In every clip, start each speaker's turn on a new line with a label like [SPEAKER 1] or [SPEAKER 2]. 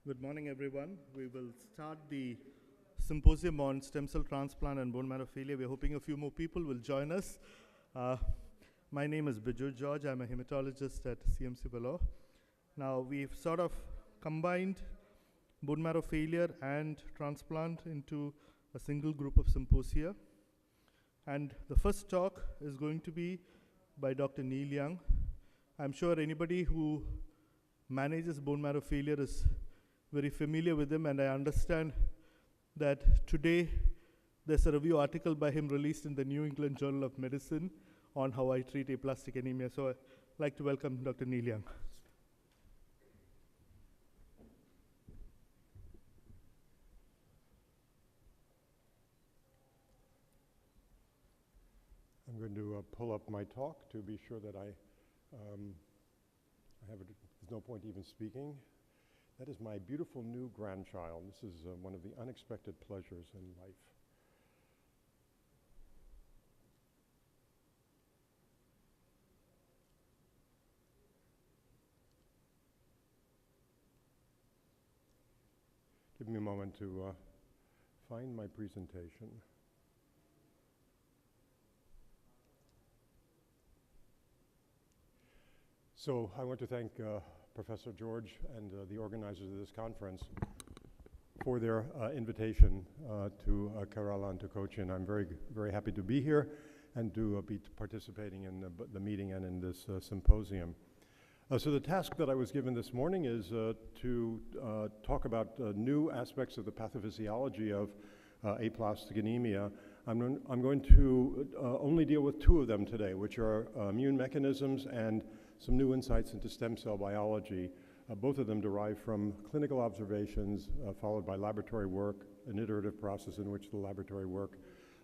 [SPEAKER 1] Good morning, everyone. We will start the symposium on stem cell transplant and bone marrow failure. We're hoping a few more people will join us. My name is Bijur George. I'm a hematologist at CMC Vellore. Now, we've sort of combined bone marrow failure and transplant into a single group of symposia. And the first talk is going to be by Dr. Neil Young. I'm sure anybody who manages bone marrow failure is very familiar with him, and I understand that today there's a review article by him released in the New England Journal of Medicine on how I treat aplastic anemia. So I'd like to welcome Dr. Neil Young.
[SPEAKER 2] I'm going to pull up my talk to be sure that there's no point even speaking. That is my beautiful new grandchild. This is one of the unexpected pleasures in life. Give me a moment to find my presentation. So I want to thank Professor George and the organizers of this conference for their invitation to Kerala and to Kochi, and I'm very, very happy to be here and to be participating in the meeting and in this symposium. So the task that I was given this morning is to talk about new aspects of the pathophysiology of aplastic anemia. I'm going to only deal with two of them today, which are immune mechanisms and some new insights into stem cell biology, both of them derived from clinical observations followed by laboratory work, an iterative process in which the laboratory work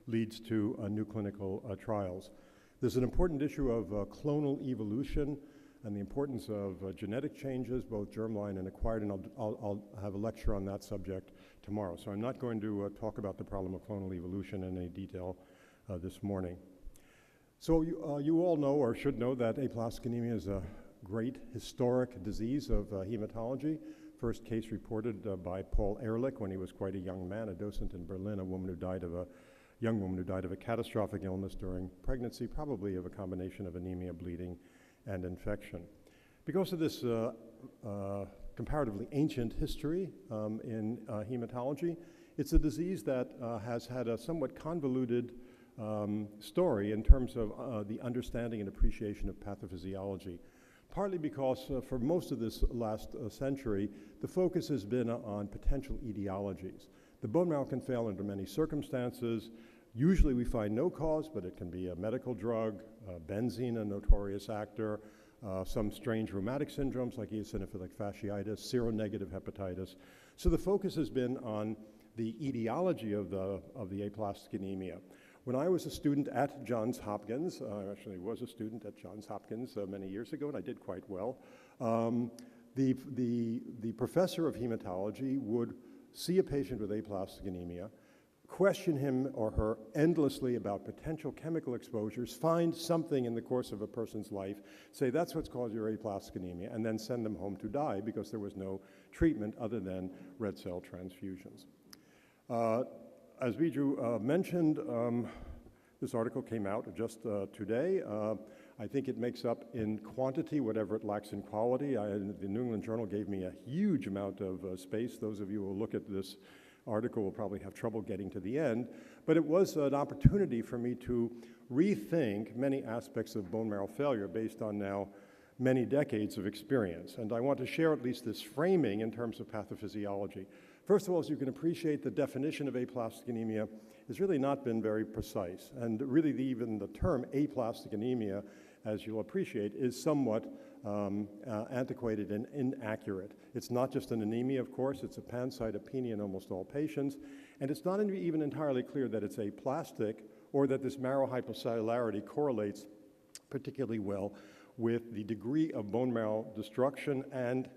[SPEAKER 2] leads to new clinical trials. There's an important issue of clonal evolution and the importance of genetic changes, both germline and acquired, and I'll have a lecture on that subject tomorrow. So I'm not going to talk about the problem of clonal evolution in any detail this morning. So you all know or should know that aplastic anemia is a great historic disease of hematology. First case reported by Paul Ehrlich when he was quite a young man, a docent in Berlin, a young woman who died of a catastrophic illness during pregnancy, probably of a combination of anemia, bleeding, and infection. Because of this comparatively ancient history in hematology, it's a disease that has had a somewhat convoluted story in terms of the understanding and appreciation of pathophysiology. Partly because for most of this last century, the focus has been on potential etiologies. The bone marrow can fail under many circumstances. Usually we find no cause, but it can be a medical drug, benzene, a notorious actor, some strange rheumatic syndromes like eosinophilic fasciitis, seronegative hepatitis. So the focus has been on the etiology of the aplastic anemia. When I was a student at Johns Hopkins, I actually was a student at Johns Hopkins many years ago, and I did quite well. The professor of hematology would see a patient with aplastic anemia, question him or her endlessly about potential chemical exposures, find something in the course of a person's life, say that's what's caused your aplastic anemia, and then send them home to die because there was no treatment other than red cell transfusions. As Viju mentioned, this article came out just today. I think it makes up in quantity whatever it lacks in quality. The New England Journal gave me a huge amount of space. Those of you who will look at this article will probably have trouble getting to the end. But it was an opportunity for me to rethink many aspects of bone marrow failure based on now many decades of experience. And I want to share at least this framing in terms of pathophysiology. First of all, as you can appreciate, the definition of aplastic anemia has really not been very precise. And really even the term aplastic anemia, as you'll appreciate, is somewhat antiquated and inaccurate. It's not just an anemia, of course, it's a pancytopenia in almost all patients. And it's not even entirely clear that it's aplastic or that this marrow hypocellularity correlates particularly well with the degree of bone marrow destruction and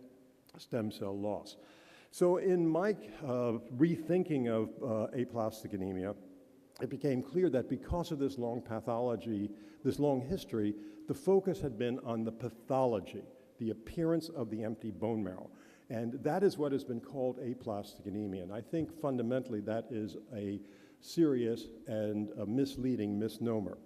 [SPEAKER 2] stem cell loss. So in my rethinking of aplastic anemia, it became clear that because of this long pathology, this long history, the focus had been on the pathology, the appearance of the empty bone marrow. And that is what has been called aplastic anemia. And I think fundamentally that is a serious and a misleading misnomer.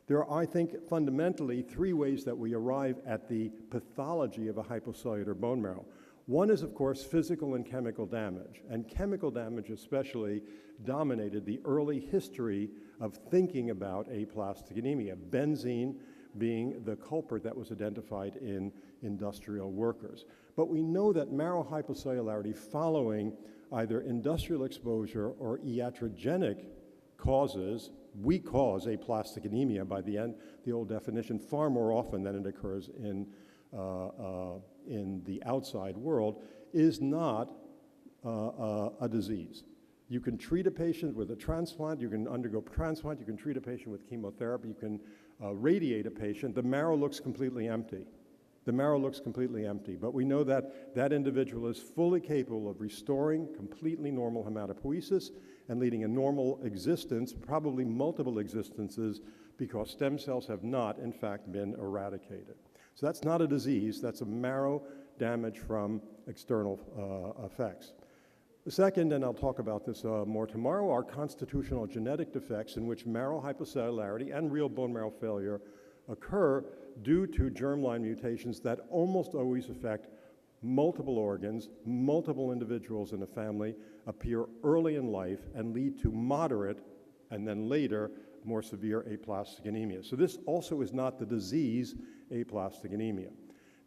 [SPEAKER 2] There are, I think, fundamentally three ways that we arrive at the pathology of a hypocellular bone marrow. One is, of course, physical and chemical damage, and chemical damage especially dominated the early history of thinking about aplastic anemia, benzene being the culprit that was identified in industrial workers. But we know that marrow hypocellularity following either industrial exposure or iatrogenic causes, we cause aplastic anemia by the old definition far more often than it occurs in the outside world, is not a disease. You can treat a patient with a transplant, you can undergo transplant, you can treat a patient with chemotherapy, you can radiate a patient. The marrow looks completely empty. The marrow looks completely empty, but we know that that individual is fully capable of restoring completely normal hematopoiesis and leading a normal existence, probably multiple existences, because stem cells have not, in fact, been eradicated. So that's not a disease, that's a marrow damage from external effects. The second, and I'll talk about this more tomorrow, are constitutional genetic defects in which marrow hypocellularity and real bone marrow failure occur due to germline mutations that almost always affect multiple organs, multiple individuals in a family, appear early in life, and lead to moderate, and then later, more severe aplastic anemia. So this also is not the disease aplastic anemia.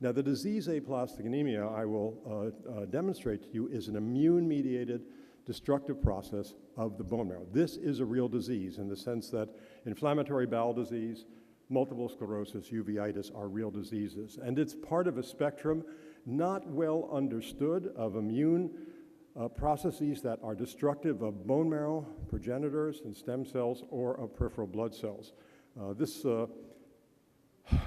[SPEAKER 2] Now, the disease aplastic anemia, I will demonstrate to you, is an immune-mediated destructive process of the bone marrow. This is a real disease in the sense that inflammatory bowel disease, multiple sclerosis, uveitis are real diseases. And it's part of a spectrum not well understood of immune processes that are destructive of bone marrow, progenitors, and stem cells, or of peripheral blood cells.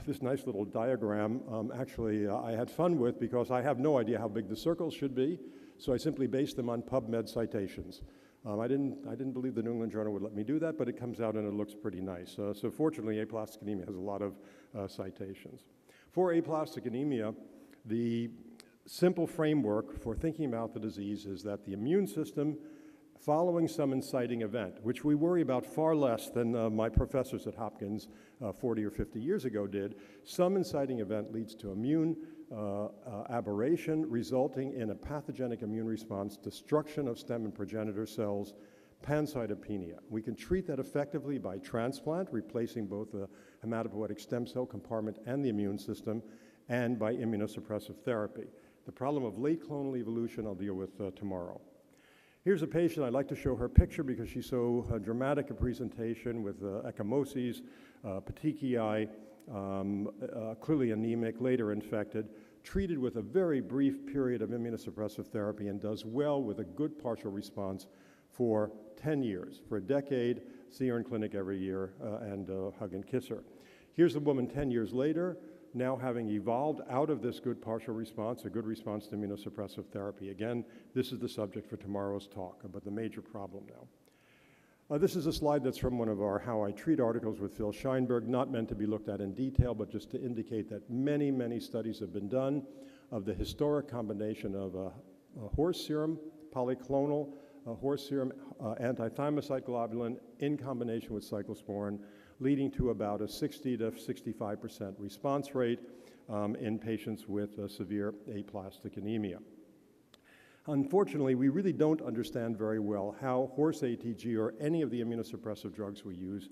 [SPEAKER 2] This nice little diagram, actually, I had fun with because I have no idea how big the circles should be, so I simply based them on PubMed citations. I didn't believe the New England Journal would let me do that, but it comes out and it looks pretty nice. So fortunately, aplastic anemia has a lot of citations. For aplastic anemia, the simple framework for thinking about the disease is that the immune system, following some inciting event, which we worry about far less than my professors at Hopkins 40 or 50 years ago did, some inciting event leads to immune aberration, resulting in a pathogenic immune response, destruction of stem and progenitor cells, pancytopenia. We can treat that effectively by transplant, replacing both the hematopoietic stem cell compartment and the immune system, and by immunosuppressive therapy. The problem of late clonal evolution I'll deal with tomorrow. Here's a patient. I'd like to show her picture because she's so dramatic a presentation with ecchymoses, petechiae, clearly anemic, later infected, treated with a very brief period of immunosuppressive therapy and does well with a good partial response for 10 years, for a decade, see her in clinic every year and hug and kiss her. Here's a woman 10 years later, now having evolved out of this good partial response, a good response to immunosuppressive therapy. Again, this is the subject for tomorrow's talk about the major problem now. This is a slide that's from one of our How I Treat articles with Phil Scheinberg, not meant to be looked at in detail, but just to indicate that many, many studies have been done of the historic combination of a horse serum, polyclonal horse serum, anti-thymocyte globulin in combination with cyclosporin, leading to about a 60 to 65% response rate in patients with severe aplastic anemia. Unfortunately, we really don't understand very well how horse ATG or any of the immunosuppressive drugs we use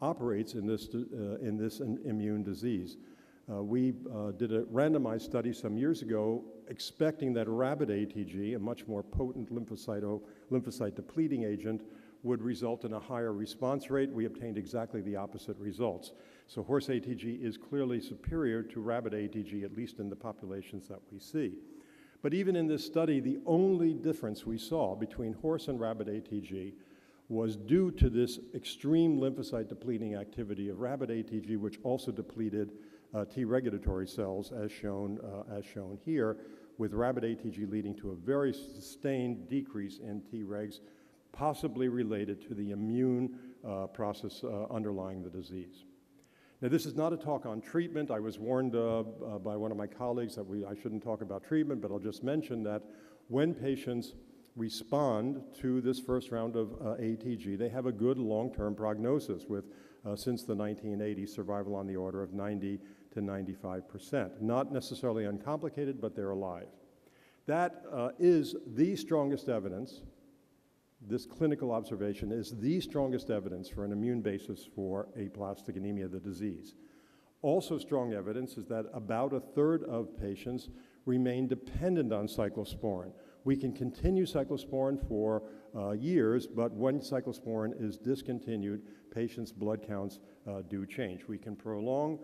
[SPEAKER 2] operates in this immune disease. We did a randomized study some years ago expecting that rabbit ATG, a much more potent lymphocyte depleting agent, would result in a higher response rate. We obtained exactly the opposite results. So horse ATG is clearly superior to rabbit ATG, at least in the populations that we see. But even in this study, the only difference we saw between horse and rabbit ATG was due to this extreme lymphocyte depleting activity of rabbit ATG, which also depleted T regulatory cells, as shown here, with rabbit ATG leading to a very sustained decrease in T regs, possibly related to the immune process underlying the disease. Now, this is not a talk on treatment. I was warned by one of my colleagues that I shouldn't talk about treatment, but I'll just mention that when patients respond to this first round of ATG, they have a good long-term prognosis with, since the 1980s, survival on the order of 90 to 95%. Not necessarily uncomplicated, but they're alive. That is the strongest evidence. This clinical observation is the strongest evidence for an immune basis for aplastic anemia, the disease. Also strong evidence is that about a third of patients remain dependent on cyclosporin. We can continue cyclosporin for years, but when cyclosporin is discontinued, patients' blood counts do change. We can prolong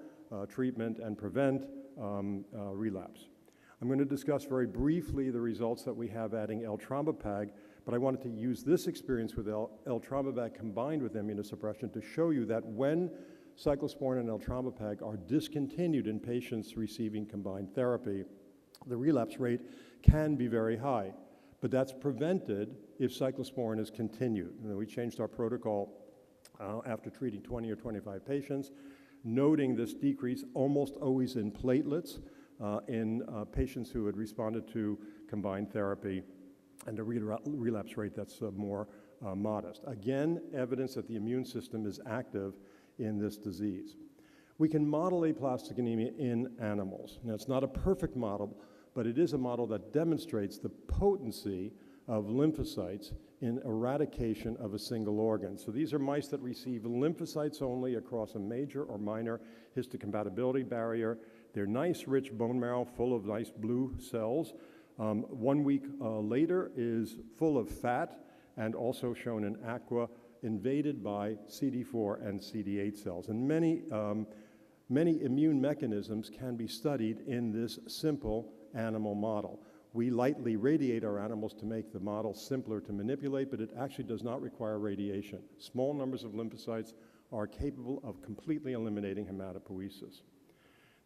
[SPEAKER 2] treatment and prevent relapse. I'm going to discuss very briefly the results that we have adding eltrombopag, but I wanted to use this experience with eltrombopag combined with immunosuppression to show you that when cyclosporin and eltrombopag are discontinued in patients receiving combined therapy, the relapse rate can be very high, but that's prevented if cyclosporin is continued. And we changed our protocol after treating 20 or 25 patients, noting this decrease almost always in platelets in patients who had responded to combined therapy, and a relapse rate that's more modest. Again, evidence that the immune system is active in this disease. We can model aplastic anemia in animals. Now, it's not a perfect model, but it is a model that demonstrates the potency of lymphocytes in eradication of a single organ. So these are mice that receive lymphocytes only across a major or minor histocompatibility barrier. They're nice, rich bone marrow full of nice blue cells. 1 week later is full of fat and also shown in aqua, invaded by CD4 and CD8 cells. And many immune mechanisms can be studied in this simple animal model. We lightly radiate our animals to make the model simpler to manipulate, but it actually does not require radiation. Small numbers of lymphocytes are capable of completely eliminating hematopoiesis.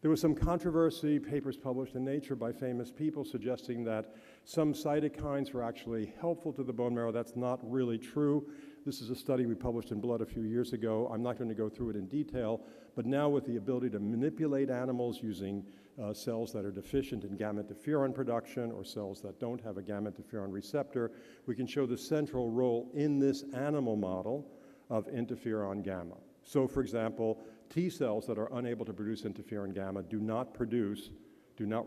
[SPEAKER 2] There was some controversy, papers published in Nature by famous people suggesting that some cytokines were actually helpful to the bone marrow. That's not really true. This is a study we published in Blood a few years ago. I'm not going to go through it in detail, but now with the ability to manipulate animals using cells that are deficient in gamma interferon production or cells that don't have a gamma interferon receptor, we can show the central role in this animal model of interferon gamma. So, for example, T cells that are unable to produce interferon gamma do not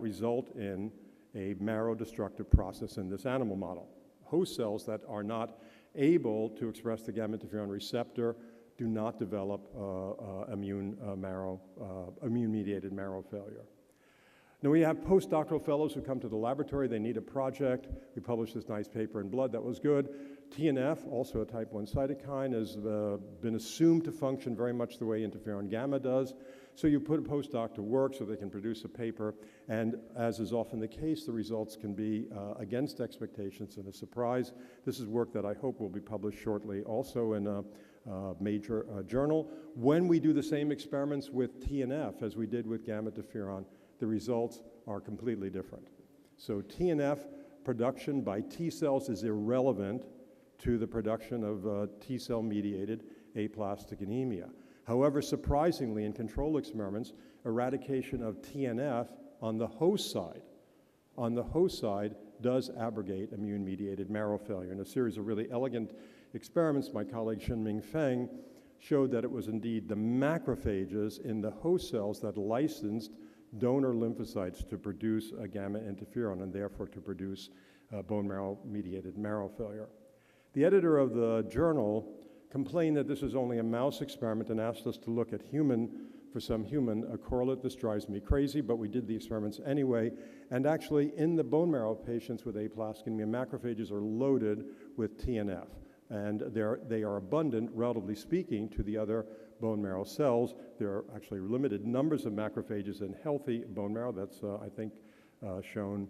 [SPEAKER 2] result in a marrow-destructive process in this animal model. Host cells that are not able to express the gamma-interferon receptor do not develop immune-mediated marrow failure. Now, we have postdoctoral fellows who come to the laboratory. They need a project. We published this nice paper in Blood. That was good. TNF, also a type 1 cytokine, has been assumed to function very much the way interferon gamma does. So you put a postdoc to work so they can produce a paper, and as is often the case, the results can be against expectations and a surprise. This is work that I hope will be published shortly, also in a major journal. When we do the same experiments with TNF as we did with gamma interferon, the results are completely different. So TNF production by T cells is irrelevant to the production of T-cell-mediated aplastic anemia. However, surprisingly, in control experiments, eradication of TNF on the host side does abrogate immune-mediated marrow failure. In a series of really elegant experiments, my colleague Xinming Feng showed that it was indeed the macrophages in the host cells that licensed donor lymphocytes to produce a gamma interferon and therefore to produce bone marrow-mediated marrow failure. The editor of the journal complained that this is only a mouse experiment and asked us to look at for some human correlate. This drives me crazy, but we did the experiments anyway. And actually, in the bone marrow patients with aplastic anemia, macrophages are loaded with TNF. And they are abundant, relatively speaking, to the other bone marrow cells. There are actually limited numbers of macrophages in healthy bone marrow. That's, I think, shown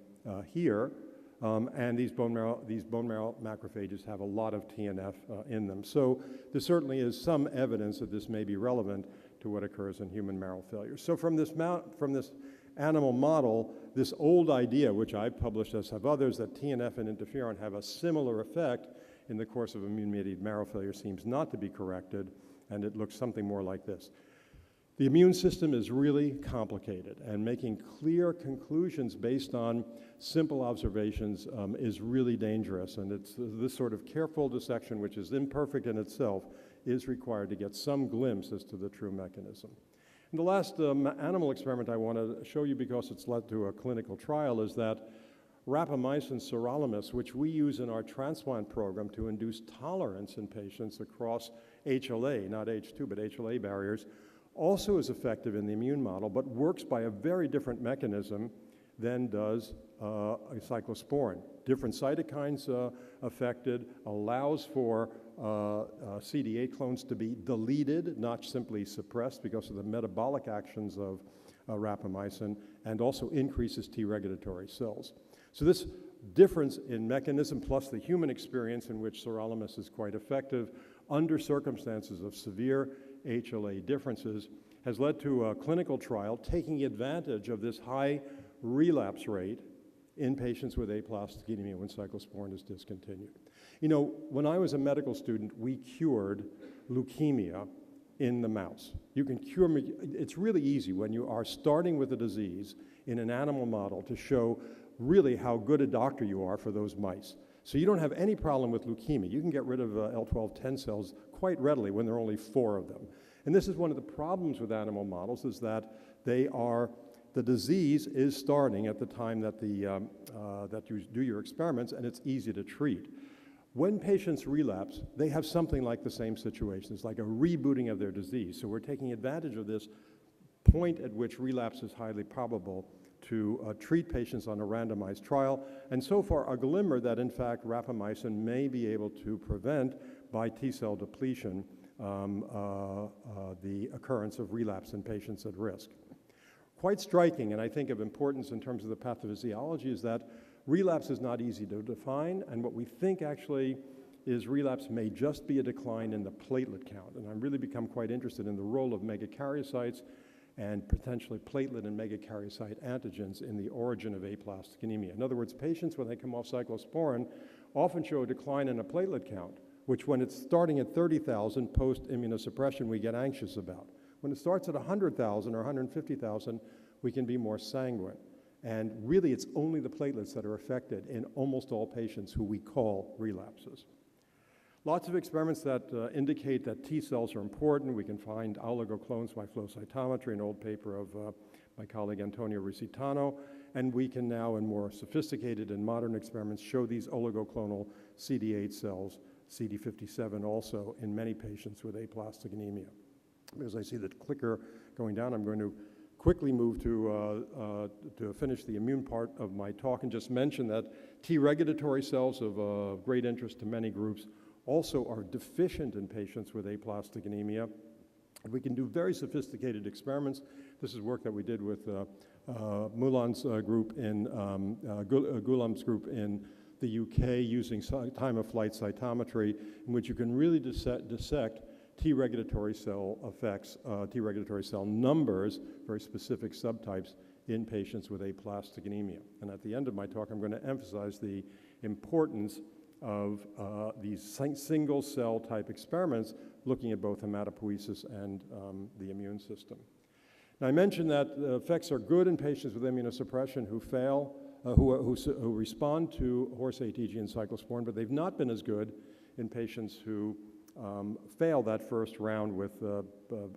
[SPEAKER 2] here. And these bone marrow macrophages have a lot of TNF in them. So there certainly is some evidence that this may be relevant to what occurs in human marrow failure. So from this animal model, this old idea, which I've published as have others, that TNF and interferon have a similar effect in the course of immune-mediated marrow failure seems not to be corrected, and it looks something more like this. The immune system is really complicated, and making clear conclusions based on simple observations is really dangerous, and it's this sort of careful dissection, which is imperfect in itself, is required to get some glimpse as to the true mechanism. And the last animal experiment I want to show you, because it's led to a clinical trial, is that rapamycin sirolimus, which we use in our transplant program to induce tolerance in patients across HLA, not H2, but HLA barriers, also is effective in the immune model, but works by a very different mechanism than does cyclosporin. Different cytokines affected, allows for CD8 clones to be deleted, not simply suppressed because of the metabolic actions of rapamycin, and also increases T regulatory cells. So this difference in mechanism plus the human experience in which sirolimus is quite effective under circumstances of severe HLA differences has led to a clinical trial taking advantage of this high relapse rate in patients with aplastic anemia when cyclosporin is discontinued. You know, when I was a medical student, we cured leukemia in the mouse. You can cure, it's really easy when you are starting with a disease in an animal model to show really how good a doctor you are for those mice. So you don't have any problem with leukemia. You can get rid of L1210 cells quite readily when there are only 4 of them. And this is one of the problems with animal models, is that the disease is starting at the time that, that you do your experiments, and it's easy to treat. When patients relapse, they have something like the same situation. It's like a rebooting of their disease. So we're taking advantage of this point at which relapse is highly probable to treat patients on a randomized trial, and so far a glimmer that in fact rapamycin may be able to prevent by T-cell depletion the occurrence of relapse in patients at risk. Quite striking, and I think of importance in terms of the pathophysiology, is that relapse is not easy to define, and what we think actually is relapse may just be a decline in the platelet count, and I've really become quite interested in the role of megakaryocytes and potentially platelet and megakaryocyte antigens in the origin of aplastic anemia. In other words, patients, when they come off cyclosporin, often show a decline in a platelet count, which when it's starting at 30,000 post-immunosuppression, we get anxious about. When it starts at 100,000 or 150,000, we can be more sanguine. And really, it's only the platelets that are affected in almost all patients who we call relapses. Lots of experiments that indicate that T cells are important. We can find oligoclones by flow cytometry, an old paper of my colleague Antonio Rusitano, and we can now, in more sophisticated and modern experiments, show these oligoclonal CD8 cells, CD57 also, in many patients with aplastic anemia. As I see the clicker going down, I'm going to quickly move to finish the immune part of my talk and just mention that T regulatory cells of great interest to many groups also are deficient in patients with aplastic anemia. And we can do very sophisticated experiments. This is work that we did with Mulan's group in, Ghulam's group in the UK using time-of-flight cytometry, in which you can really dissect T regulatory cell effects, T regulatory cell numbers, very specific subtypes in patients with aplastic anemia. And at the end of my talk, I'm going to emphasize the importance of these single cell type experiments looking at both hematopoiesis and the immune system. Now, I mentioned that the effects are good in patients with immunosuppression who fail, who respond to horse ATG and cyclosporin, but they've not been as good in patients who fail that first round with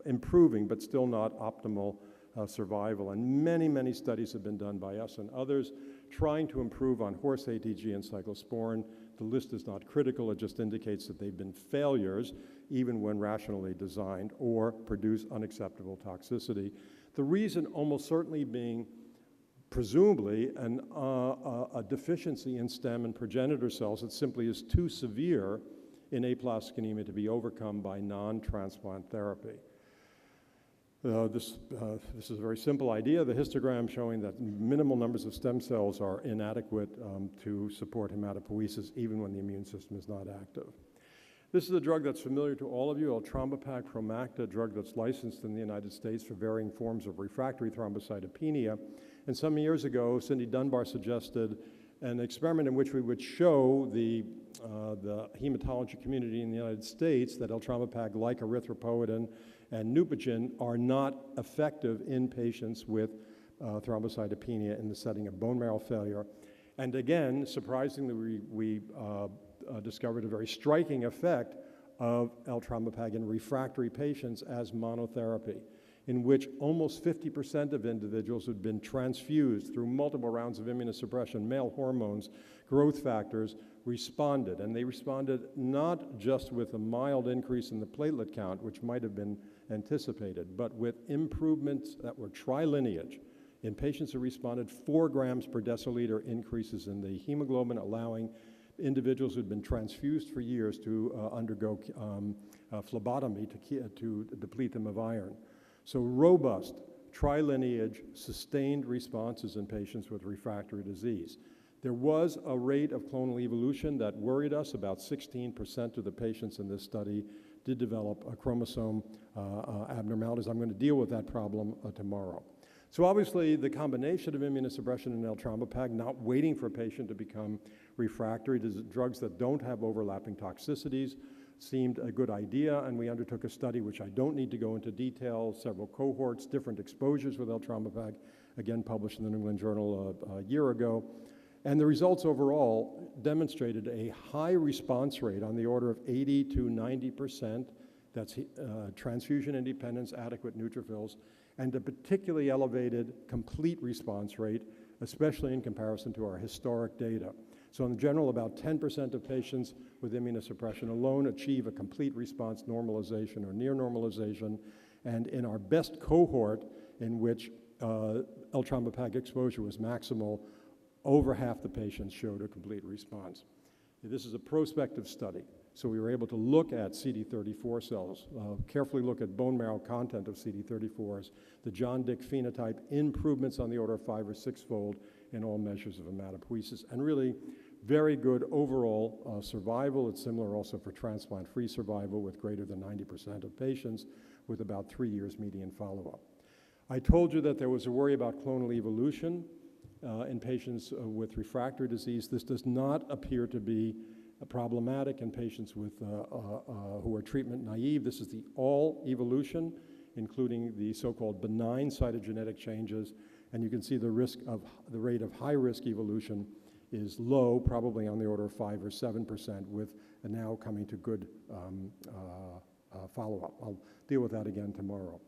[SPEAKER 2] improving but still not optimal survival. And many, many studies have been done by us and others trying to improve on horse ATG and cyclosporin. The list is not critical, it just indicates that they've been failures even when rationally designed or produce unacceptable toxicity. The reason almost certainly being presumably a deficiency in stem and progenitor cells that simply is too severe in aplastic anemia to be overcome by non-transplant therapy. This is a very simple idea. The histogram showing that minimal numbers of stem cells are inadequate to support hematopoiesis even when the immune system is not active. This is a drug that's familiar to all of you, eltrombopag Promacta, a drug that's licensed in the United States for varying forms of refractory thrombocytopenia. And some years ago, Cindy Dunbar suggested an experiment in which we would show the hematology community in the United States that eltrombopag, like erythropoietin, and Neupogen are not effective in patients with thrombocytopenia in the setting of bone marrow failure. And again, surprisingly, we discovered a very striking effect of L-trombopag in refractory patients as monotherapy, in which almost 50% of individuals who'd been transfused through multiple rounds of immunosuppression, male hormones, growth factors, responded. And they responded not just with a mild increase in the platelet count, which might have been anticipated, but with improvements that were trilineage. In patients who responded, 4 grams per deciliter increases in the hemoglobin, allowing individuals who'd been transfused for years to undergo phlebotomy to deplete them of iron. So robust, trilineage, sustained responses in patients with refractory disease. There was a rate of clonal evolution that worried us. About 16% of the patients in this study did develop a chromosome abnormalities. I'm going to deal with that problem tomorrow. So obviously, the combination of immunosuppression and L-trombopag, not waiting for a patient to become refractory to drugs that don't have overlapping toxicities, seemed a good idea, and we undertook a study which I don't need to go into detail, several cohorts, different exposures with L-trombopag, again published in the New England Journal a year ago. And the results overall demonstrated a high response rate on the order of 80 to 90%. That's transfusion independence, adequate neutrophils, and a particularly elevated complete response rate, especially in comparison to our historic data. So in general, about 10% of patients with immunosuppression alone achieve a complete response normalization or near normalization. And in our best cohort, in which L-trombopag exposure was maximal, over half the patients showed a complete response. This is a prospective study. So we were able to look at CD34 cells, carefully look at bone marrow content of CD34s, the John Dick phenotype, improvements on the order of 5 or 6-fold in all measures of hematopoiesis, and really very good overall survival. It's similar also for transplant-free survival with greater than 90% of patients with about 3 years median follow-up. I told you that there was a worry about clonal evolution in patients with refractory disease. This does not appear to be problematic in patients with, who are treatment naive. This is the all evolution, including the so-called benign cytogenetic changes, and you can see the rate of high-risk evolution is low, probably on the order of 5 or 7%, with now coming to good follow-up. I'll deal with that again tomorrow.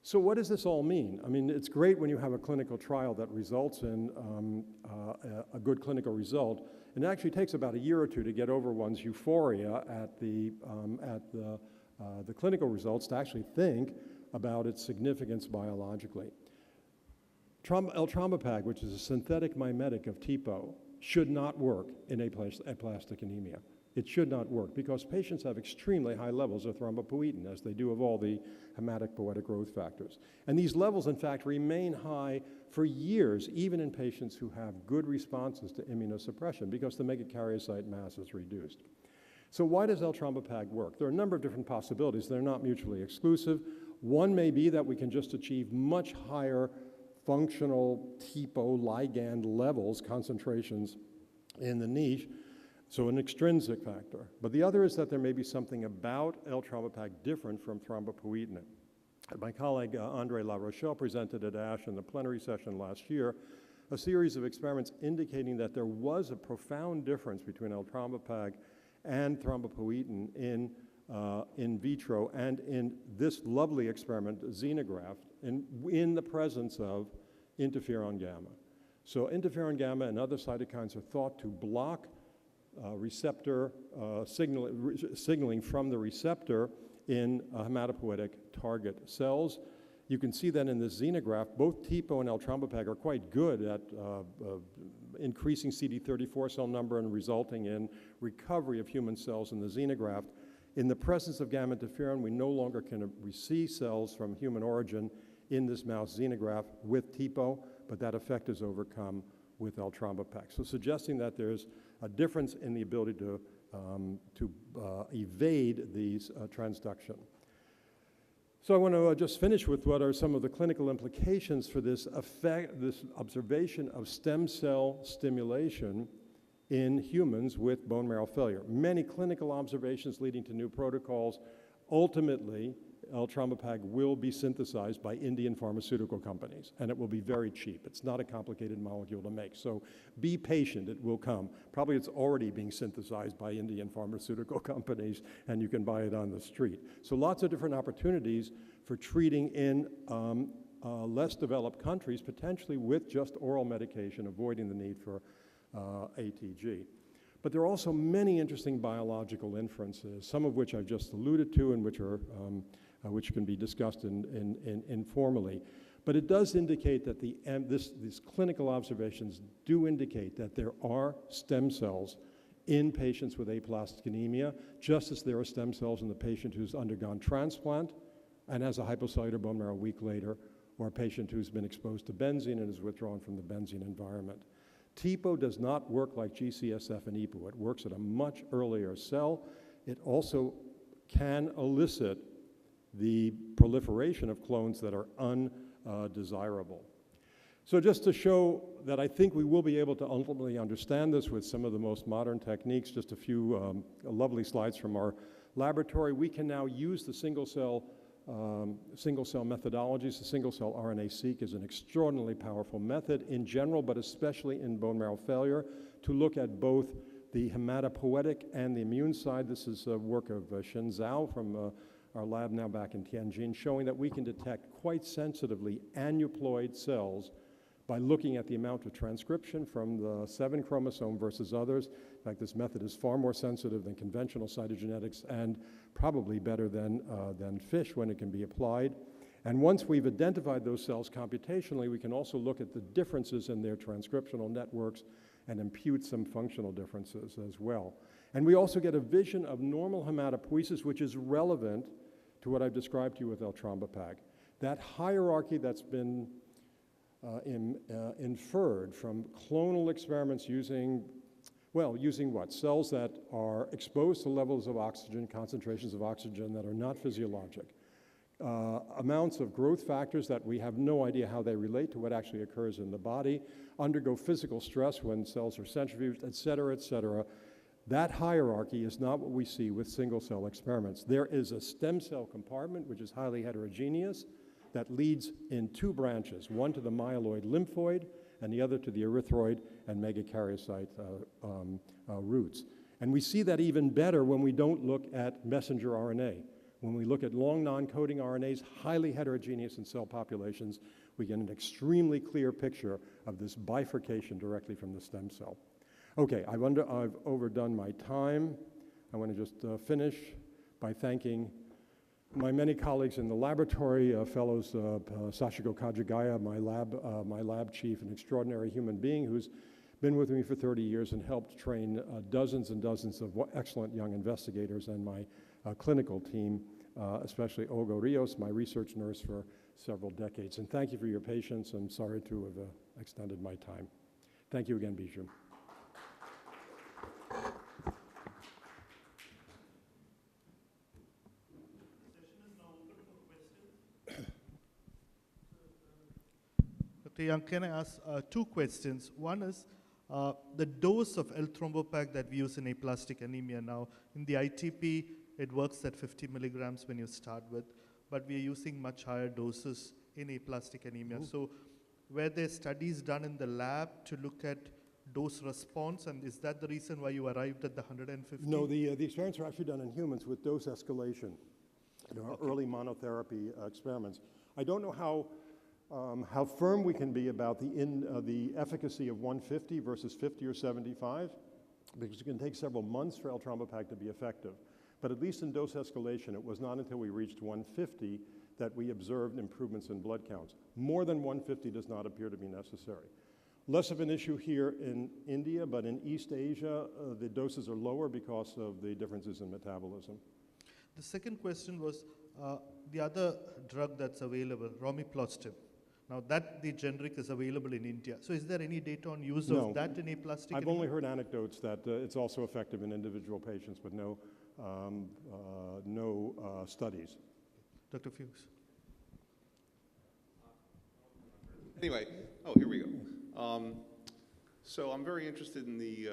[SPEAKER 2] So what does this all mean? I mean, it's great when you have a clinical trial that results in a good clinical result, and it actually takes about a year or two to get over one's euphoria at the clinical results to actually think about its significance biologically. L-trombopag, which is a synthetic mimetic of TPO, should not work in aplastic anemia. It should not work because patients have extremely high levels of thrombopoietin, as they do of all the hematopoietic growth factors. And these levels, in fact, remain high for years, even in patients who have good responses to immunosuppression, because the megakaryocyte mass is reduced. So why does L-trombopag work? There are a number of different possibilities. They're not mutually exclusive. One may be that we can just achieve much higher functional TPO ligand levels, concentrations in the niche, so an extrinsic factor. But the other is that there may be something about L-trombopag different from thrombopoietin. My colleague Andre La Rochelle presented at ASH in the plenary session last year a series of experiments indicating that there was a profound difference between L-trombopag and thrombopoietin in vitro and in this lovely experiment, xenograft, in the presence of interferon gamma. So interferon gamma and other cytokines are thought to block receptor signaling from the receptor in hematopoietic target cells. You can see that in this xenograft, both TPO and L-trombopag are quite good at increasing CD34 cell number and resulting in recovery of human cells in the xenograft. In the presence of gamma interferon, we no longer can receive cells from human origin in this mouse xenograft with TPO, but that effect is overcome with L-trombopag. So suggesting that there's a difference in the ability to evade these transduction. So I want to just finish with what are some of the clinical implications for this effect, this observation of stem cell stimulation in humans with bone marrow failure. Many clinical observations leading to new protocols. Ultimately, L-Trombopag will be synthesized by Indian pharmaceutical companies, and it will be very cheap. It's not a complicated molecule to make, so be patient, it will come. Probably it's already being synthesized by Indian pharmaceutical companies, and you can buy it on the street. So lots of different opportunities for treating in less developed countries, potentially with just oral medication, avoiding the need for ATG. But there are also many interesting biological inferences, some of which I've just alluded to and which can be discussed informally. But it does indicate that these clinical observations do indicate that there are stem cells in patients with aplastic anemia, just as there are stem cells in the patient who's undergone transplant and has a hypocellular bone marrow a week later, or a patient who's been exposed to benzene and is withdrawn from the benzene environment. TPO does not work like GCSF and EPO. It works at a much earlier cell. It also can elicit the proliferation of clones that are undesirable. So just to show that I think we will be able to ultimately understand this with some of the most modern techniques, just a few lovely slides from our laboratory. We can now use the single-cell methodologies. The single-cell RNA-seq is an extraordinarily powerful method in general, but especially in bone marrow failure, to look at both the hematopoietic and the immune side. This is work of Shen Zhao from our lab now back in Tianjin, showing that we can detect quite sensitively aneuploid cells by looking at the amount of transcription from the 7 chromosome versus others. In fact, this method is far more sensitive than conventional cytogenetics and probably better than FISH when it can be applied. And once we've identified those cells computationally, we can also look at the differences in their transcriptional networks and impute some functional differences as well. And we also get a vision of normal hematopoiesis, which is relevant to what I've described to you with L-Trombopag. That hierarchy that's been inferred from clonal experiments using what? Cells that are exposed to levels of oxygen, concentrations of oxygen that are not physiologic. Amounts of growth factors that we have no idea how they relate to what actually occurs in the body, undergo physical stress when cells are centrifuged, et cetera, et cetera. That hierarchy is not what we see with single-cell experiments. There is a stem cell compartment, which is highly heterogeneous, that leads in 2 branches, one to the myeloid lymphoid and the other to the erythroid and megakaryocyte roots. And we see that even better when we don't look at messenger RNA. When we look at long non-coding RNAs, highly heterogeneous in cell populations, we get an extremely clear picture of this bifurcation directly from the stem cell. Okay, I've overdone my time. I want to just finish by thanking my many colleagues in the laboratory, fellows Sachiko Kajigaya, my lab chief, an extraordinary human being who's been with me for 30 years and helped train dozens and dozens of excellent young investigators, and my clinical team, especially Olga Rios, my research nurse for several decades. And thank you for your patience. I'm sorry to have extended my time. Thank you again, Bijou.
[SPEAKER 1] Dr. Young, can I ask 2 questions? One is the dose of L-Trombopag that we use in aplastic anemia now. In the ITP, it works at 50 milligrams when you start with, but we are using much higher doses in aplastic anemia. So were there studies done in the lab to look at dose response, and is that the reason why you arrived at the 150?
[SPEAKER 2] No, the experiments are actually done in humans with dose escalation. Early monotherapy experiments. I don't know how firm we can be about the efficacy of 150 versus 50 or 75, because it can take several months for L-Trombopag to be effective. But at least in dose escalation, it was not until we reached 150 that we observed improvements in blood counts. More than 150 does not appear to be necessary. Less of an issue here in India, but in East Asia, the doses are lower because of the differences in metabolism.
[SPEAKER 1] The second question was the other drug that's available, romiplostim. Now that the generic is available in India. So is there any data on use of that in aplastic anemia?
[SPEAKER 2] I've only heard anecdotes that it's also effective in individual patients, but no studies.
[SPEAKER 1] Dr. Fuchs.
[SPEAKER 3] Anyway, here we go. So I'm very interested in the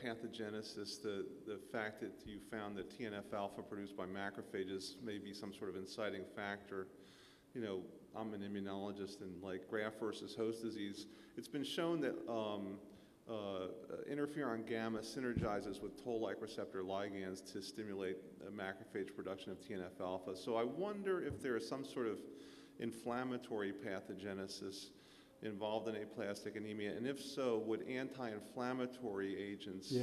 [SPEAKER 3] pathogenesis, the fact that you found that TNF-alpha produced by macrophages may be some sort of inciting factor. You know, I'm an immunologist, and like graft versus host disease, it's been shown that interferon gamma synergizes with toll-like receptor ligands to stimulate macrophage production of TNF-alpha. So I wonder if there is some sort of inflammatory pathogenesis involved in aplastic anemia, and if so, would anti-inflammatory agents,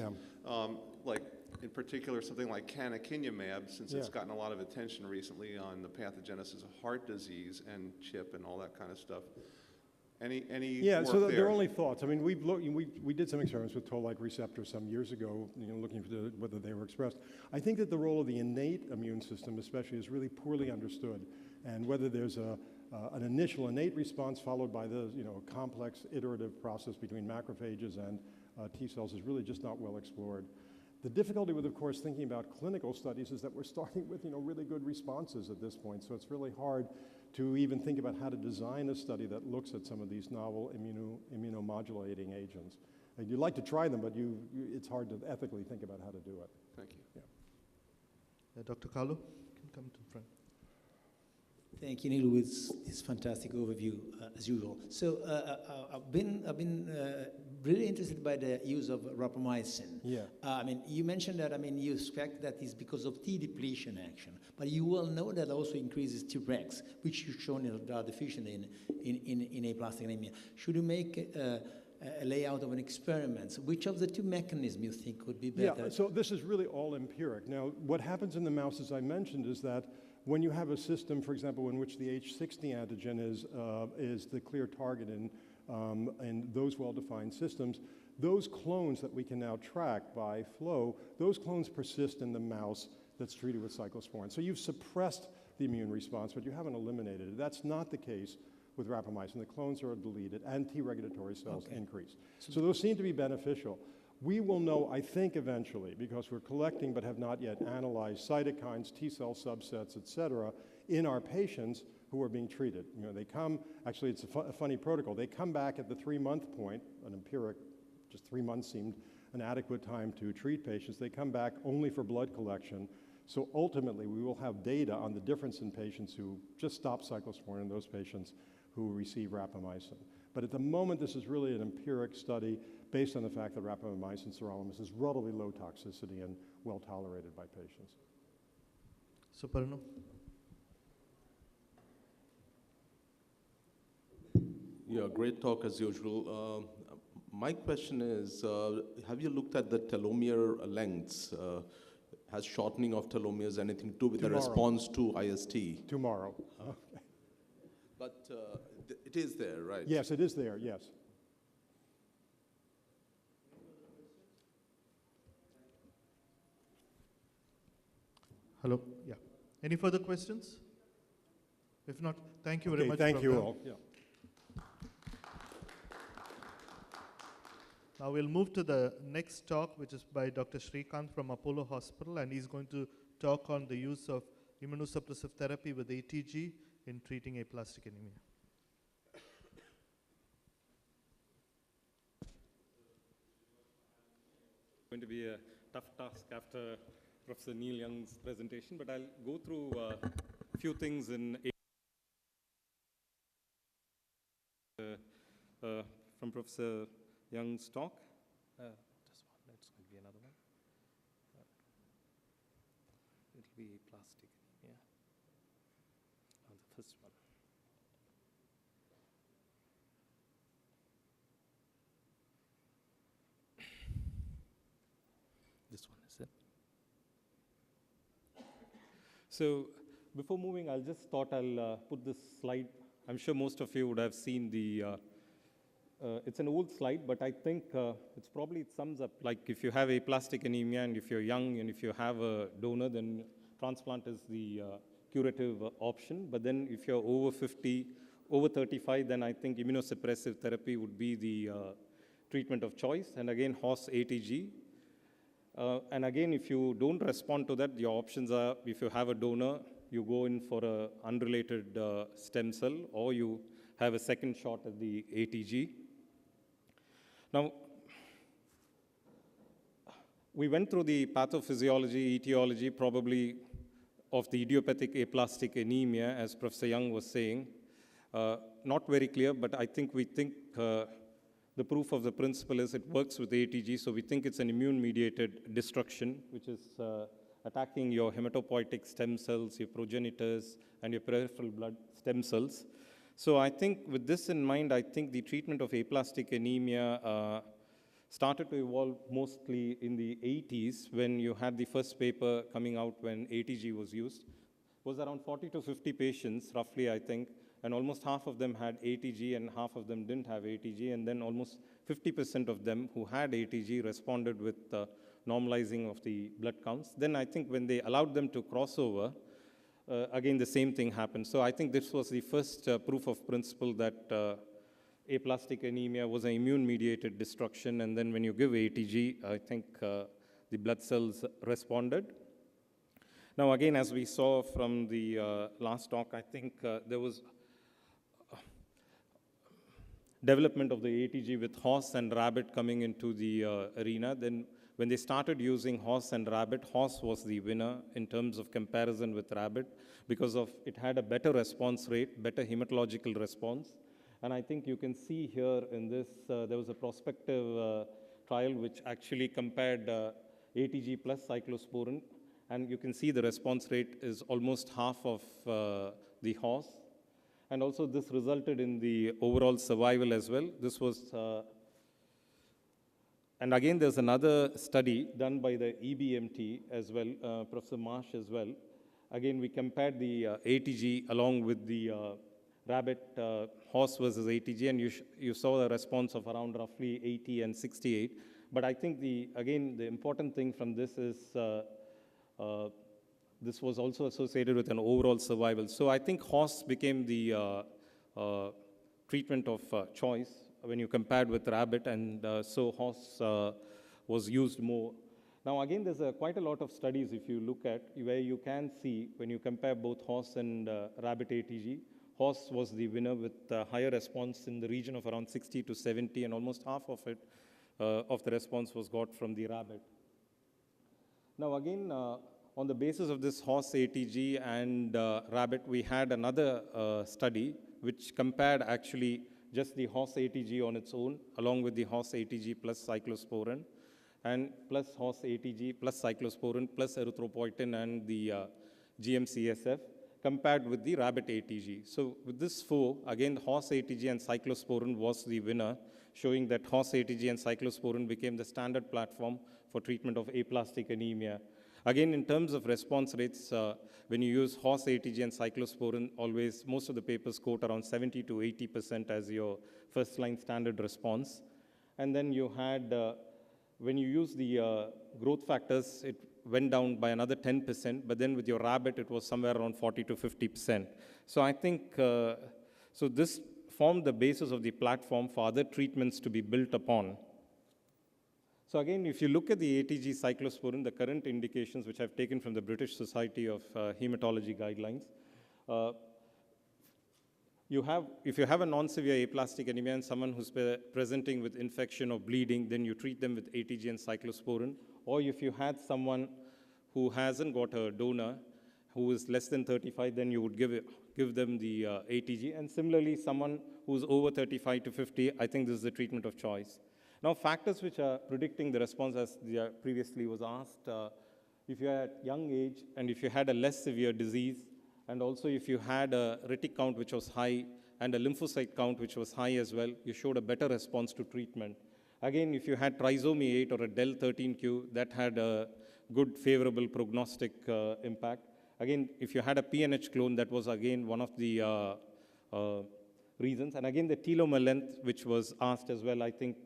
[SPEAKER 3] like in particular something like canakinumab, since it's gotten a lot of attention recently on the pathogenesis of heart disease and CHIP and all that kind of stuff. Any work
[SPEAKER 2] so
[SPEAKER 3] there?
[SPEAKER 2] there are only thoughts. I mean, we did some experiments with toll-like receptors some years ago, looking for whether they were expressed. I think that the role of the innate immune system especially is really poorly understood, and whether there's an initial innate response followed by the complex iterative process between macrophages and T cells is really just not well explored. The difficulty with, of course, thinking about clinical studies is that we're starting with really good responses at this point, so it's really hard to even think about how to design a study that looks at some of these novel immunomodulating agents. And you'd like to try them, but it's hard to ethically think about how to do it.
[SPEAKER 3] Thank you.
[SPEAKER 1] Yeah. Dr. Kalu, can come to the front.
[SPEAKER 4] Thank you, Neil, with this fantastic overview, as usual. So I've been really interested by the use of rapamycin.
[SPEAKER 2] Yeah.
[SPEAKER 4] I mean, you mentioned that, you expect that is because of T depletion action, but you will know that also increases Tregs, which you've shown are deficient in aplastic anemia. Should you make a layout of an experiment? Which of the two mechanisms you think would be better?
[SPEAKER 2] Yeah, so this is really all empiric. Now, what happens in the mouse, as I mentioned, is that when you have a system, for example, in which the H60 antigen is the clear target in those well-defined systems, those clones that we can now track by flow, those clones persist in the mouse that's treated with cyclosporin. So you've suppressed the immune response, but you haven't eliminated it. That's not the case with rapamycin. The clones are deleted and T regulatory cells increase. So those seem to be beneficial. We will know, I think, eventually, because we're collecting but have not yet analyzed cytokines, T cell subsets, et cetera, in our patients who are being treated. They come, actually it's a funny protocol, they come back at the 3-month point, an empiric, just 3 months seemed an adequate time to treat patients. They come back only for blood collection. So ultimately, we will have data on the difference in patients who just stop cyclosporin and those patients who receive rapamycin. But at the moment, this is really an empiric study based on the fact that rapamycin sirolimus is relatively low toxicity and well tolerated by patients.
[SPEAKER 1] So, Parno?
[SPEAKER 5] Yeah, great talk as usual. My question is, have you looked at the telomere lengths? Has shortening of telomeres anything to do with the response to IST?
[SPEAKER 2] Tomorrow.
[SPEAKER 5] But it is there, right?
[SPEAKER 2] Yes, it is there, yes.
[SPEAKER 1] Hello? Yeah. Any further questions? If not, thank you very much.
[SPEAKER 2] Thank you all. Yeah.
[SPEAKER 1] Now we'll move to the next talk, which is by Dr. Srikanth from Apollo Hospital, and he's going to talk on the use of immunosuppressive therapy with ATG in treating aplastic anemia.
[SPEAKER 6] Going to be a tough task after Professor Neil Young's presentation, but I'll go through a few things from Professor Young's talk. Just one, it's going to be another one. It'll be plastic, yeah. Oh, the first one. This one, is it? So before moving, I'll just thought I'll put this slide. I'm sure most of you would have seen the, it's an old slide, but I think it sums up, like if you have aplastic anemia and if you're young and if you have a donor, then transplant is the curative option. But then if you're over 50, over 35, then I think immunosuppressive therapy would be the treatment of choice. And again, HOS ATG. And again, if you don't respond to that, your options are, if you have a donor, you go in for an unrelated stem cell, or you have a second shot at the ATG. Now, we went through the pathophysiology, etiology, probably of the idiopathic aplastic anemia, as Professor Young was saying. Not very clear, but I think the proof of the principle is it works with ATG, so we think it's an immune-mediated destruction, which is attacking your hematopoietic stem cells, your progenitors, and your peripheral blood stem cells. So I think with this in mind, I think the treatment of aplastic anemia started to evolve mostly in the 80s when you had the first paper coming out when ATG was used. It was around 40 to 50 patients, roughly, I think, and almost half of them had ATG and half of them didn't have ATG, and then almost 50% of them who had ATG responded with normalizing of the blood counts. Then I think when they allowed them to cross over, again, the same thing happened. So I think this was the first proof of principle that aplastic anemia was an immune-mediated destruction, and then when you give ATG, I think the blood cells responded. Now, again, as we saw from the last talk, I think there was development of the ATG with horse and rabbit coming into the arena. Then when they started using horse and rabbit, horse was the winner in terms of comparison with rabbit because of it had a better response rate, better hematological response. And I think you can see here in this, there was a prospective trial which actually compared ATG plus cyclosporin, and you can see the response rate is almost half of the horse. And also this resulted in the overall survival as well. This was, and again there's another study done by the EBMT as well, Professor Marsh as well. Again, we compared the ATG along with the rabbit, horse versus ATG, and you saw a response of around roughly 80 and 68. But I think again, the important thing from this is this was also associated with an overall survival. So I think horse became the treatment of choice when you compared with rabbit, and so horse was used more. Now again, there's quite a lot of studies if you look at where you can see when you compare both horse and rabbit ATG, horse was the winner with higher response in the region of around 60 to 70, and almost half of it, of the response was got from the rabbit. Now again, on the basis of this horse ATG and rabbit, we had another study which compared actually just the horse ATG on its own, along with the horse ATG plus cyclosporin, and plus horse ATG plus cyclosporin plus erythropoietin and the GM-CSF, compared with the rabbit ATG. So with this four, again, horse ATG and cyclosporin was the winner, showing that horse ATG and cyclosporin became the standard platform for treatment of aplastic anemia. Again, in terms of response rates, when you use horse ATG and cyclosporin, always, most of the papers quote around 70 to 80% as your first-line standard response. And then you had, when you use the growth factors, it went down by another 10%, but then with your rabbit, it was somewhere around 40 to 50%. So I think, so this formed the basis of the platform for other treatments to be built upon. So again, if you look at the ATG cyclosporin, the current indications which I've taken from the British Society of Hematology guidelines, if you have a non-severe aplastic anemia and someone who's presenting with infection or bleeding, then you treat them with ATG and cyclosporin. Or if you had someone who hasn't got a donor, who is less than 35, then you would give them the ATG. And similarly, someone who's over 35 to 50, I think this is the treatment of choice. Now, factors which are predicting the response, as previously was asked, if you're at young age and if you had a less severe disease, and also if you had a retic count which was high and a lymphocyte count which was high as well, you showed a better response to treatment. Again, if you had trisomy 8 or a del13q, that had a good favorable prognostic impact. Again, if you had a PNH clone, that was again one of the reasons. And again, the telomere length, which was asked as well, I think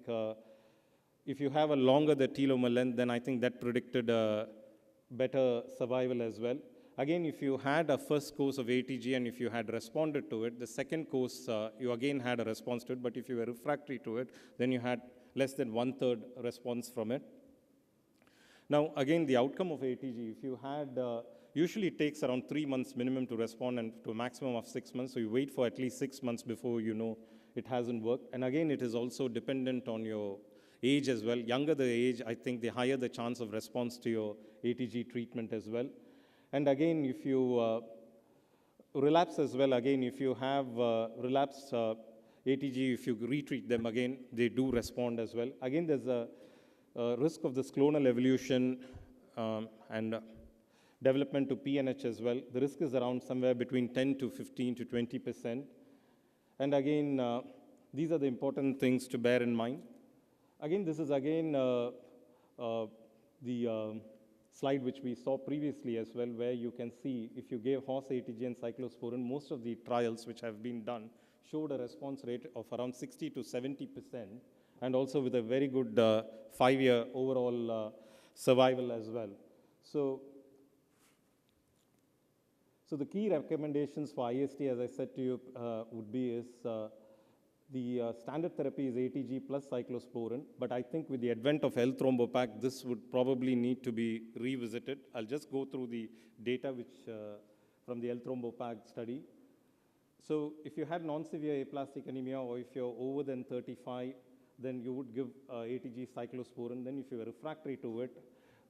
[SPEAKER 6] if you have a longer the telomere length, then I think that predicted a better survival as well. Again, if you had a first course of ATG and if you had responded to it, the second course, you again had a response to it, but if you were refractory to it, then you had less than 1/3 response from it. Now, again, the outcome of ATG, if you had, usually it takes around 3 months minimum to respond and to a maximum of 6 months, so you wait for at least 6 months before you know it hasn't worked. And again, it is also dependent on your age as well. Younger the age, I think the higher the chance of response to your ATG treatment as well. And again, if you relapse as well, again, if you have relapse ATG, if you retreat them again, they do respond as well. Again, there's a risk of this clonal evolution and development to PNH as well. The risk is around somewhere between 10 to 15 to 20%. And again, these are the important things to bear in mind. Again, this is again the slide which we saw previously as well, where you can see if you gave horse ATG and cyclosporin, most of the trials which have been done showed a response rate of around 60 to 70%, and also with a very good 5-year overall survival as well. So the key recommendations for IST, as I said to you, would be is the standard therapy is ATG plus cyclosporin, but I think with the advent of L-thrombopac, this would probably need to be revisited. I'll just go through the data which from the L-thrombopac study. So if you had non-severe aplastic anemia, or if you're over than 35, then you would give ATG cyclosporin. Then if you are refractory to it,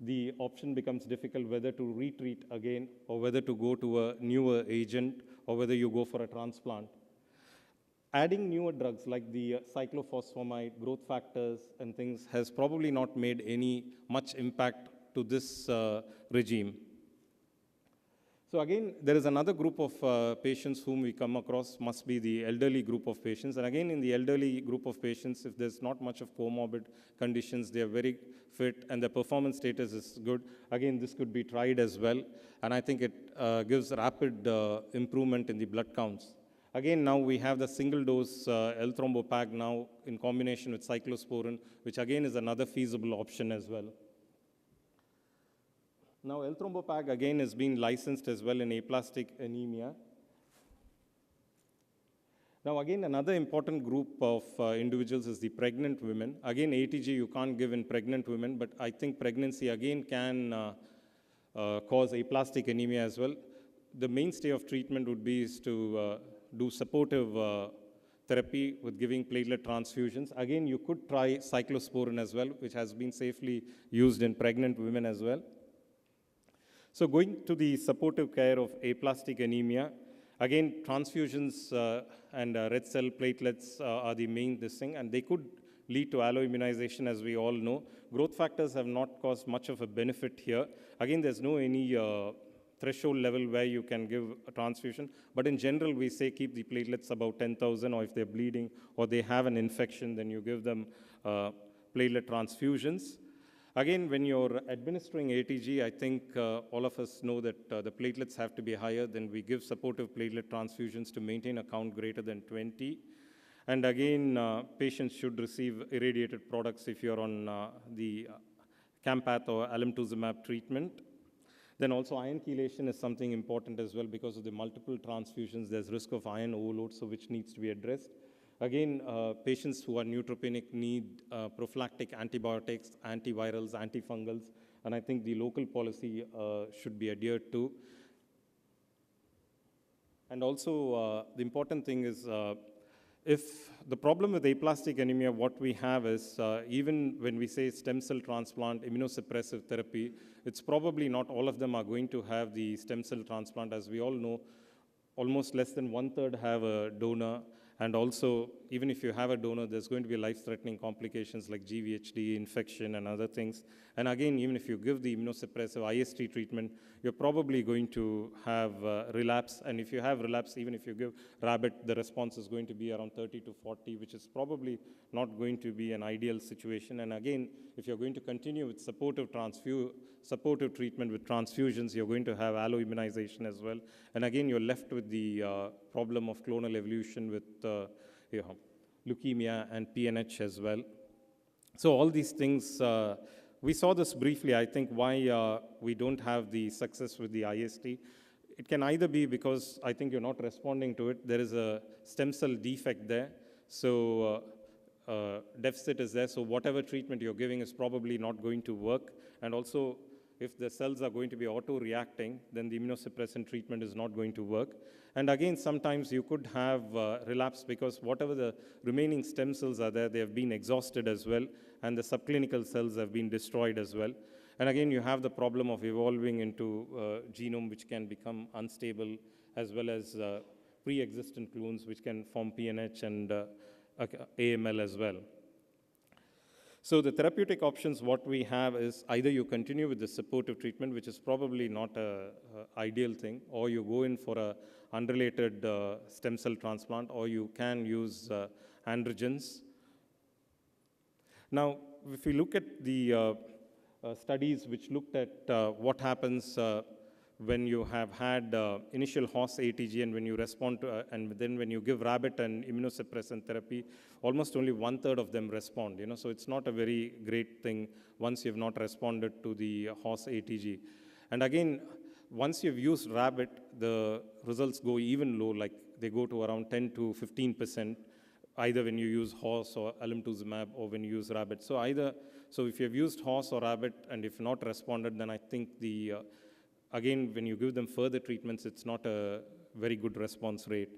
[SPEAKER 6] the option becomes difficult whether to retreat again, or whether to go to a newer agent, or whether you go for a transplant. Adding newer drugs like the cyclophosphamide, growth factors and things has probably not made any much impact to this regime. So again, there is another group of patients whom we come across, must be the elderly group of patients. And again, in the elderly group of patients, if there's not much of comorbid conditions, they are very fit and their performance status is good. Again, this could be tried as well. And I think it gives rapid improvement in the blood counts. Again, now we have the single dose L-thrombopac now in combination with cyclosporin, which again is another feasible option as well. Now, L-thrombopac again is being licensed as well in aplastic anemia. Now, again, another important group of individuals is the pregnant women. Again, ATG you can't give in pregnant women, but I think pregnancy again can cause aplastic anemia as well. The mainstay of treatment would be is to do supportive therapy with giving platelet transfusions. Again, you could try cyclosporin as well, which has been safely used in pregnant women as well. So going to the supportive care of aplastic anemia, again, transfusions and red cell platelets are the main thing, and they could lead to alloimmunization, as we all know. Growth factors have not caused much of a benefit here. Again, there's no any threshold level where you can give a transfusion, but in general, we say keep the platelets about 10,000, or if they're bleeding or they have an infection, then you give them platelet transfusions. Again, when you're administering ATG, I think all of us know that the platelets have to be higher. Then we give supportive platelet transfusions to maintain a count greater than 20. And again, patients should receive irradiated products if you're on the Campath or alemtuzumab treatment. Then also iron chelation is something important as well, because of the multiple transfusions, there's risk of iron overload, so which needs to be addressed. Again, patients who are neutropenic need prophylactic antibiotics, antivirals, antifungals, and I think the local policy should be adhered to. And also, the important thing is, if the problem with aplastic anemia, what we have is, even when we say stem cell transplant, immunosuppressive therapy, it's probably not all of them are going to have the stem cell transplant. As we all know, almost less than 1/3 have a donor. And also, even if you have a donor, there's going to be life-threatening complications like GVHD, infection, and other things. And again, even if you give the immunosuppressive IST treatment, you're probably going to have relapse. And if you have relapse, even if you give rabbit, the response is going to be around 30 to 40, which is probably not going to be an ideal situation. And again, if you're going to continue with supportive treatment with transfusions, you're going to have alloimmunization as well. And again, you're left with the problem of clonal evolution with leukemia and PNH as well. So all these things, we saw this briefly, I think, why we don't have the success with the IST. It can either be because I think you're not responding to it. There is a stem cell defect there. So deficit is there. So whatever treatment you're giving is probably not going to work. And also, if the cells are going to be auto-reacting, then the immunosuppressant treatment is not going to work. And again, sometimes you could have relapse because whatever the remaining stem cells are there, they have been exhausted as well. and the subclinical cells have been destroyed as well. And again, you have the problem of evolving into genome which can become unstable, as well as pre-existent clones which can form PNH and AML as well. So the therapeutic options, what we have is either you continue with the supportive treatment, which is probably not an ideal thing, or you go in for a unrelated stem cell transplant, or you can use androgens. Now, if we look at the studies which looked at what happens when you have had initial horse ATG and when you respond to, and then when you give rabbit and immunosuppressant therapy, almost only 1/3 of them respond. So it's not a very great thing once you've not responded to the horse ATG. And again, once you've used rabbit, the results go even low, like they go to around 10 to 15%, either when you use horse or alemtuzumab or when you use rabbit. So if you've used horse or rabbit and if not responded, then I think again, when you give them further treatments, it's not a very good response rate.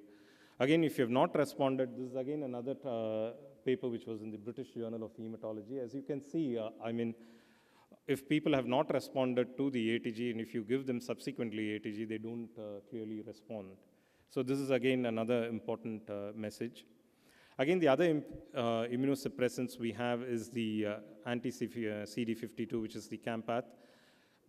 [SPEAKER 6] Again, if you have not responded, this is again another paper which was in the British Journal of Hematology. As you can see, if people have not responded to the ATG, and if you give them subsequently ATG, they don't clearly respond. So this is again another important message. Again, the other immunosuppressants we have is the anti-CD52, which is the Campath.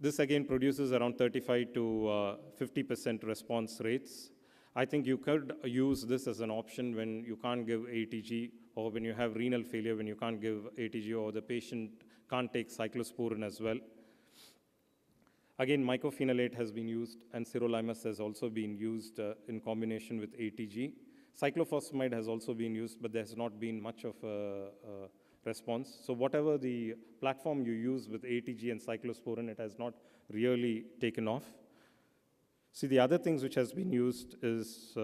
[SPEAKER 6] This again produces around 35 to 50% response rates. I think you could use this as an option when you can't give ATG, or when you have renal failure, when you can't give ATG, or the patient can't take cyclosporin as well. Again, mycophenolate has been used, and sirolimus has also been used in combination with ATG. Cyclophosphamide has also been used, but there's not been much of a response. So whatever the platform you use with ATG and cyclosporin, it has not really taken off. See, the other things which has been used is,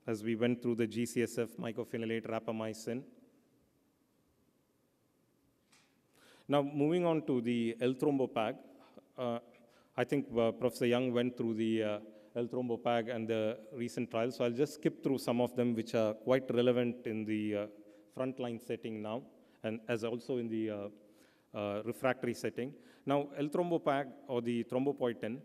[SPEAKER 6] as we went through the GCSF, mycophenolate, rapamycin. Now, moving on to the L-thrombopag, I think Professor Young went through the L-thrombopag and the recent trials, so I'll just skip through some of them which are quite relevant in the frontline setting now, and as also in the refractory setting. Now, L-thrombopag, or the thrombopoietin,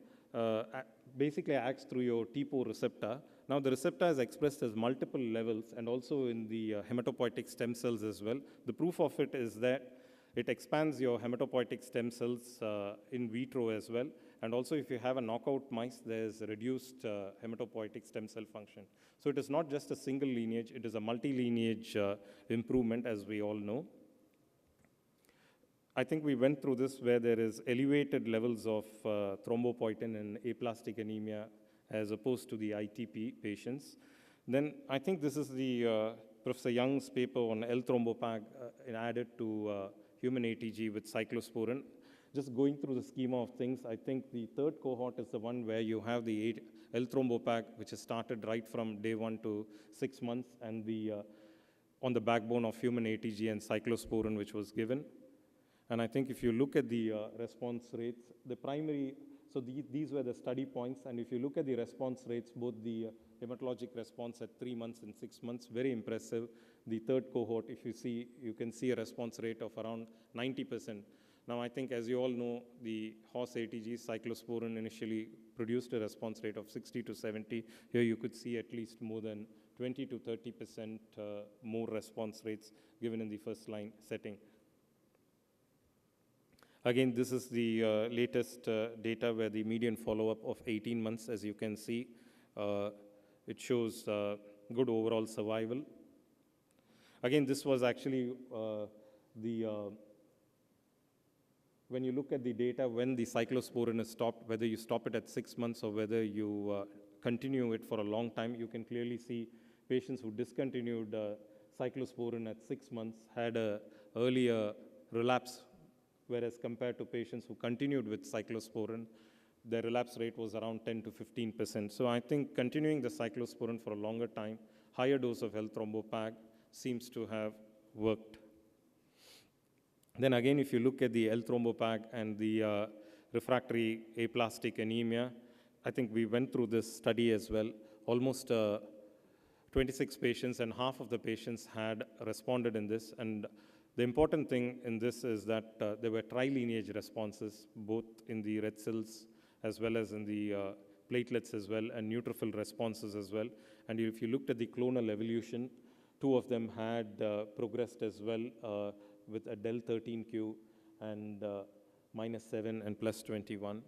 [SPEAKER 6] basically acts through your TPO receptor. Now, the receptor is expressed as multiple levels and also in the hematopoietic stem cells as well. The proof of it is that it expands your hematopoietic stem cells in vitro as well. And also, if you have a knockout mice, there's reduced hematopoietic stem cell function. So it is not just a single lineage, it is a multi-lineage improvement, as we all know. I think we went through this where there is elevated levels of thrombopoietin in aplastic anemia as opposed to the ITP patients. Then I think this is the Professor Young's paper on L-thrombopag added to human ATG with cyclosporin. Just going through the schema of things, I think the third cohort is the one where you have the L-thrombopag, which is started right from day 1 to 6 months, and on the backbone of human ATG and cyclosporin, which was given. And I think if you look at the response rates, the primary, so these were the study points, and if you look at the response rates, both the hematologic response at 3 months and 6 months, very impressive. The third cohort, if you see, you can see a response rate of around 90%. Now, I think, as you all know, the horse ATG, cyclosporin, initially produced a response rate of 60 to 70. Here you could see at least more than 20 to 30% more response rates given in the first line setting. Again, this is the latest data where the median follow-up of 18 months, as you can see. It shows good overall survival. Again, this was actually when you look at the data, when the cyclosporin is stopped, whether you stop it at 6 months or whether you continue it for a long time, you can clearly see patients who discontinued cyclosporin at 6 months had an earlier relapse, whereas compared to patients who continued with cyclosporin, their relapse rate was around 10 to 15%. So I think continuing the cyclosporin for a longer time, higher dose of L-thrombopag seems to have worked. Then again, if you look at the L-thrombopag and the refractory aplastic anemia, I think we went through this study as well. Almost 26 patients, and half of the patients had responded in this. And The important thing in this is that there were tri-lineage responses, both in the red cells as well as in the platelets as well, and neutrophil responses as well. And if you looked at the clonal evolution, 2 of them had progressed as well with a del 13q and -7 and +21.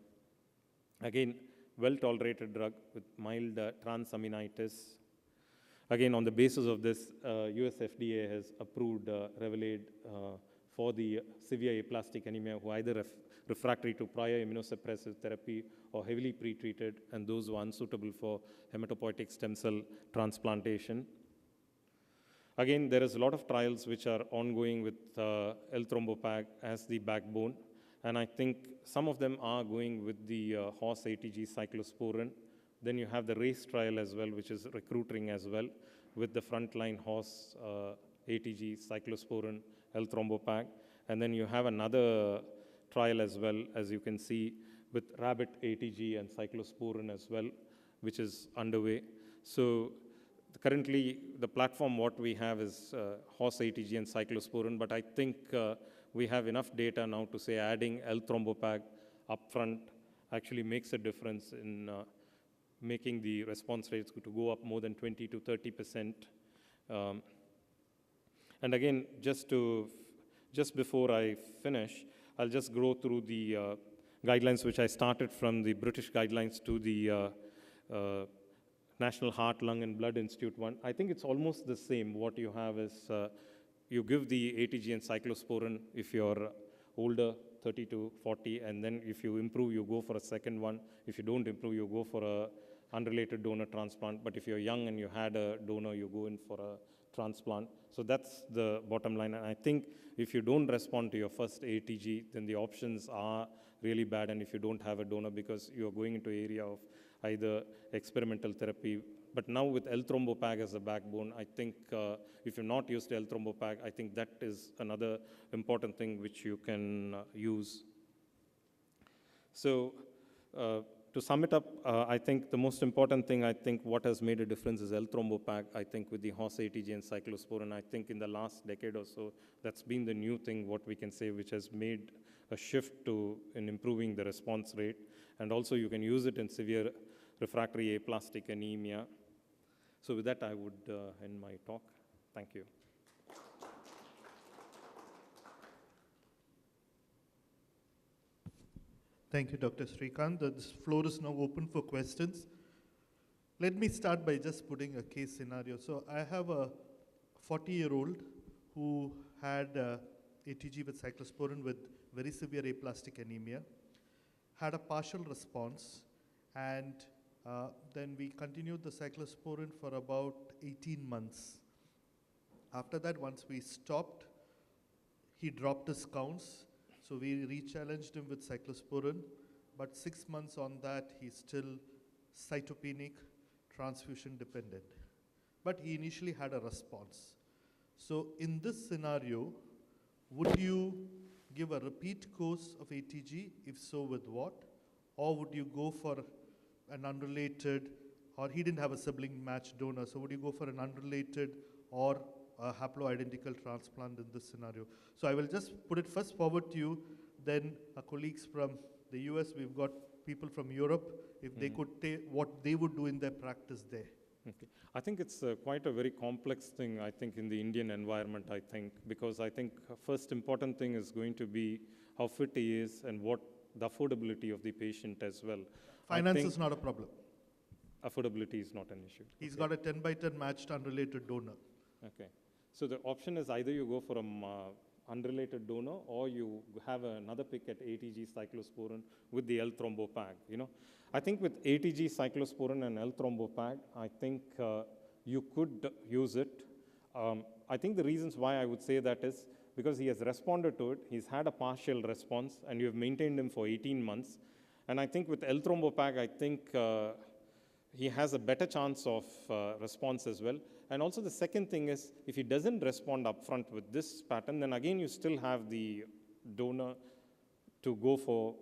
[SPEAKER 6] Again, well-tolerated drug with mild transaminitis. Again, on the basis of this, US FDA has approved Revelade for the severe aplastic anemia who either refractory to prior immunosuppressive therapy or heavily pretreated, and those who are unsuitable for hematopoietic stem cell transplantation. Again, there is a lot of trials which are ongoing with L-thrombopag as the backbone, and I think some of them are going with the horse ATG cyclosporin. Then you have the race trial as well, which is recruiting as well with the frontline horse ATG cyclosporin L-thrombopag. And then you have another trial as well, as you can see, with rabbit ATG and cyclosporin as well, which is underway. So currently, the platform what we have is horse ATG and cyclosporin, but I think we have enough data now to say adding L-thrombopag upfront actually makes a difference in making the response rates to go up more than 20 to 30%. And again, just before I finish, I'll just go through the guidelines which I started from the British guidelines to the National Heart, Lung, and Blood Institute one. I think it's almost the same. What you have is you give the ATG and cyclosporin if you're older, 30 to 40, and then if you improve, you go for a second one. If you don't improve, you go for a unrelated donor transplant. But if you're young and you had a donor, you go in for a transplant. So that's the bottom line. And I think if you don't respond to your first ATG, then the options are really bad. And if you don't have a donor, because you're going into area of either experimental therapy. But now with L-thrombopag as a backbone, I think if you're not used to L-thrombopag, I think that is another important thing which you can use. So to sum it up, I think the most important thing, I think what has made a difference is L-thrombopag, I think with the horse ATG and cyclosporin. I think in the last decade or so, that's been the new thing, what we can say, which has made a shift in improving the response rate. And also you can use it in severe refractory aplastic anemia. So with that, I would end my talk. Thank you.
[SPEAKER 1] Thank you, Dr. Srikanth. The floor is now open for questions. Let me start by just putting a case scenario. So I have a 40-year-old who had ATG with cyclosporin with very severe aplastic anemia, had a partial response, and then we continued the cyclosporin for about 18 months. After that, once we stopped, he dropped his counts. So we re-challenged him with cyclosporin, but 6 months on that, he's still cytopenic, transfusion dependent. But he initially had a response. So in this scenario, would you give a repeat course of ATG? If so, with what? Or would you go for an unrelated, or he didn't have a sibling match donor, so would you go for an unrelated or a haploidentical transplant in this scenario? So I will just put it first forward to you, then our colleagues from the US, we've got people from Europe, if they could take what they would do in their practice there.
[SPEAKER 6] Okay. I think it's quite a very complex thing, I think, in the Indian environment, I think, because I think first important thing is going to be how fit he is and what the affordability of the patient as well.
[SPEAKER 1] Finance is not a problem.
[SPEAKER 6] Affordability is not an issue.
[SPEAKER 1] He's got a 10/10 matched unrelated donor.
[SPEAKER 6] Okay. So the option is either you go for an unrelated donor or you have another pick at ATG cyclosporin with the L-thrombopag. I think with ATG cyclosporin and L-thrombopag, I think you could use it. I think the reasons why I would say that is because he has responded to it, he's had a partial response, and you have maintained him for 18 months. And I think with L-thrombopag, I think he has a better chance of response as well. And also the second thing is, if he doesn't respond upfront with this pattern, then again you still have the donor to go for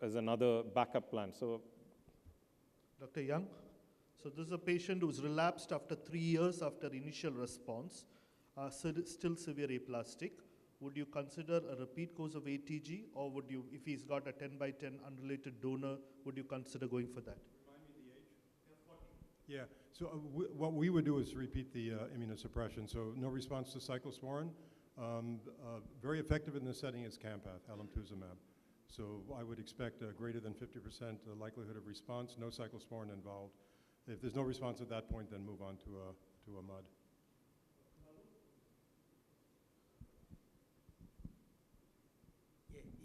[SPEAKER 6] as another backup plan. So,
[SPEAKER 1] Dr. Young, so this is a patient who's relapsed after 3 years after initial response, still severe aplastic. would you consider a repeat course of ATG, or would you, if he's got a 10 by 10 unrelated donor, would you consider going for that?
[SPEAKER 2] Yeah, so what we would do is repeat the immunosuppression. So no response to cyclosporin. Very effective in this setting is Campath, alemtuzumab. So I would expect a greater than 50% likelihood of response, no cyclosporin involved. If there's no response at that point, then move on to a MUD.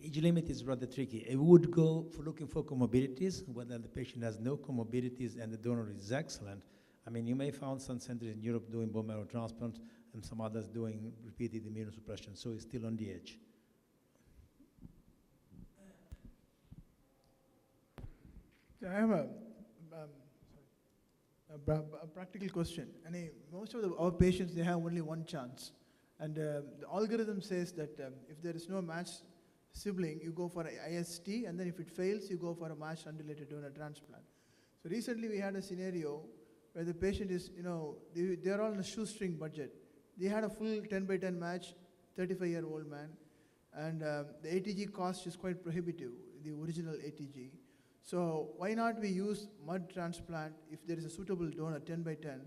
[SPEAKER 4] Age limit is rather tricky. I would go for looking for comorbidities, whether the patient has no comorbidities and the donor is excellent. I mean, you may find some centers in Europe doing bone marrow transplant and some others doing repeated immunosuppression, so it's still on the edge.
[SPEAKER 7] I have a practical question. Most of our patients, they have only one chance. And the algorithm says that if there is no matched sibling, you go for IST, and then if it fails, you go for a matched unrelated donor transplant. So recently we had a scenario where the patient is, they're all on a shoestring budget. They had a full 10 by 10 match, 35-year-old man, and the ATG cost is quite prohibitive, the original ATG. So why not we use MUD transplant if there is a suitable donor, 10 by 10,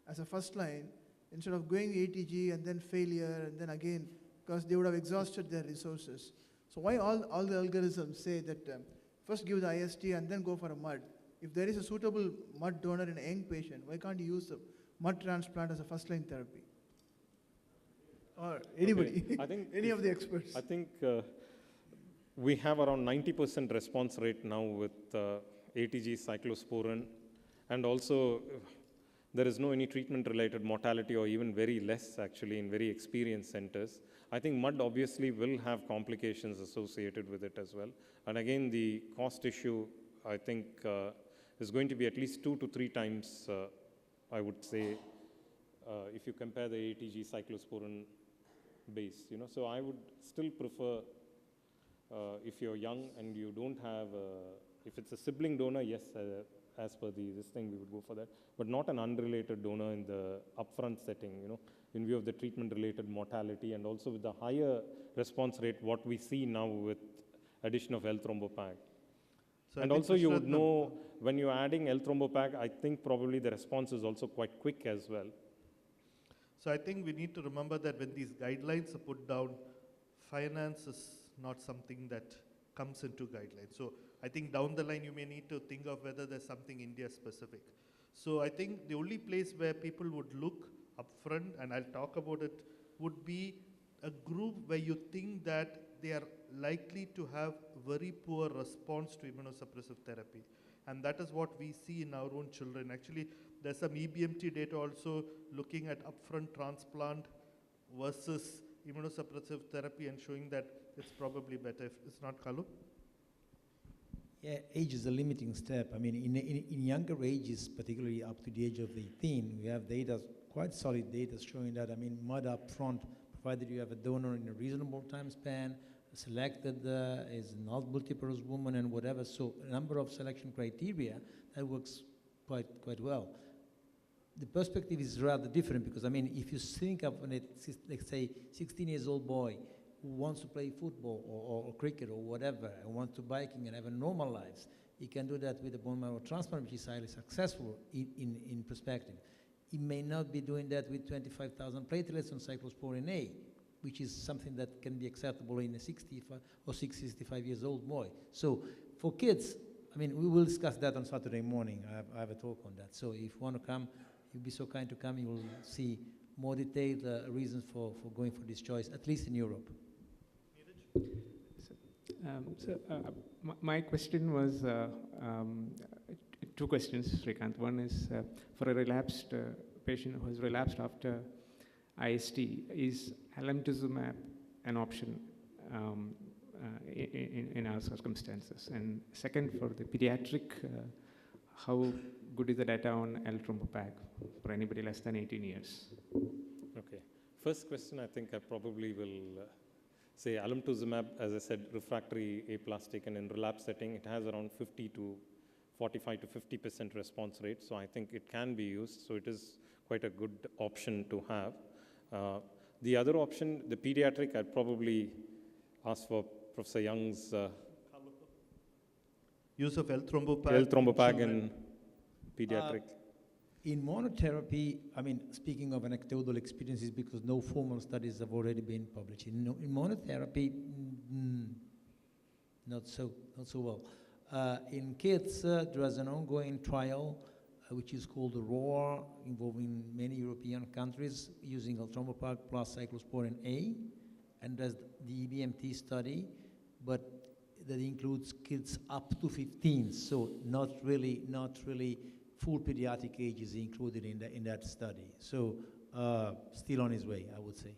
[SPEAKER 7] as a first line, instead of going ATG and then failure and then again, because they would have exhausted their resources. So why all the algorithms say that first give the IST and then go for a MUD? If there is a suitable MUD donor in a young patient, why can't you use the MUD transplant as a first line therapy? Or anybody,
[SPEAKER 6] Okay. I think
[SPEAKER 7] any of the experts.
[SPEAKER 6] I think we have around 90% response rate now with ATG cyclosporin, and also there is no any treatment-related mortality or even very less actually in very experienced centers. I think MUD obviously will have complications associated with it as well. And again, the cost issue, I think, is going to be at least 2 to 3 times, I would say, if you compare the ATG cyclosporin base. So I would still prefer, if you're young and you don't have, if it's a sibling donor, yes, as per this thing, we would go for that, but not an unrelated donor in the upfront setting, in view of the treatment-related mortality and also with the higher response rate, what we see now with addition of L-thrombopag.
[SPEAKER 1] So
[SPEAKER 6] and also you would know, when you're adding L-thrombopag, I think probably the response is also quite quick as well.
[SPEAKER 1] So I think we need to remember that when these guidelines are put down, finance is not something that comes into guidelines. So I think down the line you may need to think of whether there's something India specific. So I think the only place where people would look upfront, and I'll talk about it, would be a group where you think that they are likely to have very poor response to immunosuppressive therapy. And that is what we see in our own children. Actually, there's some EBMT data also looking at upfront transplant versus immunosuppressive therapy and showing that it's probably better. If it's not, Kalu?
[SPEAKER 4] Yeah, age is a limiting step. I mean, in younger ages, particularly up to the age of 18, we have data, quite solid data showing that, MUD up front, provided you have a donor in a reasonable time span, selected is not multiple woman and whatever, so a number of selection criteria, that works quite well. The perspective is rather different because, if you think of let's say, 16-year-old boy who wants to play football or cricket or whatever, and wants to biking and have a normal life, he can do that with a bone marrow transplant, which is highly successful in perspective. He may not be doing that with 25,000 platelets on cyclosporin A, which is something that can be acceptable in a 65 or 65-year-old boy. So for kids, we will discuss that on Saturday morning. I have a talk on that. So if you want to come, you'll be so kind to come, you will see more detailed reasons for going for this choice, at least in Europe.
[SPEAKER 8] My question was, 2 questions, Srikanth. One is, for a relapsed patient who has relapsed after IST, is alemtuzumab an option in our circumstances? And second, for the pediatric, how good is the data on L-thrombopag for anybody less than 18 years?
[SPEAKER 6] Okay. First question, I think I probably will say alemtuzumab, as I said, refractory aplastic, and in relapse setting, it has around 45 to 50% response rate. So I think it can be used. So it is quite a good option to have. The other option, the pediatric, I'd probably ask for Professor Young's
[SPEAKER 1] Use of L-thrombopag.
[SPEAKER 6] L-thrombopag in pediatric.
[SPEAKER 4] In monotherapy, I mean, speaking of anecdotal experiences, because no formal studies have already been published. In monotherapy, not so well. In kids, there is an ongoing trial which is called the ROAR, involving many European countries, using L-thrombopag plus cyclosporin A, and there's the EBMT study, but that includes kids up to 15, so not really full pediatric age is included in that study. So still on his way, I would say.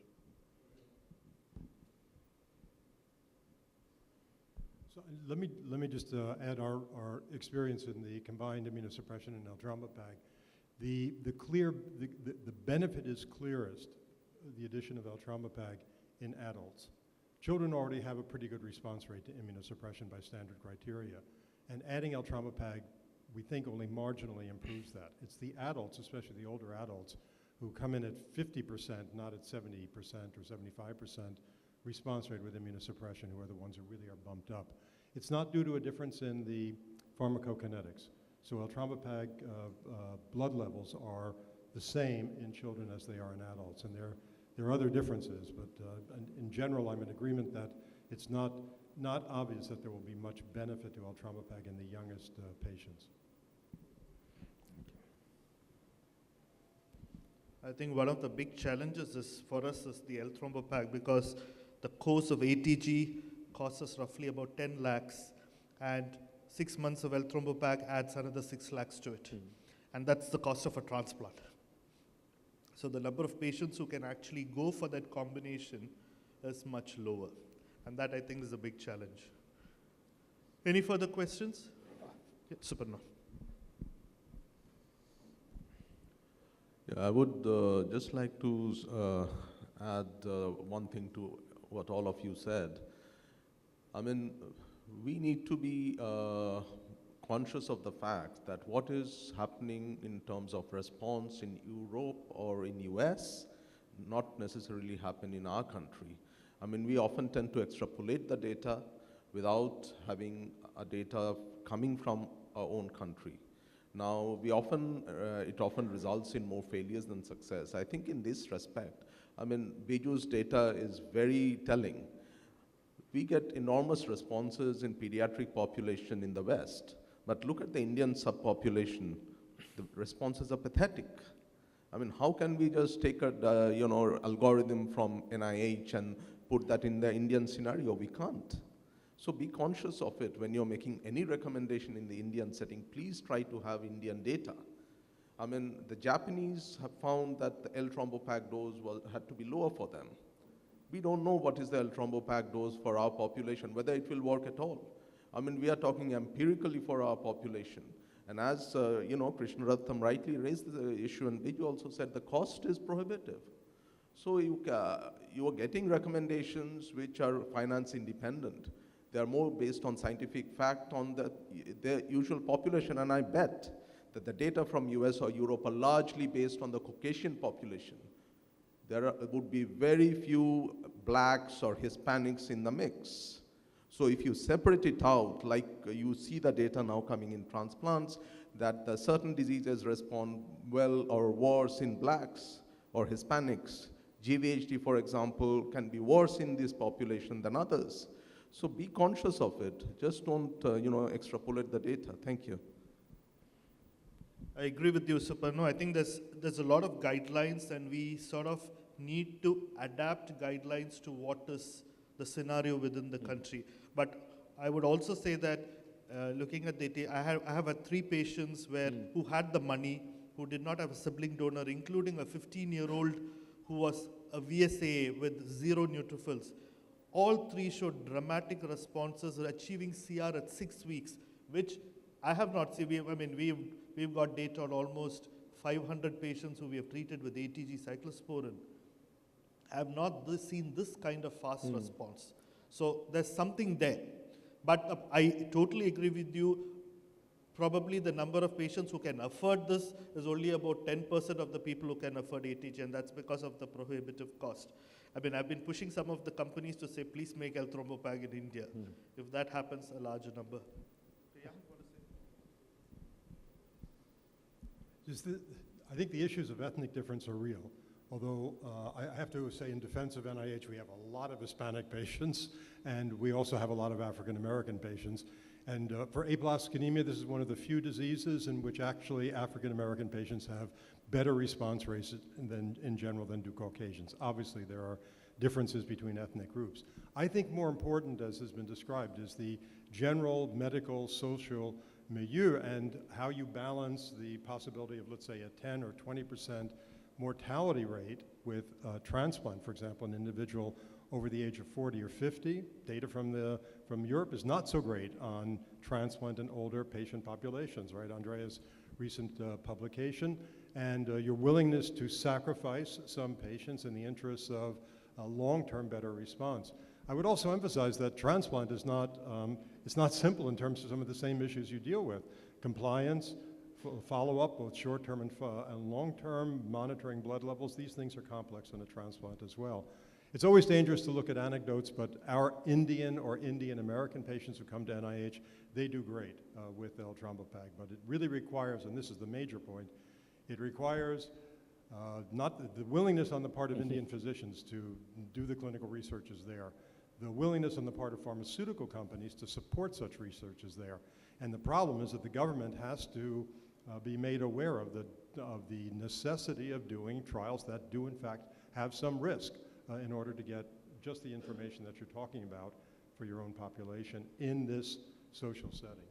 [SPEAKER 2] So let me just add our experience in the combined immunosuppression and L-thrombopag. The benefit is clearest, the addition of L-thrombopag in adults. Children already have a pretty good response rate to immunosuppression by standard criteria, and adding L-thrombopag, we think, only marginally improves that. It's the adults, especially the older adults, who come in at 50%, not at 70% or 75% response rate with immunosuppression, who are the ones who really are bumped up. It's not due to a difference in the pharmacokinetics. So L-thrombopag blood levels are the same in children as they are in adults, and there are other differences, but in general, I'm in agreement that it's not obvious that there will be much benefit to L-thrombopag in the youngest patients.
[SPEAKER 1] I think one of the big challenges for us is the L-thrombopag, because the course of ATG costs us roughly about 10 lakhs, and 6 months of L-thrombopag adds another 6 lakhs to it. And that's the cost of a transplant. So the number of patients who can actually go for that combination is much lower. And that, I think, is a big challenge. Any further questions? Yeah, Suparna.
[SPEAKER 5] Yeah, I would just like to add one thing to what all of you said. I mean, we need to be conscious of the fact that what is happening in terms of response in Europe or in US not necessarily happen in our country. I mean, we often tend to extrapolate the data without having a data coming from our own country. Now, it often results in more failures than success. I think in this respect, I mean, Biju's data is very telling. We get enormous responses in pediatric population in the West, but look at the Indian subpopulation. The responses are pathetic. I mean, how can we just take a algorithm from NIH and put that in the Indian scenario? We can't. So be conscious of it when you're making any recommendation in the Indian setting. Please try to have Indian data. I mean, the Japanese have found that the L-thrombopag dose had to be lower for them. We don't know what is the L-thrombopag dose for our population, whether it will work at all. I mean, we are talking empirically for our population. And as Krishnaratnam rightly raised the issue, and Biju also said the cost is prohibitive. So you are getting recommendations which are finance independent. They are more based on scientific fact on the usual population, and I bet that the data from US or Europe are largely based on the Caucasian population. There would be very few blacks or Hispanics in the mix. So if you separate it out, like you see the data now coming in transplants, that the certain diseases respond well or worse in blacks or Hispanics. GVHD, for example, can be worse in this population than others. So be conscious of it. Just don't, extrapolate the data. Thank you.
[SPEAKER 1] I agree with you, Suparno. I think there's a lot of guidelines, and we sort of need to adapt guidelines to what is the scenario within the country. But I would also say that looking at the data, I have had 3 patients who had the money, who did not have a sibling donor, including a 15-year-old who was a VSA with 0 neutrophils. All 3 showed dramatic responses, achieving CR at 6 weeks, which I have not seen. We've got data on almost 500 patients who we have treated with ATG cyclosporin. I have not seen this kind of fast response. So there's something there. But I totally agree with you. probably the number of patients who can afford this is only about 10% of the people who can afford ATG, and that's because of the prohibitive cost. I mean, I've been pushing some of the companies to say, please make L-thrombopag in India. If that happens, a larger number.
[SPEAKER 2] I think the issues of ethnic difference are real. Although I have to say, in defense of NIH, we have a lot of Hispanic patients, and we also have a lot of African American patients. And for aplastic anemia, this is one of the few diseases in which actually African American patients have better response rates in general than do Caucasians. Obviously, there are differences between ethnic groups. I think more important, as has been described, is the general medical, social milieu and how you balance the possibility of, let's say, a 10 or 20% mortality rate with transplant, for example, an individual over the age of 40 or 50. Data from Europe is not so great on transplant in older patient populations, right? Andrea's recent publication, and your willingness to sacrifice some patients in the interests of a long-term better response. I would also emphasize that transplant is not, it's not simple in terms of some of the same issues you deal with. Compliance, follow-up, both short-term and long-term, monitoring blood levels, these things are complex in a transplant as well. It's always dangerous to look at anecdotes, but our Indian or Indian American patients who come to NIH, they do great with L-thrombopag, but it really requires, and this is the major point, it requires not the willingness on the part of Indian physicians to do the clinical research is there. The willingness on the part of pharmaceutical companies to support such research is there. And the problem is that the government has to be made aware of the necessity of doing trials that do in fact have some risk in order to get just the information that you're talking about for your own population in this social setting.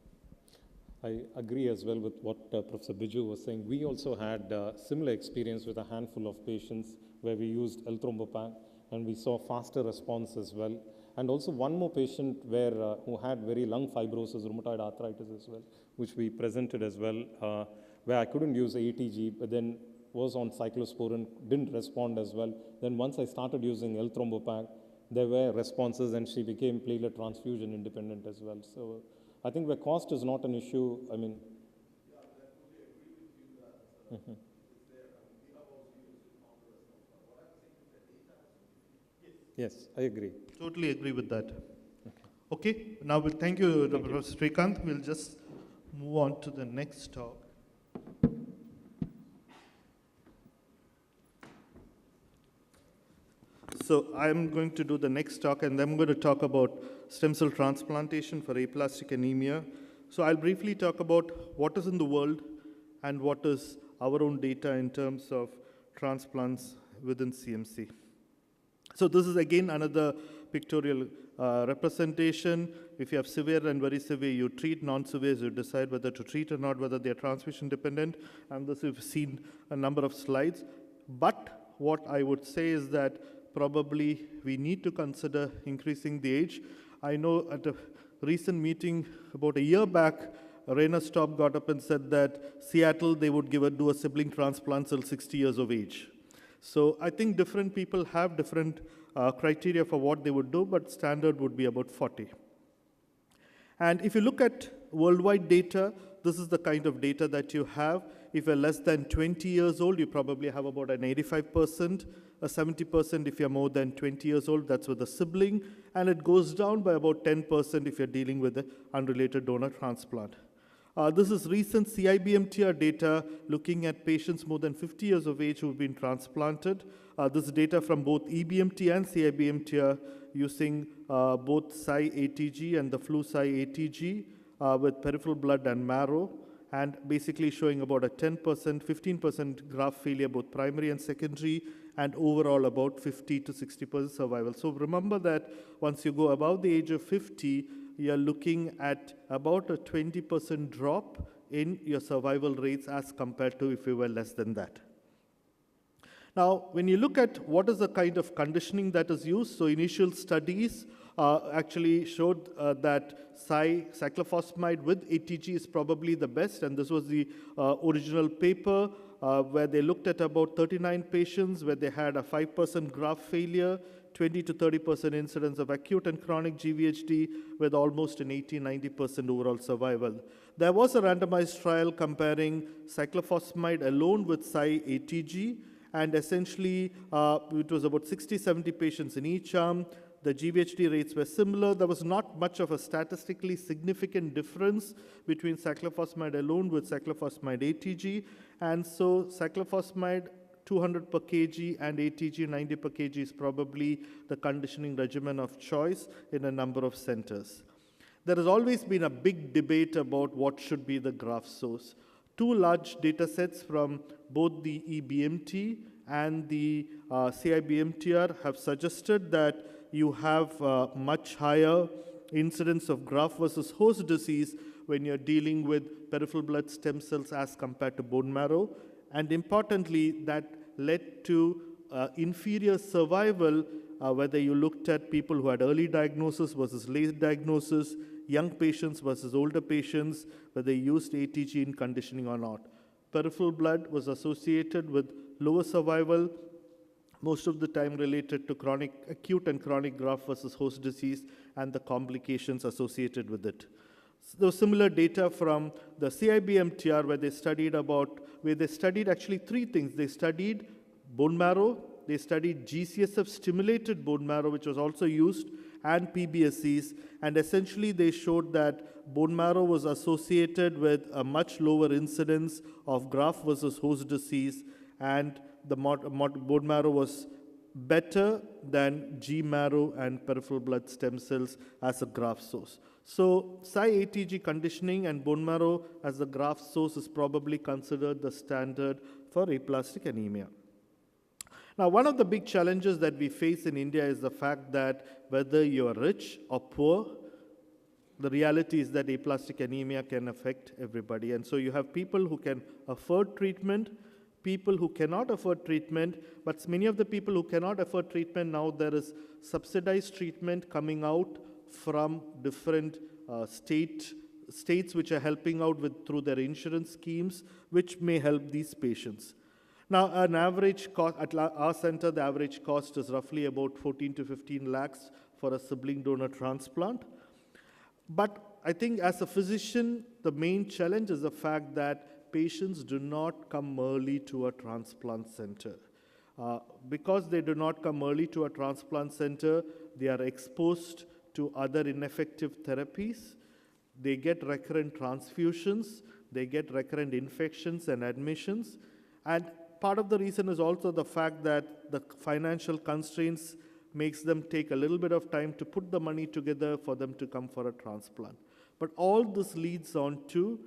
[SPEAKER 6] I agree as well with what Professor Biju was saying. We also had similar experience with a handful of patients where we used L-thrombopag and we saw faster response as well. And also one more patient who had very lung fibrosis, rheumatoid arthritis as well, which we presented as well, where I couldn't use ATG, but then was on cyclosporin, didn't respond as well. Then once I started using L-thrombopag, there were responses and she became platelet transfusion independent as well. So I think where cost is not an issue, I mean. Yeah, I totally agree with you that it's there. I mean, we have also used it on the response. But what I'm saying is that data has to be. Yes, I agree.
[SPEAKER 1] Totally agree with that. Okay, now we'll thank you, Professor Srikanth. We'll just move on to the next talk. So I'm going to do the next talk, and then I'm going to talk about stem cell transplantation for aplastic anemia. So I'll briefly talk about what is in the world and what is our own data in terms of transplants within CMC. So this is again another pictorial representation. If you have severe and very severe, you treat. Non-severe, you decide whether to treat or not, whether they are transfusion dependent. And this we've seen a number of slides. But what I would say is that probably we need to consider increasing the age. I know at a recent meeting about a year back, Raina Staub got up and said that Seattle, they would do a sibling transplant till 60 years of age. So I think different people have different criteria for what they would do, but standard would be about 40. And if you look at worldwide data, this is the kind of data that you have. If you're less than 20 years old, you probably have about an 85%, a 70% if you're more than 20 years old, that's with a sibling, and it goes down by about 10% if you're dealing with an unrelated donor transplant. This is recent CIBMTR data looking at patients more than 50 years of age who've been transplanted. This is data from both EBMT and CIBMTR using both Cy-ATG and the Flu-Cy-ATG with peripheral blood and marrow, and basically showing about a 10%, 15% graft failure, both primary and secondary, and overall about 50 to 60% survival. So remember that once you go above the age of 50, you're looking at about a 20% drop in your survival rates as compared to if you were less than that. Now, when you look at what is the kind of conditioning that is used, so initial studies actually showed that cyclophosphamide with ATG is probably the best, and this was the original paper where they looked at about 39 patients where they had a 5% graft failure, 20 to 30% incidence of acute and chronic GVHD with almost an 80-90% overall survival. There was a randomized trial comparing cyclophosphamide alone with Cy-ATG, and essentially it was about 60-70 patients in each arm. The GVHD rates were similar. There was not much of a statistically significant difference between cyclophosphamide alone with cyclophosphamide ATG, and so cyclophosphamide 200 per kg and ATG 90 per kg is probably the conditioning regimen of choice in a number of centers. There has always been a big debate about what should be the graft source. Two large data sets from both the EBMT and the CIBMTR have suggested that you have much higher incidence of graft versus host disease when you're dealing with peripheral blood stem cells as compared to bone marrow. And importantly, that led to inferior survival, whether you looked at people who had early diagnosis versus late diagnosis, young patients versus older patients, whether they used ATG in conditioning or not. Peripheral blood was associated with lower survival, most of the time related to acute and chronic graft versus host disease and the complications associated with it. There was similar data from the CIBMTR where they studied actually three things. They studied bone marrow, they studied GCSF stimulated bone marrow, which was also used, and PBSCs, and essentially they showed that bone marrow was associated with a much lower incidence of graft versus host disease, and the bone marrow was better than G marrow and peripheral blood stem cells as a graft source. So Cy-ATG conditioning and bone marrow as a graft source is probably considered the standard for aplastic anemia. Now, one of the big challenges that we face in India is the fact that whether you're rich or poor, the reality is that aplastic anemia can affect everybody. And so you have people who can afford treatment, people who cannot afford treatment, but many of the people who cannot afford treatment, now there is subsidized treatment coming out from different states which are helping out through their insurance schemes, which may help these patients. Now, an average cost, at our center, the average cost is roughly about 14 to 15 lakhs for a sibling donor transplant. But I think as a physician, the main challenge is the fact that patients do not come early to a transplant center. Because they do not come early to a transplant center, they are exposed to other ineffective therapies. They get recurrent transfusions, they get recurrent infections and admissions. And part of the reason is also the fact that the financial constraints makes them take a little bit of time to put the money together for them to come for a transplant. But all this leads on to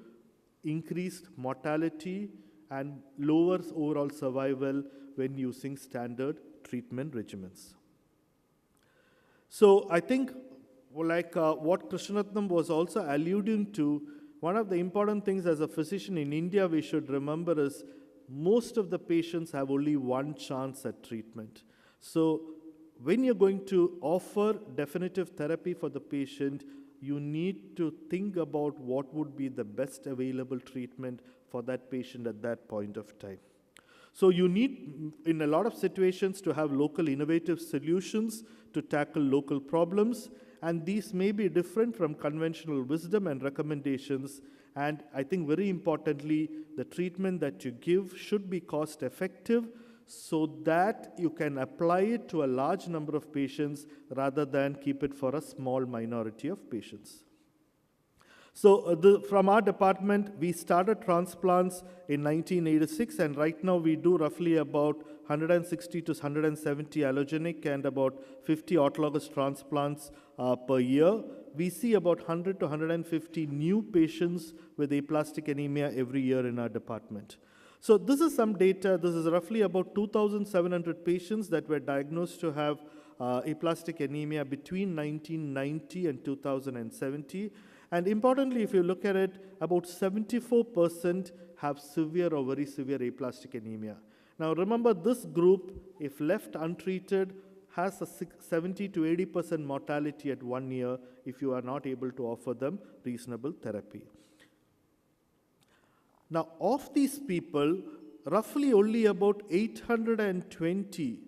[SPEAKER 1] increased mortality and lowers overall survival when using standard treatment regimens. So I think, like what Krishnaratnam was also alluding to, one of the important things as a physician in India we should remember is most of the patients have only one chance at treatment. So when you're going to offer definitive therapy for the patient, you need to think about what would be the best available treatment for that patient at that point of time. So you need, in a lot of situations, to have local innovative solutions to tackle local problems, and these may be different from conventional wisdom and recommendations. And I think very importantly, the treatment that you give should be cost effective so that you can apply it to a large number of patients rather than keep it for a small minority of patients. So from our department, we started transplants in 1986, and right now we do roughly about 160 to 170 allogenic and about 50 autologous transplants per year. We see about 100 to 150 new patients with aplastic anemia every year in our department. So this is some data. This is roughly about 2,700 patients that were diagnosed to have aplastic anemia between 1990 and 2070. And importantly, if you look at it, about 74% have severe or very severe aplastic anemia. Now remember, this group, if left untreated, has a 70 to 80% mortality at 1 year if you are not able to offer them reasonable therapy. Now, of these people, roughly only about 820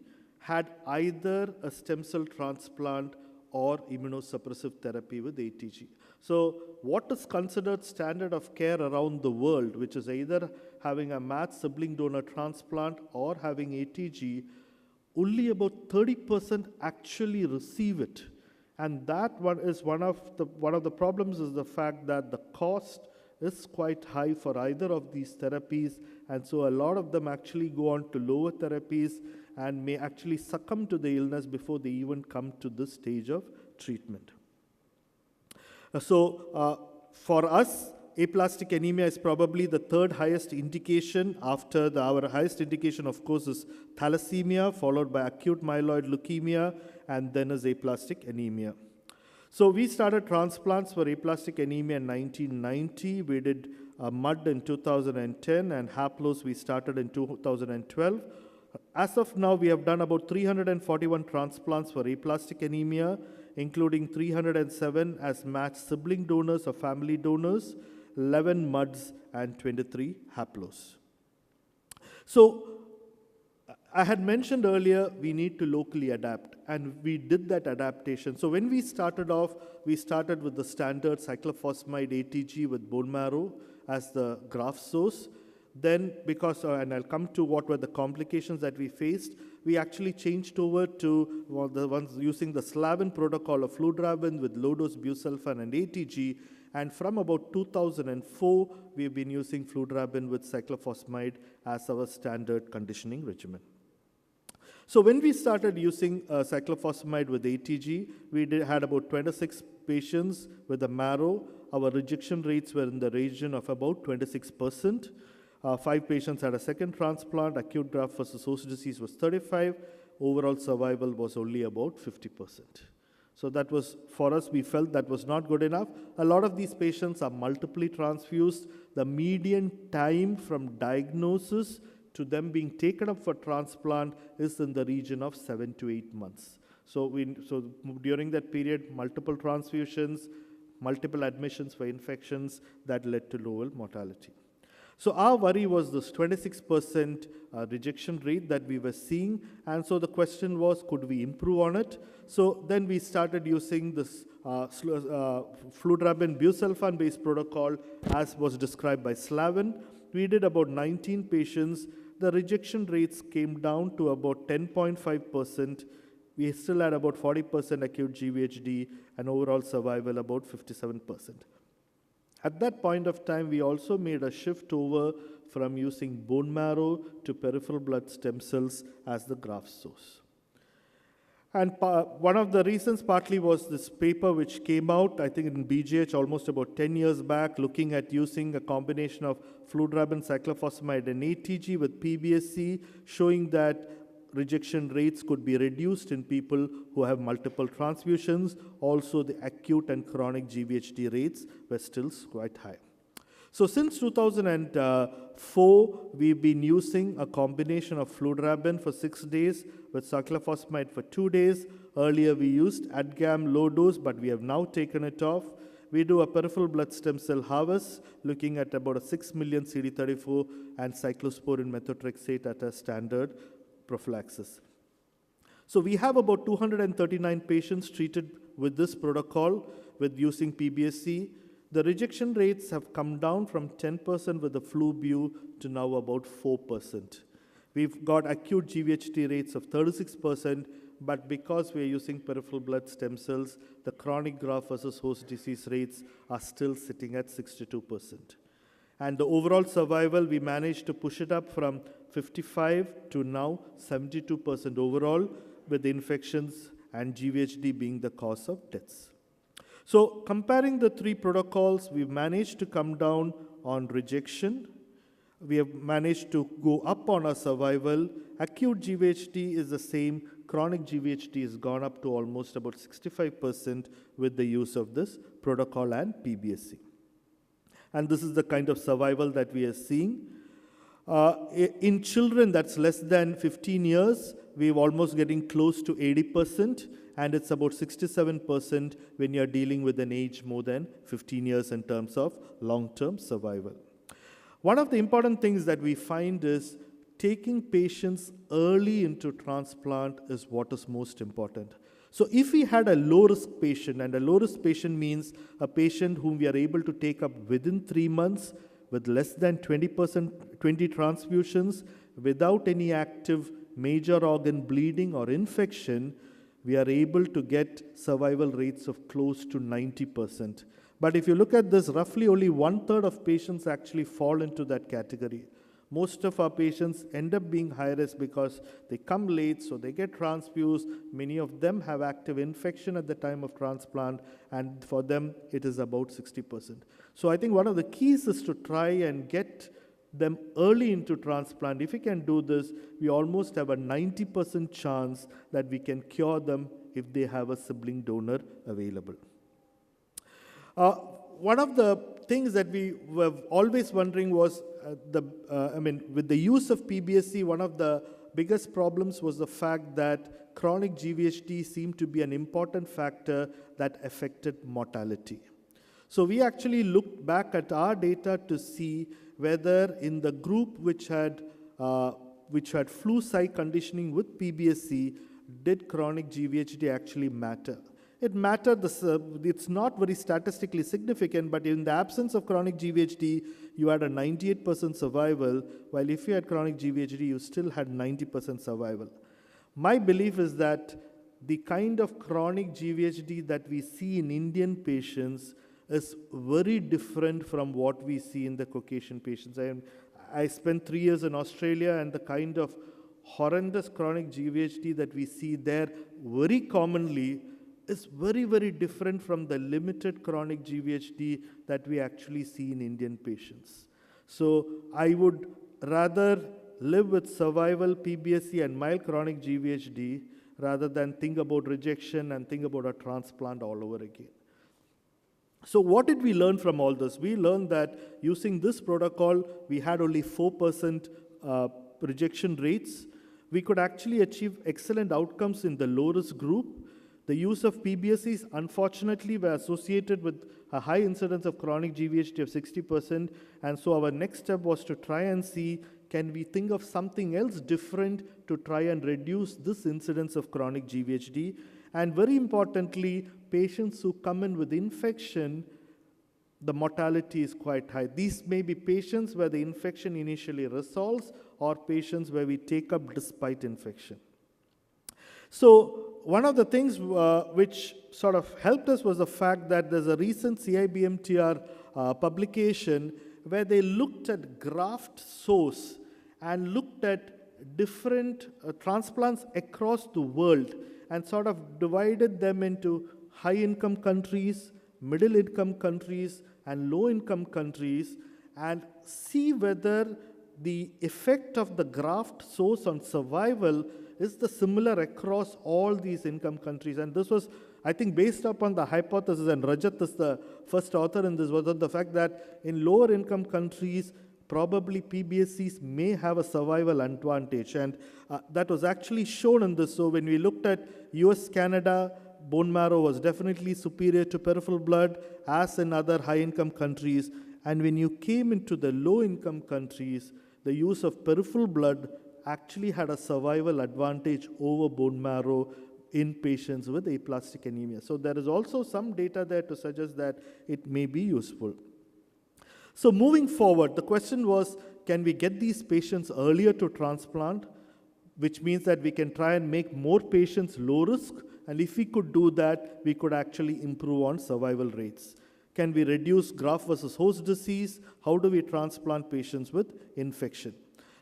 [SPEAKER 1] had either a stem cell transplant or immunosuppressive therapy with ATG. So what is considered standard of care around the world, which is either having a matched sibling donor transplant or having ATG, only about 30% actually receive it. And that one is one of the problems is the fact that the cost is quite high for either of these therapies, and so a lot of them actually go on to lower therapies and may actually succumb to the illness before they even come to this stage of treatment. For us, aplastic anemia is probably the third highest indication after our highest indication, of course, is thalassemia, followed by acute myeloid leukemia, and then is aplastic anemia. So we started transplants for aplastic anemia in 1990. We did MUD in 2010, and haplos we started in 2012. As of now, we have done about 341 transplants for aplastic anemia, including 307 as matched sibling donors or family donors, 11 MUDs, and 23 haplos. So I had mentioned earlier we need to locally adapt, and we did that adaptation. So when we started off, we started with the standard cyclophosphamide ATG with bone marrow as the graft source. Then, and I'll come to what were the complications that we faced, we actually changed over to the ones using the Slavin protocol of fludarabine with low-dose busulfan and ATG. And from about 2004, we've been using fludarabine with cyclophosphamide as our standard conditioning regimen. So when we started using cyclophosphamide with ATG, we had about 26 patients with the marrow. Our rejection rates were in the region of about 26%. 5 patients had a second transplant. Acute graft versus host disease was 35. Overall survival was only about 50%. So that was, for us, we felt that was not good enough. A lot of these patients are multiply transfused. The median time from diagnosis to them being taken up for transplant is in the region of 7 to 8 months. So during that period, multiple transfusions, multiple admissions for infections that led to lower mortality. So our worry was this 26% rejection rate that we were seeing, and so the question was, could we improve on it? So then we started using this fludarabine busulfan-based protocol as was described by Slavin. We did about 19 patients. The rejection rates came down to about 10.5%. We still had about 40% acute GVHD and overall survival about 57%. At that point of time, we also made a shift over from using bone marrow to peripheral blood stem cells as the graft source. And one of the reasons partly was this paper which came out, I think in BGH almost about 10 years back, looking at using a combination of fludarabine, cyclophosphamide, and ATG with PBSC, showing that rejection rates could be reduced in people who have multiple transfusions. Also, the acute and chronic GVHD rates were still quite high. So since 2004, we've been using a combination of fludarabine for 6 days with cyclophosphamide for 2 days. Earlier, we used ADGAM low dose, but we have now taken it off. We do a peripheral blood stem cell harvest, looking at about a 6 million CD34 and cyclosporin methotrexate at a standard prophylaxis. So we have about 239 patients treated with this protocol with using PBSC. The rejection rates have come down from 10% with the flu-bu to now about 4%. We've got acute GVHD rates of 36%, but because we're using peripheral blood stem cells, the chronic graft versus host disease rates are still sitting at 62%. And the overall survival, we managed to push it up from 55 to now 72% overall, with infections and GVHD being the cause of deaths. So comparing the 3 protocols, we've managed to come down on rejection. We have managed to go up on our survival. Acute GVHD is the same. Chronic GVHD has gone up to almost about 65% with the use of this protocol and PBSC. And this is the kind of survival that we are seeing. In children that's less than 15 years, we're almost getting close to 80%, and it's about 67% when you're dealing with an age more than 15 years in terms of long-term survival. One of the important things that we find is taking patients early into transplant is what is most important. So if we had a low-risk patient, and a low-risk patient means a patient whom we are able to take up within 3 months with less than 20 transfusions, without any active major organ bleeding or infection, we are able to get survival rates of close to 90%. But if you look at this, roughly only 1/3 of patients actually fall into that category. Most of our patients end up being high risk because they come late, so they get transfused. Many of them have active infection at the time of transplant, and for them, it is about 60%. So I think one of the keys is to try and get them early into transplant. If we can do this, we almost have a 90% chance that we can cure them if they have a sibling donor available. One of the things that we were always wondering was, with the use of PBSC, one of the biggest problems was the fact that chronic GVHD seemed to be an important factor that affected mortality. So we actually looked back at our data to see whether in the group which had flu-psych conditioning with PBSC, did chronic GVHD actually matter? It mattered. It's not very statistically significant, but in the absence of chronic GVHD, you had a 98% survival, while if you had chronic GVHD, you still had 90% survival. My belief is that the kind of chronic GVHD that we see in Indian patients is very different from what we see in the Caucasian patients. I spent 3 years in Australia, and the kind of horrendous chronic GVHD that we see there very commonly is very, very different from the limited chronic GVHD that we actually see in Indian patients. So I would rather live with survival PBSC and mild chronic GVHD rather than think about rejection and think about a transplant all over again. So what did we learn from all this? We learned that using this protocol, we had only 4% rejection rates. We could actually achieve excellent outcomes in the low-risk group. The use of PBSCs, unfortunately, were associated with a high incidence of chronic GVHD of 60%, and so our next step was to try and see, can we think of something else different to try and reduce this incidence of chronic GVHD? And very importantly, patients who come in with infection, the mortality is quite high. These may be patients where the infection initially resolves or patients where we take up despite infection. So one of the things which sort of helped us was the fact that there's a recent CIBMTR publication where they looked at graft source and looked at different transplants across the world and sort of divided them into high-income countries, middle-income countries, and low-income countries, and see whether the effect of the graft source on survival is the similar across all these income countries. And this was, I think, based upon the hypothesis, and Rajat is the first author in this, was the fact that in lower income countries, probably PBSCs may have a survival advantage. And that was actually shown in this. So when we looked at US, Canada, bone marrow was definitely superior to peripheral blood as in other high-income countries. And when you came into the low-income countries, the use of peripheral blood actually had a survival advantage over bone marrow in patients with aplastic anemia. So there is also some data there to suggest that it may be useful. So moving forward, the question was, can we get these patients earlier to transplant, which means that we can try and make more patients low risk, and if we could do that, we could actually improve on survival rates. Can we reduce graft versus host disease? How do we transplant patients with infection?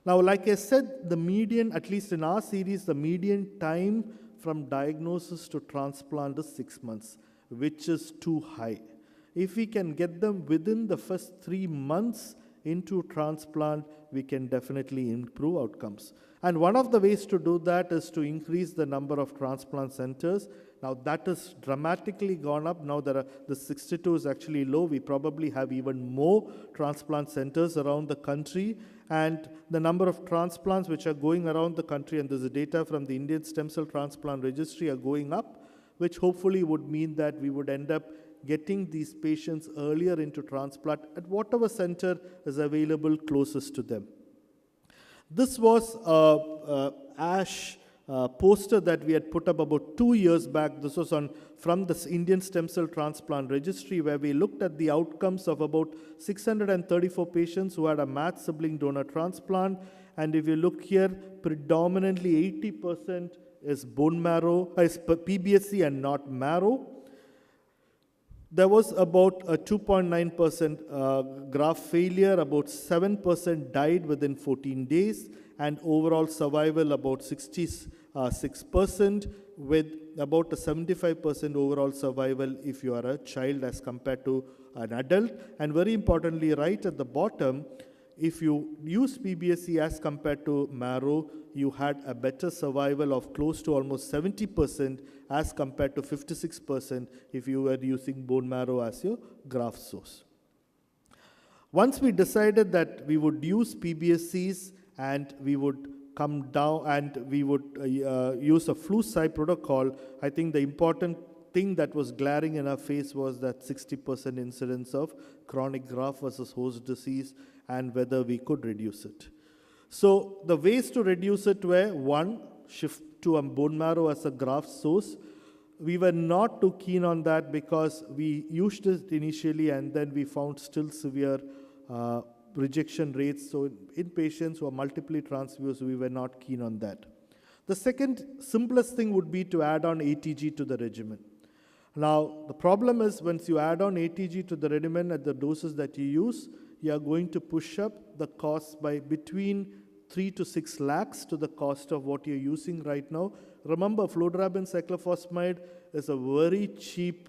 [SPEAKER 1] Now, like I said, the median, at least in our series, the median time from diagnosis to transplant is 6 months, which is too high. If we can get them within the first 3 months into transplant, we can definitely improve outcomes. And one of the ways to do that is to increase the number of transplant centers. Now that has dramatically gone up. Now the 62 is actually low. We probably have even more transplant centers around the country. And the number of transplants which are going around the country, and there's data from the Indian Stem Cell Transplant Registry, are going up, which hopefully would mean that we would end up getting these patients earlier into transplant at whatever center is available closest to them. This was a ASH poster that we had put up about 2 years back. This was from the Indian Stem Cell Transplant Registry, where we looked at the outcomes of about 634 patients who had a matched sibling donor transplant. And if you look here, predominantly 80% is bone marrow, is PBSC and not marrow. There was about a 2.9% graft failure, about 7% died within 14 days, and overall survival about 66%, with about a 75% overall survival if you are a child as compared to an adult. And very importantly, right at the bottom, if you use PBSC as compared to marrow, you had a better survival of close to almost 70% as compared to 56% if you were using bone marrow as your graft source. Once we decided that we would use PBSCs and we would come down and we would use a flu-cy protocol, I think the important thing that was glaring in our face was that 60% incidence of chronic graft versus host disease and whether we could reduce it. So the ways to reduce it were, one, shift to a bone marrow as a graft source. We were not too keen on that because we used it initially and then we found still severe rejection rates. So in patients who are multiply transfused, we were not keen on that. The second simplest thing would be to add on ATG to the regimen. Now, the problem is once you add on ATG to the regimen at the doses that you use, you are going to push up the cost by between 3 to 6 lakhs to the cost of what you're using right now. Remember, fludarabine cyclophosphamide is a very cheap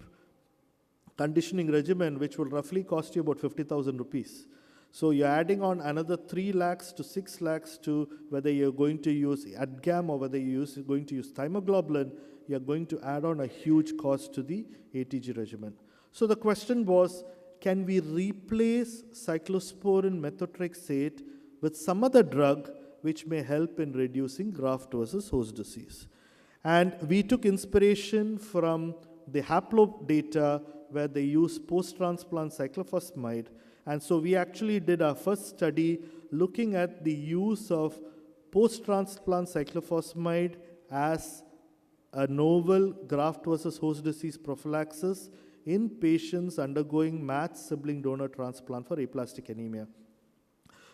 [SPEAKER 1] conditioning regimen which will roughly cost you about 50,000 rupees. So you're adding on another 3 lakhs to 6 lakhs to whether you're going to use ADGAM or whether you're going to use thymoglobulin, you're going to add on a huge cost to the ATG regimen. So the question was, can we replace cyclosporin methotrexate with some other drug which may help in reducing graft versus host disease? And we took inspiration from the haplo data where they use post-transplant cyclophosphamide. And so we actually did our first study looking at the use of post-transplant cyclophosphamide as a novel graft versus host disease prophylaxis in patients undergoing matched sibling donor transplant for aplastic anemia.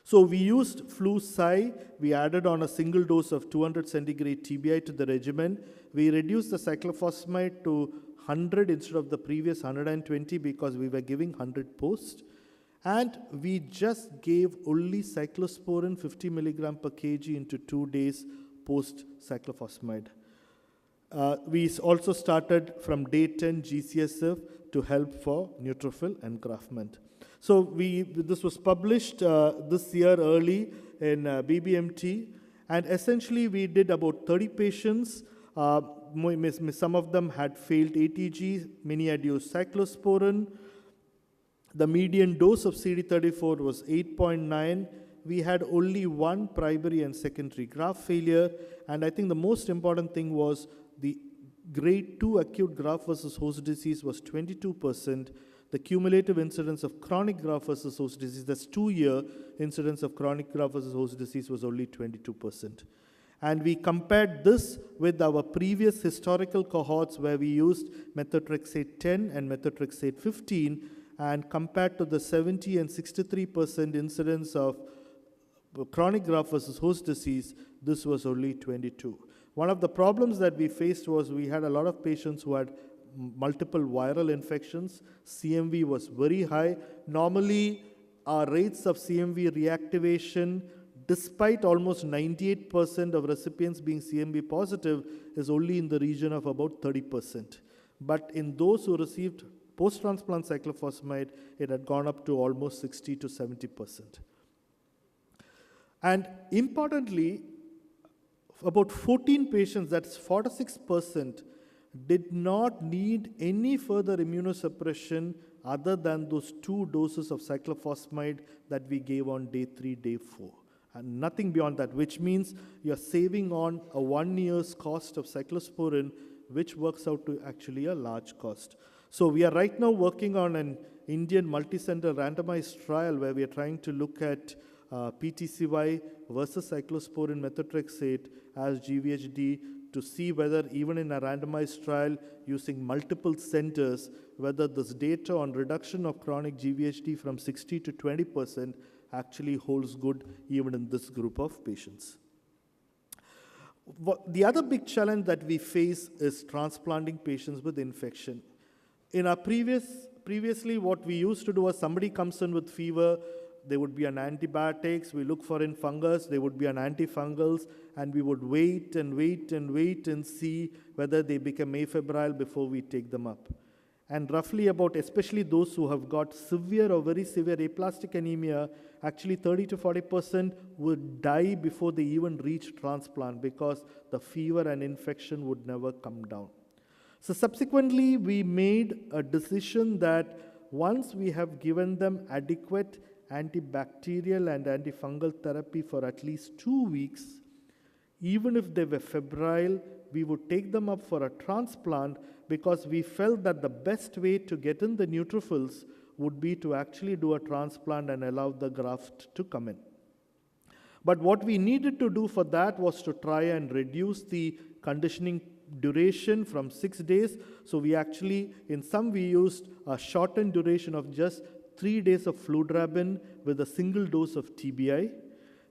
[SPEAKER 1] So we used flu-cy. We added on a single dose of 200 centigrade TBI to the regimen. We reduced the cyclophosphamide to 100 instead of the previous 120 because we were giving 100 post. And we just gave only cyclosporin 50 milligram per kg into 2 days post cyclophosphamide. We also started from day 10 GCSF to help for neutrophil engraftment. So this was published this year early in BBMT, and essentially we did about 30 patients. Some of them had failed ATG, many had used cyclosporin. The median dose of CD34 was 8.9. We had only one primary and secondary graft failure, and I think the most important thing was the grade 2 acute graft versus host disease was 22%. The cumulative incidence of chronic graft versus host disease, that's 2-year incidence of chronic graft versus host disease, was only 22%. And we compared this with our previous historical cohorts where we used methotrexate 10 and methotrexate 15, and compared to the 70 and 63% incidence of chronic graft versus host disease, this was only 22. One of the problems that we faced was we had a lot of patients who had multiple viral infections. CMV was very high. Normally, our rates of CMV reactivation, despite almost 98% of recipients being CMV positive, is only in the region of about 30%. But in those who received post-transplant cyclophosphamide, it had gone up to almost 60 to 70%. And importantly, about 14 patients, that's 46%, did not need any further immunosuppression other than those 2 doses of cyclophosphamide that we gave on day 3, day 4. And nothing beyond that, which means you're saving on a 1 year's cost of cyclosporin, which works out to actually a large cost. So we are right now working on an Indian multi-center randomized trial where we are trying to look at PTCY versus cyclosporin methotrexate as GVHD to see whether even in a randomized trial using multiple centers, whether this data on reduction of chronic GVHD from 60 to 20% actually holds good even in this group of patients. The other big challenge that we face is transplanting patients with infection. In our previously what we used to do was somebody comes in with fever, there would be an antibiotics, we look for in fungus, there would be an antifungals, and we would wait and wait and wait and see whether they become afebrile before we take them up. And roughly about, especially those who have got severe or very severe aplastic anemia, actually 30 to 40% would die before they even reach transplant because the fever and infection would never come down. So subsequently, we made a decision that once we have given them adequate antibacterial and antifungal therapy for at least 2 weeks, even if they were febrile, we would take them up for a transplant because we felt that the best way to get in the neutrophils would be to actually do a transplant and allow the graft to come in. But what we needed to do for that was to try and reduce the conditioning duration from 6 days. So we actually, in some we used a shortened duration of just 3 days of fludarabine with a single dose of TBI.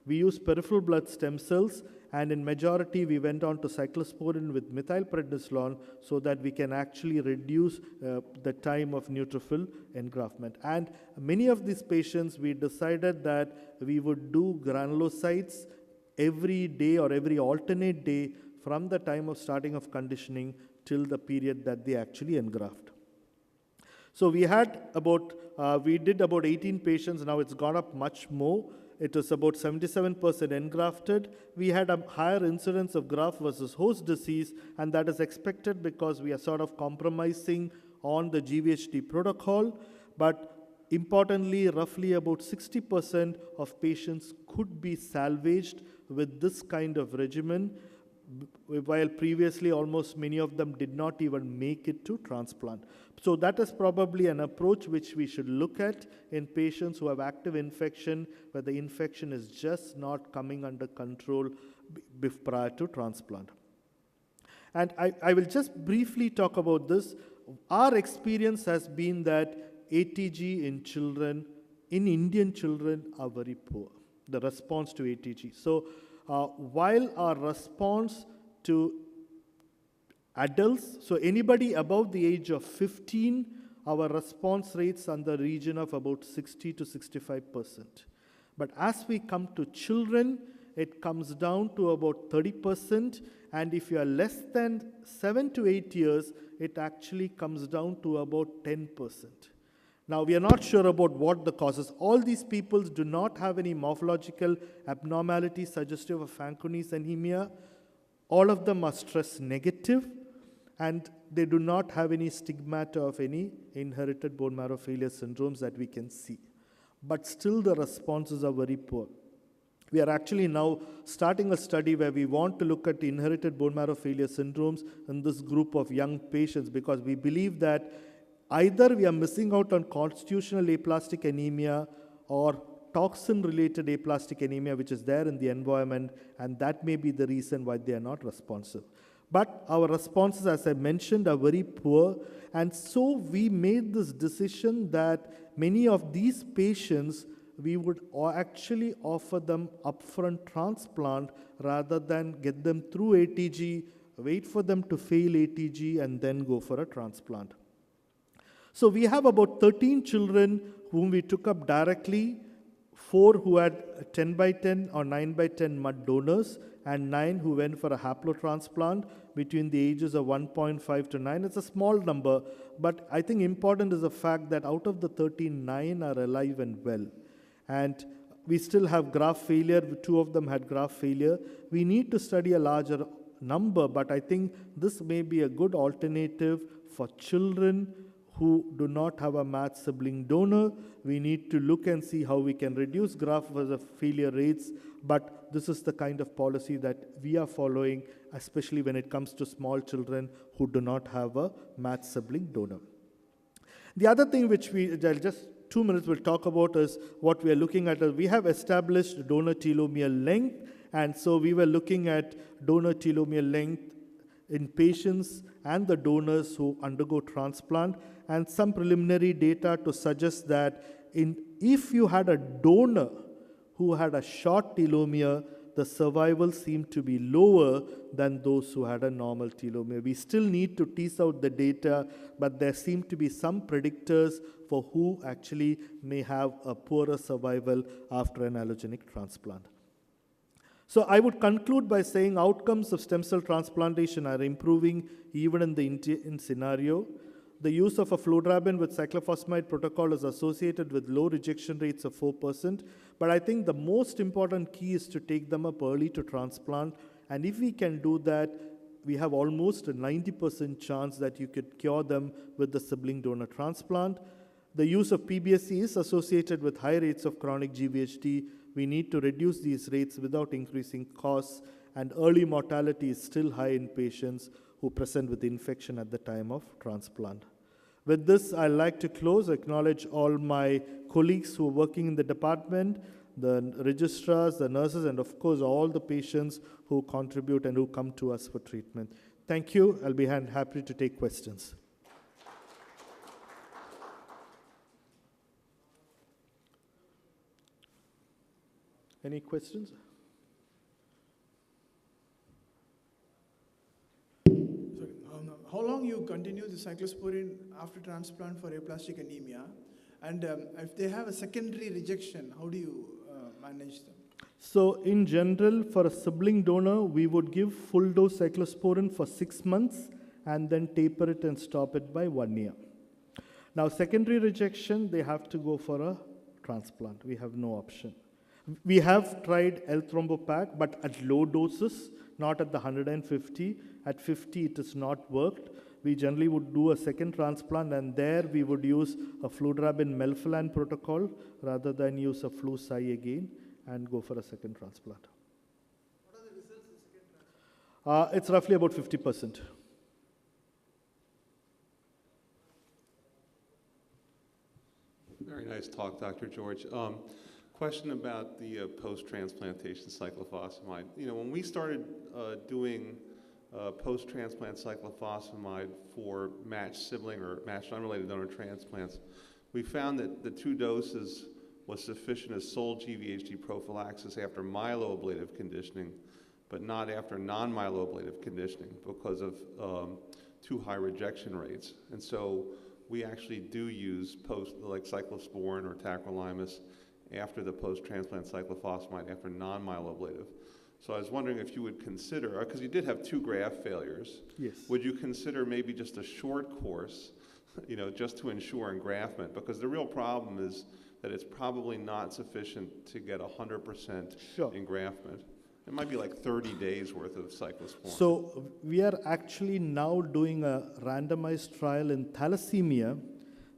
[SPEAKER 1] We used peripheral blood stem cells, and in majority we went on to cyclosporin with methylprednisolone so that we can actually reduce the time of neutrophil engraftment. And many of these patients, we decided that we would do granulocytes every day or every alternate day from the time of starting of conditioning till the period that they actually engraft. So we had about, we did about 18 patients, now it's gone up much more. It was about 77% engrafted. We had a higher incidence of graft versus host disease, and that is expected because we are sort of compromising on the GVHD protocol. But importantly, roughly about 60% of patients could be salvaged with this kind of regimen, while previously almost many of them did not even make it to transplant. So that is probably an approach which we should look at in patients who have active infection, where the infection is just not coming under control prior to transplant. And I will just briefly talk about this. Our experience has been that ATG in children, in Indian children, are very poor, the response to ATG. So while our response to adults, so anybody above the age of 15, our response rates are in the region of about 60 to 65%. But as we come to children, it comes down to about 30%, and if you are less than 7 to 8 years, it actually comes down to about 10%. Now, we are not sure about what the causes. All these people do not have any morphological abnormality suggestive of Fanconi's anemia. All of them are stress negative, and they do not have any stigmata of any inherited bone marrow failure syndromes that we can see. But still, the responses are very poor. We are actually now starting a study where we want to look at inherited bone marrow failure syndromes in this group of young patients, because we believe that either we are missing out on constitutional aplastic anemia or toxin-related aplastic anemia, which is there in the environment, and that may be the reason why they are not responsive. But our responses, as I mentioned, are very poor, and so we made this decision that many of these patients, we would actually offer them upfront transplant rather than get them through ATG, wait for them to fail ATG, and then go for a transplant. So we have about 13 children whom we took up directly, 4 who had 10 by 10 or 9 by 10 mud donors, and 9 who went for a haplotransplant between the ages of 1.5 to 9. It's a small number, but I think important is the fact that out of the 13, 9 are alive and well. And we still have graft failure. 2 of them had graft failure. We need to study a larger number, but I think this may be a good alternative for children who do not have a matched sibling donor. We need to look and see how we can reduce graft versus failure rates, but this is the kind of policy that we are following, especially when it comes to small children who do not have a matched sibling donor. The other thing which I'll just 2 minutes we'll talk about is what we are looking at. We have established donor telomere length, and so we were looking at donor telomere length in patients and the donors who undergo transplant, and some preliminary data to suggest that if you had a donor who had a short telomere, the survival seemed to be lower than those who had a normal telomere. We still need to tease out the data, but there seem to be some predictors for who actually may have a poorer survival after an allogenic transplant. So I would conclude by saying outcomes of stem cell transplantation are improving even in the Indian scenario. The use of a fludarabine with cyclophosphamide protocol is associated with low rejection rates of 4%, but I think the most important key is to take them up early to transplant, and if we can do that, we have almost a 90% chance that you could cure them with the sibling donor transplant. The use of PBSC is associated with high rates of chronic GVHD. We need to reduce these rates without increasing costs, and early mortality is still high in patients who present with infection at the time of transplant. With this, I'd like to close, acknowledge all my colleagues who are working in the department, the registrars, the nurses, and of course all the patients who contribute and who come to us for treatment. Thank you. I'll be happy to take questions. Any questions?
[SPEAKER 7] How long you continue the cyclosporine after transplant for aplastic anemia? And if they have a secondary rejection, how do you manage them?
[SPEAKER 1] So in general, for a sibling donor, we would give full dose cyclosporin for 6 months and then taper it and stop it by 1 year. Now secondary rejection, they have to go for a transplant. We have no option. We have tried L-thrombopac, but at low doses, not at the 150. At 50, it has not worked. We generally would do a second transplant, and there we would use a fludarabine melphalan protocol rather than use a flu-cy again and go for a second transplant.
[SPEAKER 7] What are the results of the second transplant?
[SPEAKER 1] It's roughly about 50%.
[SPEAKER 3] Very nice talk, Dr. George. Question about the post-transplantation cyclophosphamide. You know, when we started doing post-transplant cyclophosphamide for matched sibling or matched unrelated donor transplants, we found that the 2 doses was sufficient as sole GVHD prophylaxis after myeloablative conditioning, but not after non-myeloablative conditioning because of too high rejection rates. And so we actually do use like cyclosporin or tacrolimus after the post-transplant cyclophosphamide after non-myeloablative. So I was wondering if you would consider, because you did have 2 graft failures.
[SPEAKER 1] Yes.
[SPEAKER 3] Would you consider maybe just a short course, you know, just to ensure engraftment? Because the real problem is that it's probably not sufficient to get 100%
[SPEAKER 1] Sure.
[SPEAKER 3] engraftment. It might be like 30 days worth of cyclosporin.
[SPEAKER 1] So we are actually now doing a randomized trial in thalassemia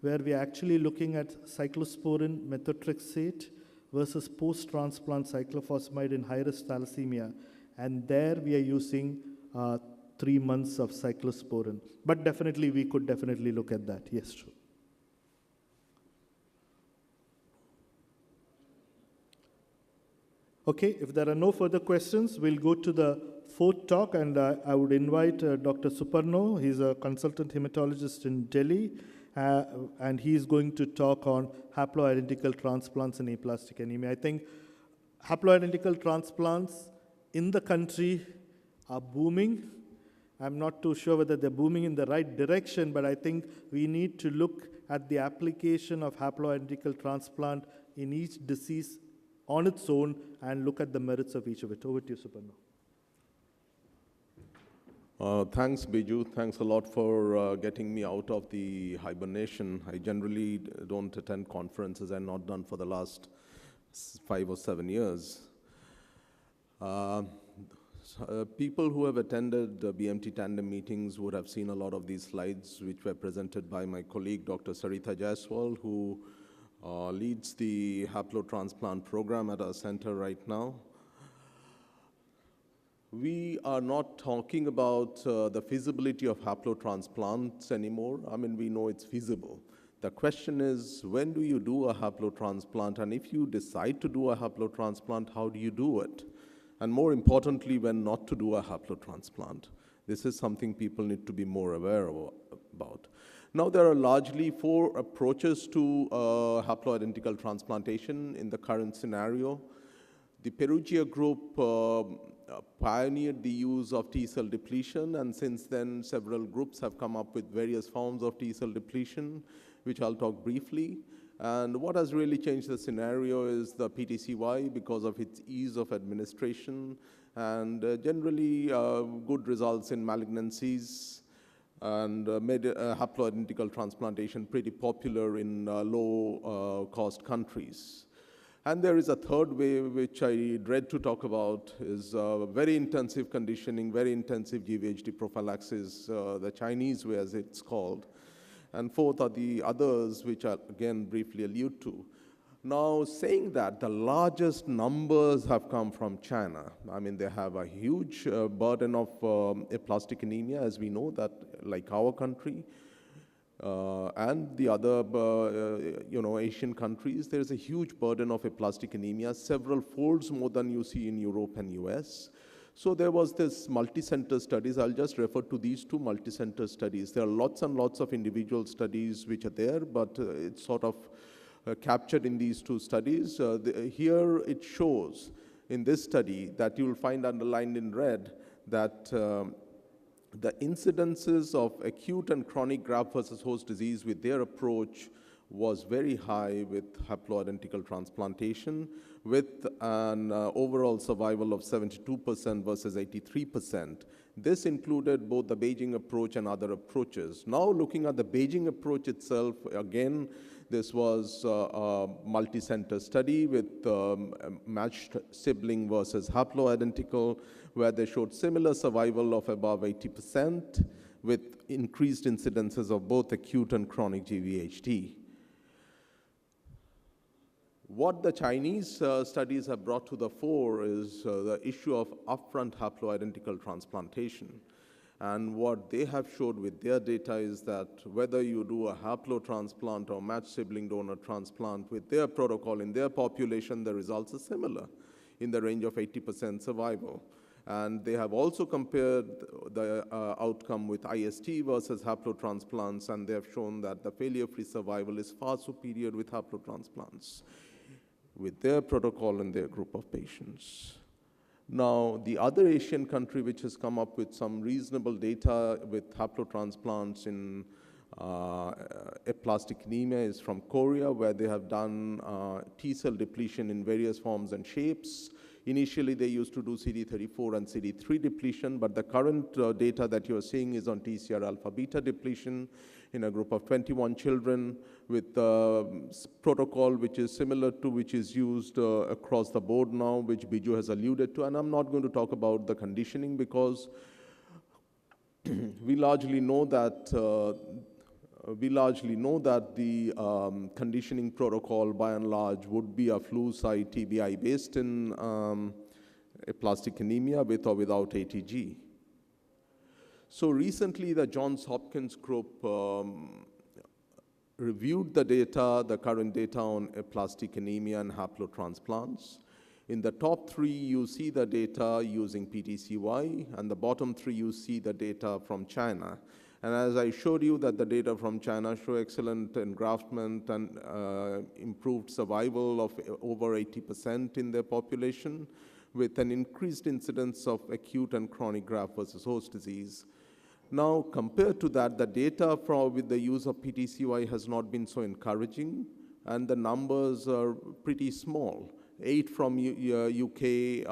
[SPEAKER 1] where we are actually looking at cyclosporin methotrexate versus post-transplant cyclophosphamide in high-risk thalassemia. And there we are using 3 months of cyclosporin. But definitely, we could definitely look at that. Yes, true. Okay, if there are no further questions, we'll go to the 4th talk, and I would invite Dr. Suparno. He's a consultant hematologist in Delhi, and he's going to talk on haploidentical transplants and aplastic anemia. I think haploidentical transplants in the country are booming. I'm not too sure whether they're booming in the right direction, but I think we need to look at the application of haploidentical transplant in each disease on its own and look at the merits of each of it. Over to you, Suparno.
[SPEAKER 5] Thanks, Biju. Thanks a lot for getting me out of the hibernation. I generally don't attend conferences. I've not done for the last 5 or 7 years. People who have attended BMT tandem meetings would have seen a lot of these slides, which were presented by my colleague, Dr. Sarita Jaiswal, who leads the haplotransplant program at our center right now. We are not talking about the feasibility of haplotransplants anymore. I mean, we know it's feasible. The question is, when do you do a haplotransplant? And if you decide to do a haplotransplant, how do you do it? And more importantly, when not to do a haplotransplant. This is something people need to be more aware about. Now, there are largely 4 approaches to haploidentical transplantation in the current scenario. The Perugia group pioneered the use of T-cell depletion, and since then, several groups have come up with various forms of T-cell depletion, which I'll talk briefly. And what has really changed the scenario is the PTCY because of its ease of administration and generally good results in malignancies, and made haploidentical transplantation pretty popular in low-cost countries. And there is a third way, which I dread to talk about, is very intensive conditioning, very intensive GVHD prophylaxis, the Chinese way as it's called. And fourth are the others, which I'll again briefly allude to. Now, saying that, the largest numbers have come from China. I mean, they have a huge burden of aplastic anemia, as we know, that like our country and the other Asian countries, there is a huge burden of aplastic anemia, several folds more than you see in Europe and US. So there was this multi-center studies. I'll just refer to these 2 multi-center studies. There are lots and lots of individual studies which are there, but it's sort of captured in these 2 studies. Here it shows in this study that you will find underlined in red that the incidences of acute and chronic graft versus host disease with their approach was very high with haploidentical transplantation, with an overall survival of 72% versus 83%. This included both the Beijing approach and other approaches. Now, looking at the Beijing approach itself, again, this was a multi-center study with matched sibling versus haploidentical, where they showed similar survival of above 80% with increased incidences of both acute and chronic GVHD. What the Chinese studies have brought to the fore is the issue of upfront haploidentical transplantation. And what they have showed with their data is that whether you do a haplotransplant or matched sibling donor transplant with their protocol in their population, the results are similar in the range of 80% survival. And they have also compared the outcome with IST versus haplotransplants, and they have shown that the failure-free survival is far superior with haplotransplants with their protocol and their group of patients. Now, the other Asian country which has come up with some reasonable data with haplotransplants in aplastic anemia is from Korea, where they have done T-cell depletion in various forms and shapes. Initially, they used to do CD34 and CD3 depletion, but the current data that you're seeing is on TCR alpha beta depletion in a group of 21 children with protocol which is similar to which is used across the board now, which Biju has alluded to. And I'm not going to talk about the conditioning because we largely know that the conditioning protocol, by and large, would be a flu-side TBI based in aplastic anemia with or without ATG. So recently, the Johns Hopkins group reviewed the data, the current data on aplastic anemia and haplotransplants. In the top 3, you see the data using PTCY, and the bottom 3, you see the data from China. And as I showed you that the data from China show excellent engraftment and improved survival of over 80% in their population, with an increased incidence of acute and chronic graft versus host disease. Now, compared to that, the data with the use of PTCY has not been so encouraging, and the numbers are pretty small. 8 from UK,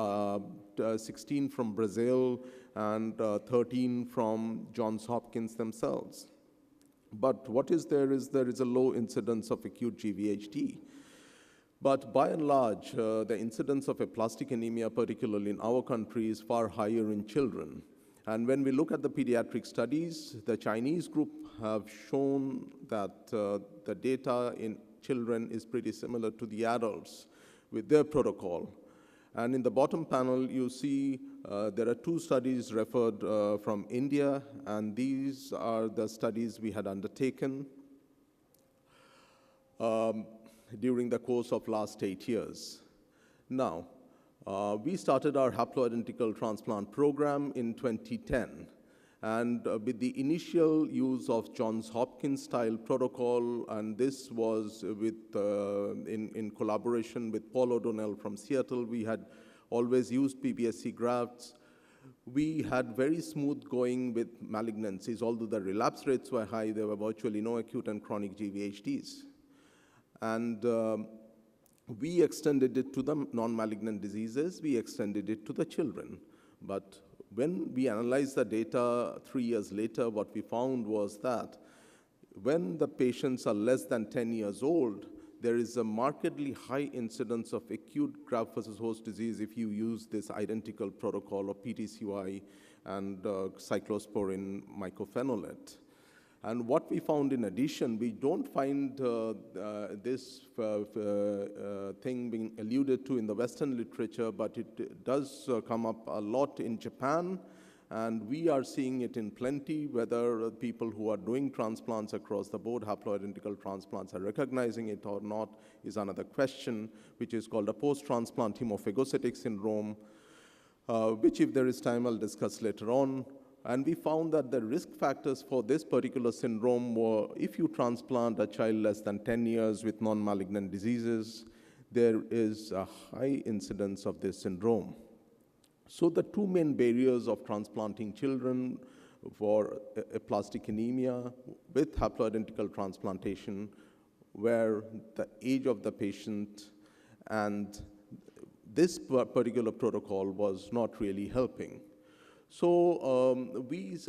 [SPEAKER 5] 16 from Brazil, and 13 from Johns Hopkins themselves. But what is there is a low incidence of acute GVHD. But by and large, the incidence of aplastic anemia, particularly in our country, is far higher in children. And when we look at the pediatric studies, the Chinese group have shown that the data in children is pretty similar to the adults with their protocol. And in the bottom panel, you see there are 2 studies referred from India, and these are the studies we had undertaken. during the course of last 8 years. Now, we started our haploidentical transplant program in 2010. And with the initial use of Johns Hopkins style protocol, and this was with, in collaboration with Paul O'Donnell from Seattle, we had always used PBSC grafts. We had very smooth going with malignancies. Although the relapse rates were high, there were virtually no acute and chronic GVHDs. And we extended it to the non-malignant diseases. We extended it to the children. But when we analyzed the data 3 years later, what we found was that when the patients are less than 10 years old, there is a markedly high incidence of acute graft versus host disease if you use this identical protocol of PTCY and cyclosporin mycophenolate. And what we found in addition, we don't find this thing being alluded to in the Western literature, but it does come up a lot in Japan, and we are seeing it in plenty. Whether people who are doing transplants across the board, haploidentical transplants, are recognizing it or not is another question, which is called a post-transplant hemophagocytic syndrome, which, if there is time, I'll discuss later on. And we found that the risk factors for this particular syndrome were, if you transplant a child less than 10 years with non-malignant diseases, there is a high incidence of this syndrome. So the two main barriers of transplanting children for aplastic anemia with haploidentical transplantation were the age of the patient, and this particular protocol was not really helping. So we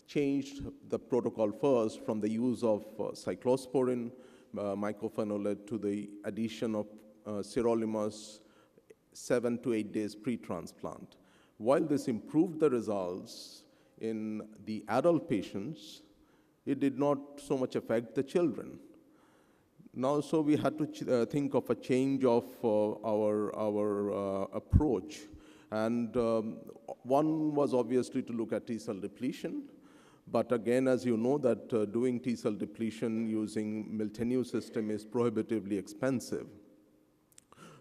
[SPEAKER 5] changed the protocol first from the use of cyclosporin mycophenolate to the addition of sirolimus 7 to 8 days pre-transplant. While this improved the results in the adult patients, it did not so much affect the children. Now, so we had to think of a change of our approach. And one was obviously to look at T-cell depletion. But again, as you know, that doing T-cell depletion using Miltenue system is prohibitively expensive.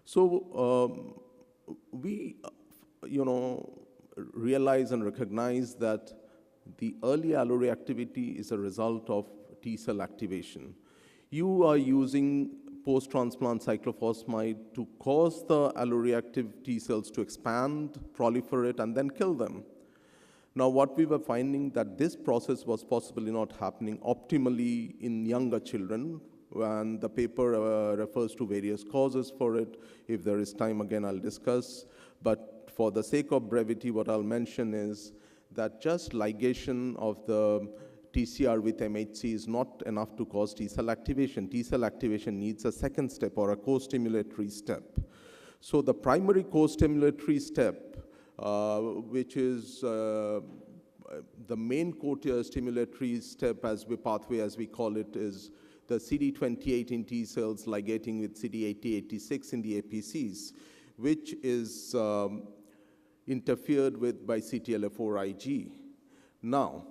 [SPEAKER 5] So we, realize and recognize that the early alloreactivity is a result of T-cell activation. You are using post-transplant cyclophosphamide to cause the alloreactive T cells to expand, proliferate, and then kill them. Now, what we were finding that this process was possibly not happening optimally in younger children, and the paper refers to various causes for it. If there is time, again, I'll discuss. But for the sake of brevity, what I'll mention is that just ligation of the TCR with MHC is not enough to cause T-cell activation. T-cell activation needs a second step or a co-stimulatory step. So the primary co-stimulatory step, which is the main co-stimulatory step pathway as we call it, is the CD28 in T cells ligating with CD8086 in the APCs, which is interfered with by CTLA-4 Ig. Now,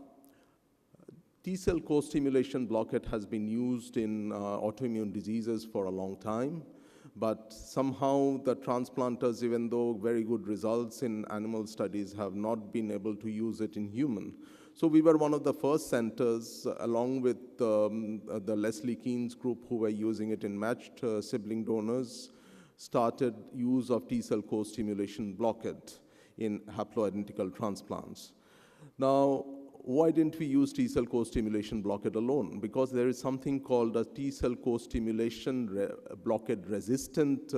[SPEAKER 5] T-cell co-stimulation blockade has been used in autoimmune diseases for a long time, but somehow the transplanters, even though very good results in animal studies, have not been able to use it in human. So we were one of the first centers, along with the Leslie Kean's group who were using it in matched sibling donors, started use of T-cell co-stimulation blockade in haploidentical transplants. Now, why didn't we use T-cell co-stimulation blockade alone? Because there is something called a T-cell co-stimulation blockade resistant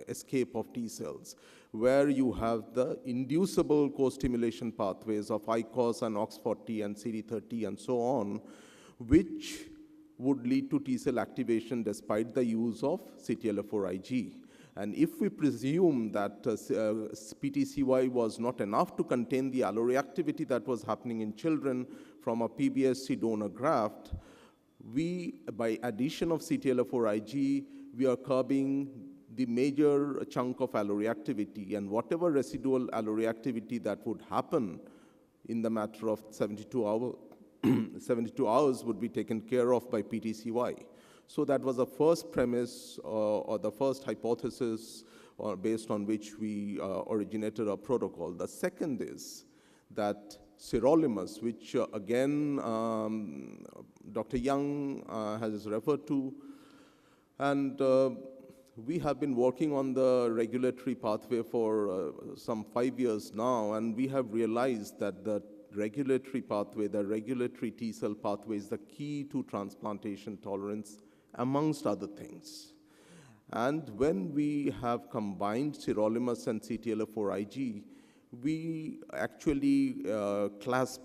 [SPEAKER 5] escape of T cells, where you have the inducible co-stimulation pathways of ICOS and OX40 and CD30 and so on, which would lead to T-cell activation despite the use of CTLA-4 Ig. And if we presume that PTCY was not enough to contain the alloreactivity that was happening in children from a PBSC donor graft, by addition of CTLA-4 Ig, we are curbing the major chunk of alloreactivity, and whatever residual alloreactivity that would happen in the matter of 72 hours would be taken care of by PTCY. So that was the first premise or the first hypothesis based on which we originated our protocol. The second is that sirolimus, which again Dr. Young has referred to, and we have been working on the regulatory pathway for some 5 years now, and we have realized that the regulatory pathway, the regulatory T-cell pathway is the key to transplantation tolerance, amongst other things. And when we have combined sirolimus and CTLA-4 we actually clasp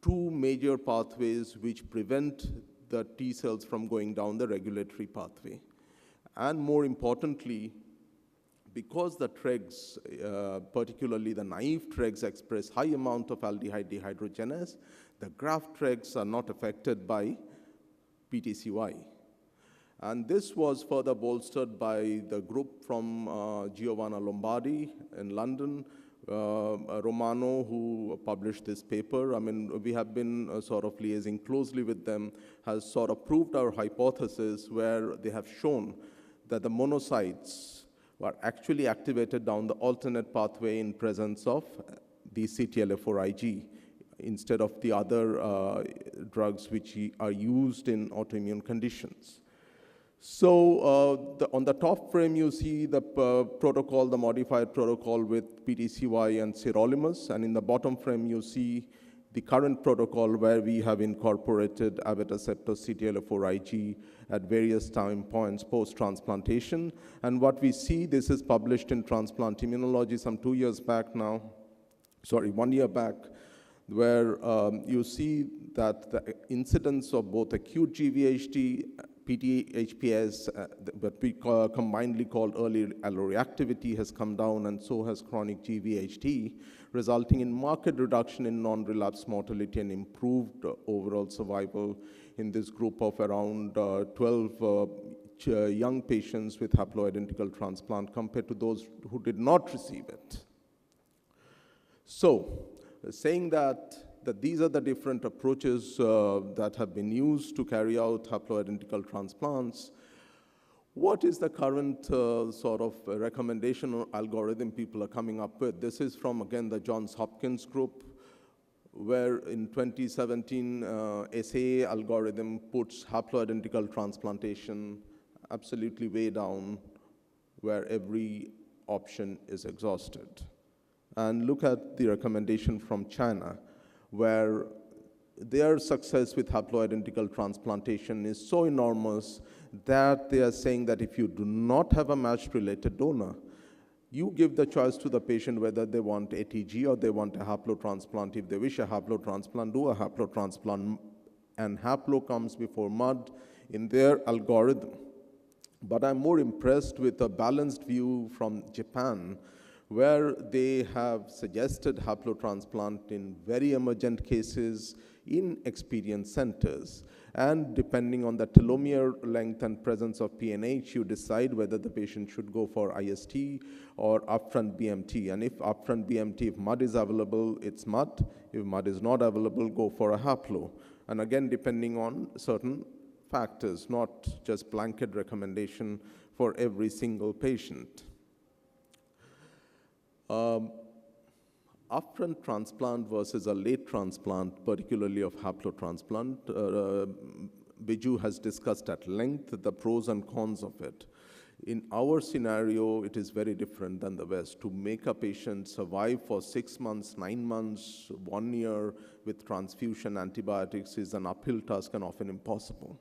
[SPEAKER 5] two major pathways which prevent the T cells from going down the regulatory pathway. And more importantly, because the TREGs, particularly the naive TREGs, express high amount of aldehyde dehydrogenase, the graft TREGs are not affected by PTCY. And this was further bolstered by the group from Giovanna Lombardi in London, Romano, who published this paper. I mean, we have been sort of liaising closely with them, has sort of proved our hypothesis where they have shown that the monocytes were actually activated down the alternate pathway in presence of the CTLA-4 instead of the other drugs which are used in autoimmune conditions. So on the top frame, you see the protocol, the modified protocol with PTCY and sirolimus, and in the bottom frame, you see the current protocol where we have incorporated abatacept or CTLA-4 at various time points post-transplantation. And what we see, this is published in Transplant Immunology some 2 years back now, sorry, 1 year back, where you see that the incidence of both acute GVHD, PTHPS, but we combinedly called early alloreactivity, has come down, and so has chronic GVHD, resulting in marked reduction in non-relapse mortality and improved overall survival in this group of around 12 young patients with haploidentical transplant compared to those who did not receive it. So, saying that these are the different approaches that have been used to carry out haploidentical transplants, what is the current sort of recommendation or algorithm people are coming up with? This is from, again, the Johns Hopkins group, where in 2017, SAA algorithm puts haploidentical transplantation absolutely way down, where every option is exhausted. And look at the recommendation from China, where their success with haploidentical transplantation is so enormous that they are saying that if you do not have a matched related donor, you give the choice to the patient whether they want ATG or they want a haplotransplant. If they wish a haplotransplant, do a haplotransplant, and haplo comes before MUD in their algorithm. But I'm more impressed with a balanced view from Japan, where they have suggested haplotransplant in very emergent cases in experienced centers. And depending on the telomere length and presence of PNH, you decide whether the patient should go for IST or upfront BMT. And if upfront BMT, if MUD is available, it's MUD. If MUD is not available, go for a haplo. And again, depending on certain factors, not just blanket recommendation for every single patient. Upfront transplant versus a late transplant, particularly of haplotransplant, Biju has discussed at length the pros and cons of it. In our scenario, it is very different than the West. To make a patient survive for 6 months, 9 months, 1 year with transfusion antibiotics is an uphill task and often impossible.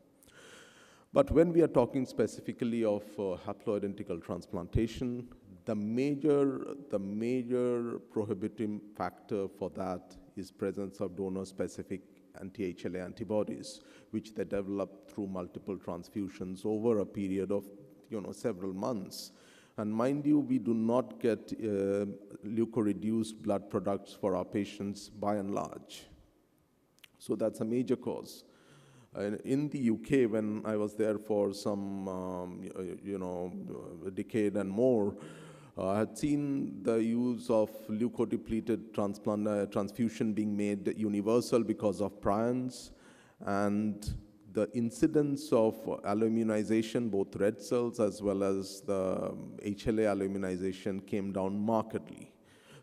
[SPEAKER 5] But when we are talking specifically of haploidentical transplantation, the major prohibiting factor for that is presence of donor-specific anti-HLA antibodies, which they develop through multiple transfusions over a period of several months. And mind you, we do not get leukoreduced blood products for our patients by and large. So that's a major cause. In the UK, when I was there for some, a decade and more, I had seen the use of leukodepleted transfusion being made universal because of prions, and the incidence of alloimmunization, both red cells as well as the HLA alloimmunization, came down markedly.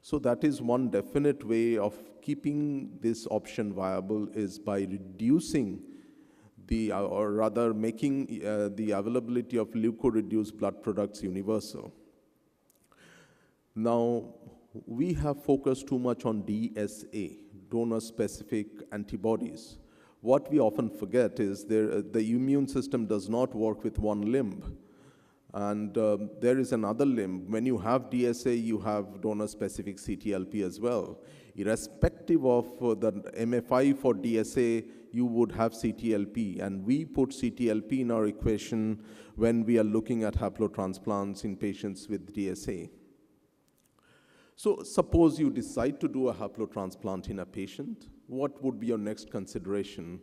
[SPEAKER 5] So that is one definite way of keeping this option viable, is by reducing or rather making the availability of leuko-reduced blood products universal. Now, we have focused too much on DSA, donor-specific antibodies. What we often forget is the immune system does not work with one limb. And there is another limb. When you have DSA, you have donor-specific CTLP as well. Irrespective of the MFI for DSA, you would have CTLP. And we put CTLP in our equation when we are looking at haplotransplants in patients with DSA. So suppose you decide to do a haplotransplant in a patient, what would be your next consideration?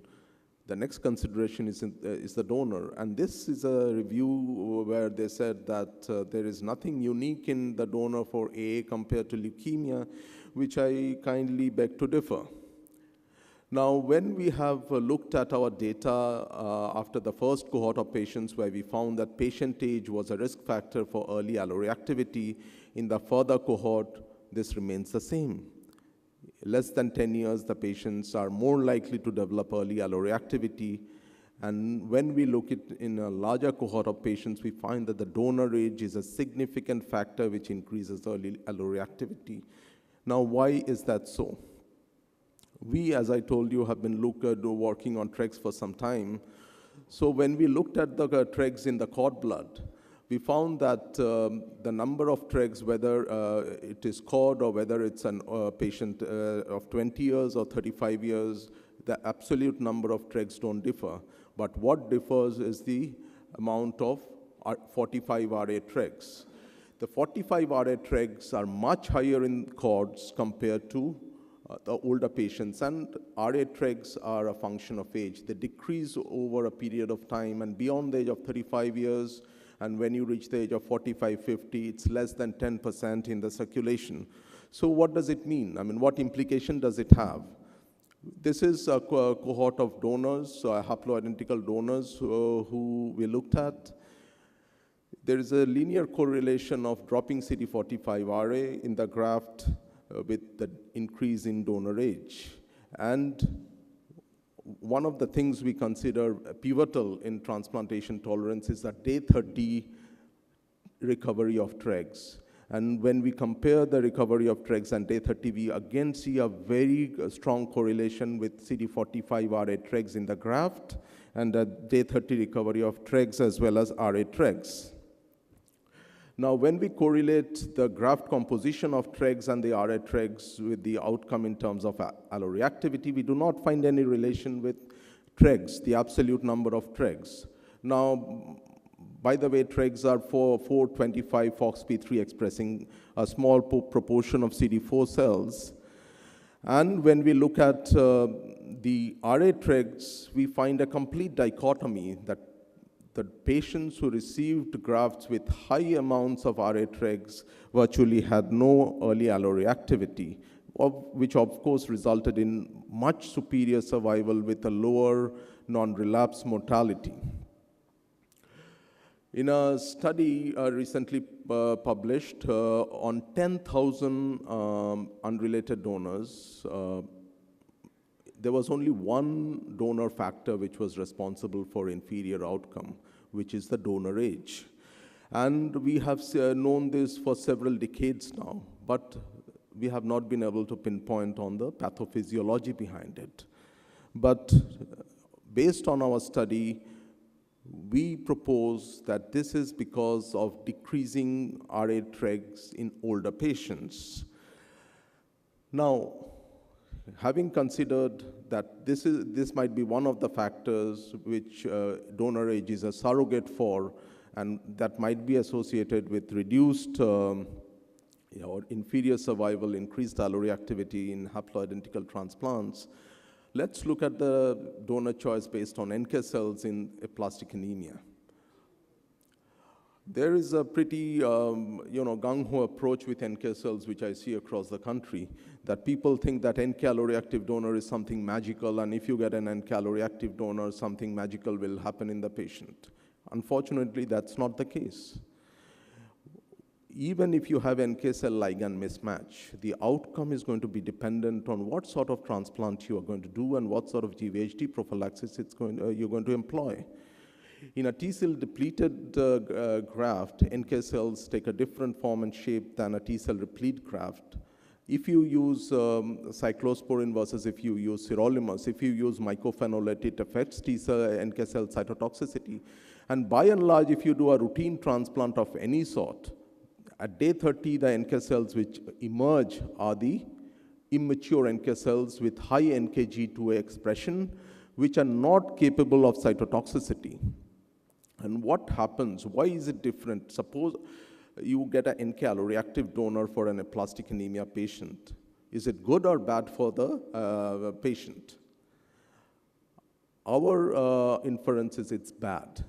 [SPEAKER 5] The next consideration is the donor. And this is a review where they said that there is nothing unique in the donor for AA compared to leukemia, which I kindly beg to differ. Now, when we have looked at our data after the first cohort of patients, where we found that patient age was a risk factor for early alloreactivity, in the further cohort, this remains the same. Less than 10 years, the patients are more likely to develop early alloreactivity. And when we look at in a larger cohort of patients, we find that the donor age is a significant factor which increases early alloreactivity. Now, why is that so? We, as I told you, have been working on TREGs for some time. So when we looked at the TREGs in the cord blood, we found that the number of TREGs, whether it is cord or whether it's a patient of 20 years or 35 years, the absolute number of TREGs don't differ. But what differs is the amount of 45 RA TREGs. The 45 RA TREGs are much higher in cords compared to the older patients, and RA TREGs are a function of age. They decrease over a period of time, and beyond the age of 35 years, and when you reach the age of 45, 50, it's less than 10% in the circulation. So what does it mean? I mean, what implication does it have? This is a cohort of donors, haploidentical donors who we looked at. There is a linear correlation of dropping CD45RA in the graft with the increase in donor age. And one of the things we consider pivotal in transplantation tolerance is that day 30 recovery of TREGs. And when we compare the recovery of TREGs and day 30, we again see a very strong correlation with CD45RA TREGs in the graft and the day 30 recovery of TREGs as well as RA TREGs. Now, when we correlate the graft composition of TREGs and the RA TREGs with the outcome in terms of alloreactivity, we do not find any relation with TREGs, the absolute number of TREGs. Now, by the way, TREGs are 425 FOXP3 expressing a small proportion of CD4 cells. And when we look at the RA TREGs, we find a complete dichotomy that the patients who received grafts with high amounts of RA TREGs virtually had no early alloreactivity, which of course resulted in much superior survival with a lower non-relapse mortality. In a study recently published on 10,000 unrelated donors, there was only one donor factor which was responsible for inferior outcome, which is the donor age. And we have known this for several decades now, but we have not been able to pinpoint on the pathophysiology behind it. But based on our study, we propose that this is because of decreasing RA TREGs in older patients. Now, having considered that this might be one of the factors which donor age is a surrogate for, and that might be associated with reduced or inferior survival, increased alloreactivity in haploidentical transplants, let's look at the donor choice based on NK cells in aplastic anemia. There is a pretty, gung-ho approach with NK cells, which I see across the country, that people think that NK alloreactive donor is something magical, and if you get an NK alloreactive donor, something magical will happen in the patient. Unfortunately, that's not the case. Even if you have NK cell ligand mismatch, the outcome is going to be dependent on what sort of transplant you are going to do and what sort of GVHD prophylaxis you're going to employ. In a T-cell depleted graft, NK cells take a different form and shape than a T-cell replete graft. If you use cyclosporin versus if you use sirolimus, if you use mycophenolate, it affects T-cell NK cell cytotoxicity. And by and large, if you do a routine transplant of any sort, at day 30, the NK cells which emerge are the immature NK cells with high NKG2A expression, which are not capable of cytotoxicity. And what happens? Why is it different? Suppose you get an NK alloreactive donor for an aplastic anemia patient. Is it good or bad for the patient? Our inference is it's bad.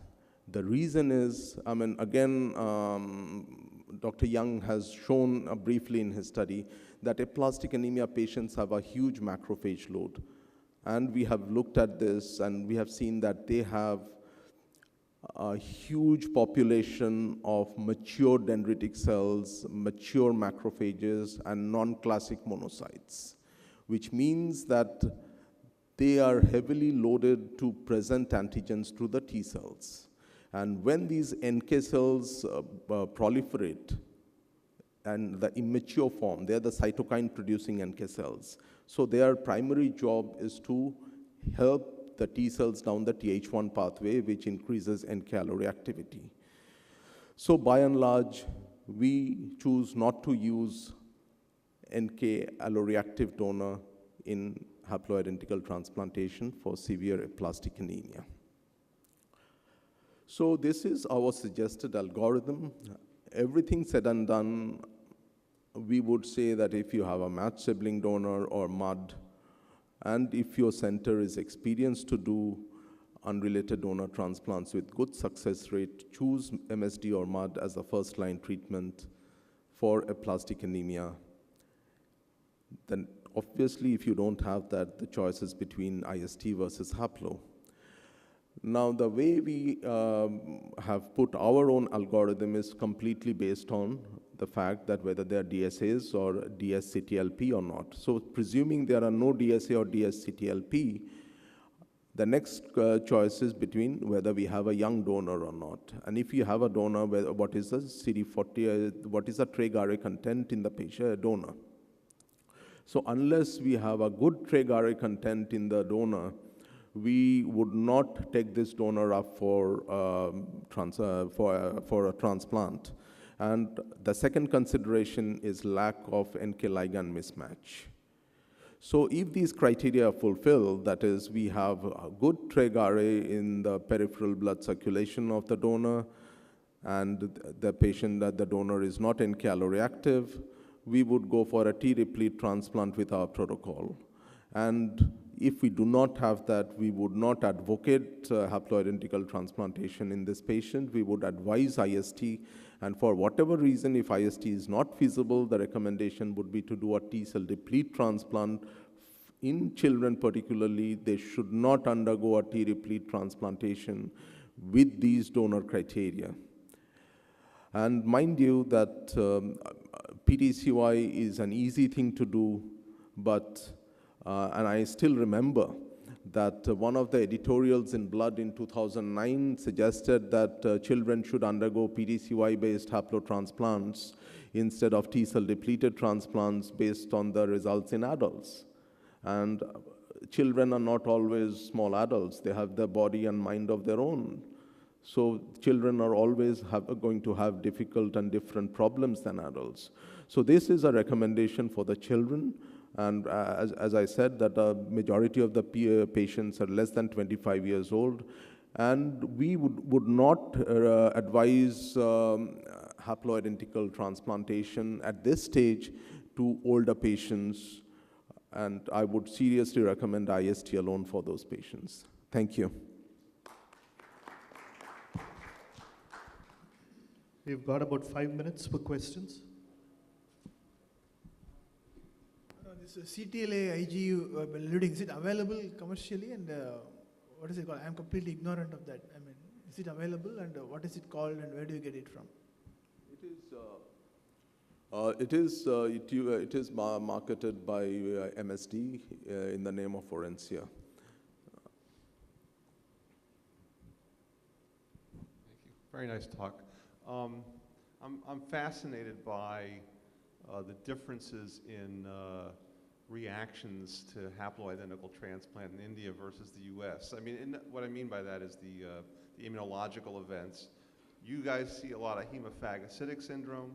[SPEAKER 5] The reason is, again, Dr. Young has shown briefly in his study that aplastic anemia patients have a huge macrophage load. And we have looked at this and we have seen that they have a huge population of mature dendritic cells, mature macrophages, and non-classic monocytes, which means that they are heavily loaded to present antigens to the T cells. And when these NK cells proliferate, and the immature form, they are the cytokine-producing NK cells. So their primary job is to help the T cells down the Th1 pathway, which increases NK alloreactivity. So by and large, we choose not to use NK alloreactive donor in haploidentical transplantation for severe aplastic anemia. So this is our suggested algorithm. Everything said and done, we would say that if you have a matched sibling donor or MUD, and if your center is experienced to do unrelated donor transplants with good success rate, choose MSD or MUD as a first-line treatment for aplastic anemia. Then obviously, if you don't have that, the choice is between IST versus haplo. Now, the way we have put our own algorithm is completely based on the fact that whether they are DSAs or DSCTLP or not. So presuming there are no DSA or DSCTLP, the next choice is between whether we have a young donor or not. And if you have a donor, what is the CD40, what is the TREG-RA content in the patient donor? So unless we have a good TREG-RA content in the donor, we would not take this donor up for a transplant. And the second consideration is lack of NK ligand mismatch. So if these criteria are fulfilled, that is, we have a good TREG-RA in the peripheral blood circulation of the donor, and the patient that the donor is not NK alloreactive, we would go for a T-replete transplant with our protocol. And if we do not have that, we would not advocate haploidentical transplantation in this patient. We would advise IST, and for whatever reason, if IST is not feasible, the recommendation would be to do a T-cell deplete transplant. In children particularly, they should not undergo a T-replete transplantation with these donor criteria. And mind you that PTCY is an easy thing to do, but and I still remember that one of the editorials in Blood in 2009 suggested that children should undergo PTCY-based haplotransplants instead of T-cell depleted transplants based on the results in adults. And children are not always small adults. They have the body and mind of their own. So children are always going to have difficult and different problems than adults. So this is a recommendation for the children. And as I said, that the majority of the patients are less than 25 years old. And we would not advise haploidentical transplantation at this stage to older patients. And I would seriously recommend IST alone for those patients. Thank you.
[SPEAKER 1] We've got about 5 minutes for questions.
[SPEAKER 7] This CTLA IG you were alluding, is it available commercially, and what is it called? I'm completely ignorant of that. I mean, is it available, and what is it called, and where do you get it from?
[SPEAKER 5] It is marketed by MSD in the name of Orencia.
[SPEAKER 9] Thank you. Very nice talk. I'm fascinated by the differences in reactions to haploidentical transplant in India versus the U.S. I mean, what I mean by that is the immunological events. You guys see a lot of hemophagocytic syndrome.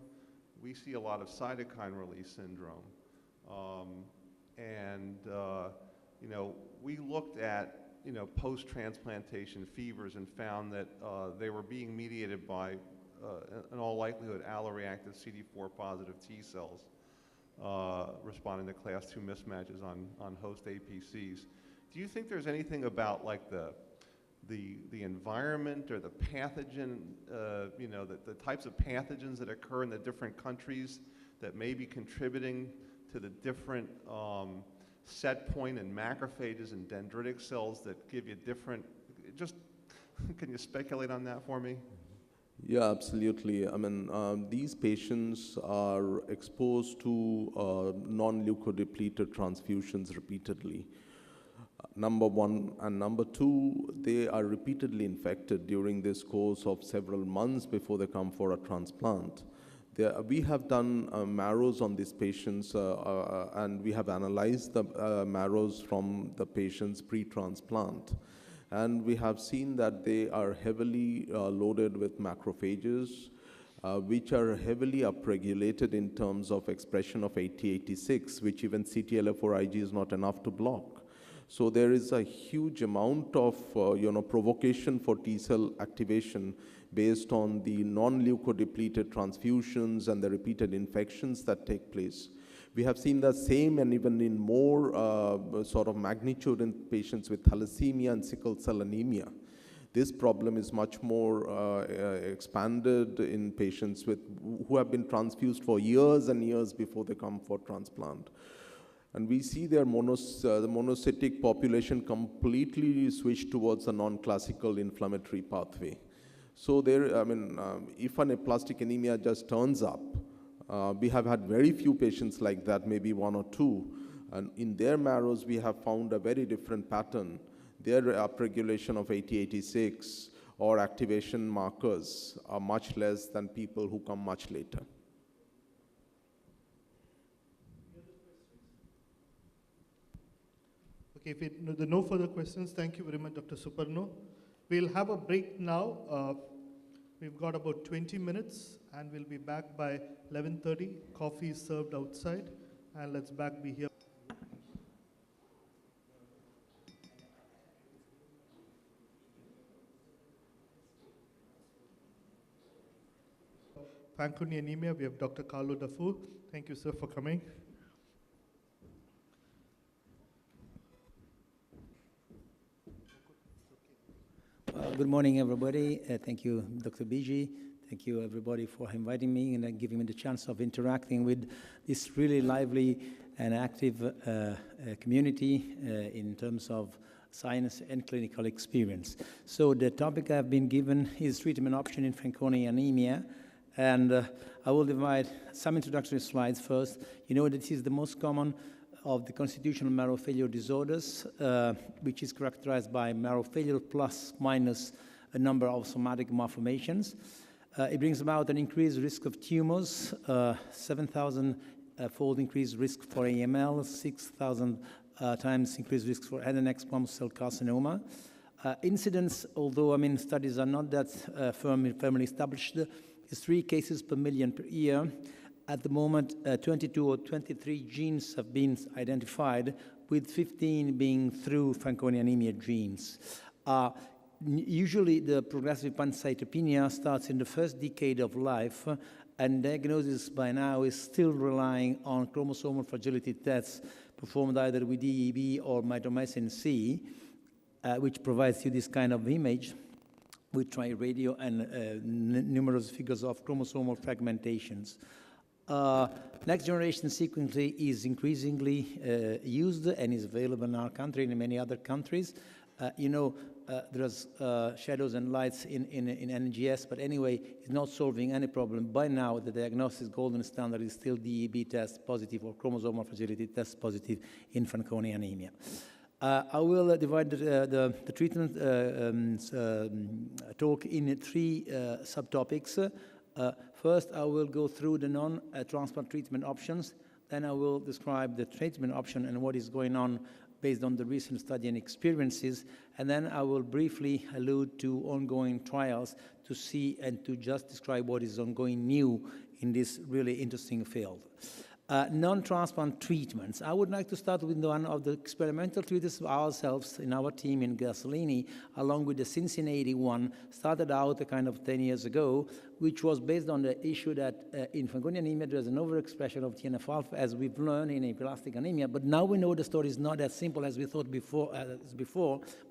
[SPEAKER 9] We see a lot of cytokine release syndrome. You know, we looked at, you know, post-transplantation fevers and found that they were being mediated by, in all likelihood, alloreactive CD4 positive T cells responding to class 2 mismatches on host APCs. Do you think there's anything about like the environment or the pathogen, you know, the types of pathogens that occur in the different countries that may be contributing to the different set point in macrophages and dendritic cells that give you different, just, can you speculate on that for me?
[SPEAKER 5] Yeah, absolutely. I mean, these patients are exposed to non-leukodepleted transfusions repeatedly. Number one, and number two, they are repeatedly infected during this course of several months before they come for a transplant. We have done marrows on these patients, and we have analyzed the marrows from the patients pre-transplant. And we have seen that they are heavily loaded with macrophages, which are heavily upregulated in terms of expression of AT86, which even CTLA-4 Ig is not enough to block. So there is a huge amount of provocation for T-cell activation based on the non-leukodepleted transfusions and the repeated infections that take place. We have seen the same and even in more sort of magnitude in patients with thalassemia and sickle cell anemia. This problem is much more expanded in patients who have been transfused for years and years before they come for transplant. And we see their the monocytic population completely switch towards a non-classical inflammatory pathway. So there, I mean, if an aplastic anemia just turns up, we have had very few patients like that, maybe one or two. And in their marrows, we have found a very different pattern. Their upregulation of AT86 or activation markers are much less than people who come much later.
[SPEAKER 1] Okay, if there are no further questions, thank you very much, Dr. Suparno. We'll have a break now. We've got about 20 minutes, and we'll be back by 11:30. Coffee is served outside, and let's be here. Fanconi anemia, we have Dr. Carlo Dafoe. Thank you, sir, for coming.
[SPEAKER 4] Good morning, everybody. Thank you, Dr. Biji. Thank you, everybody, for inviting me and giving me the chance of interacting with this really lively and active community in terms of science and clinical experience. So the topic I've been given is treatment option in Fanconi anemia. And I will divide some introductory slides first. You know, this is the most common of the constitutional marrow failure disorders, which is characterized by marrow failure plus minus a number of somatic malformations. It brings about an increased risk of tumors, 7,000-fold increased risk for AML, 6,000 times increased risk for head and neck squamous cell carcinoma. Incidence, although studies are not that firmly established, is 3 cases per million per year. At the moment, 22 or 23 genes have been identified, with 15 being through Fanconi anemia genes. Usually, the progressive pancytopenia starts in the first decade of life, and diagnosis by now is still relying on chromosomal fragility tests performed either with EEB or mitomycin C, which provides you this kind of image. We try radio and numerous figures of chromosomal fragmentations. Next generation sequencing is increasingly used and is available in our country and in many other countries. There's shadows and lights in NGS, but anyway, it's not solving any problem. By now, the diagnosis golden standard is still DEB test positive or chromosomal fragility test positive in Fanconi anemia. I will divide the treatment talk in three subtopics. First, I will go through the non-transplant treatment options. Then I will describe the treatment option and what is going on based on the recent study and experiences. And then I will briefly allude to ongoing trials to see and to just describe what is ongoing new in this really interesting field. Non-transplant treatments. I would like to start with one of the experimental treatments ourselves in our team in Gasolini, along with the Cincinnati one, started out a kind of 10 years ago, which was based on the issue that in Fanconi anemia there's an overexpression of TNF-alpha, as we've learned in aplastic anemia, but now we know the story is not as simple as we thought before.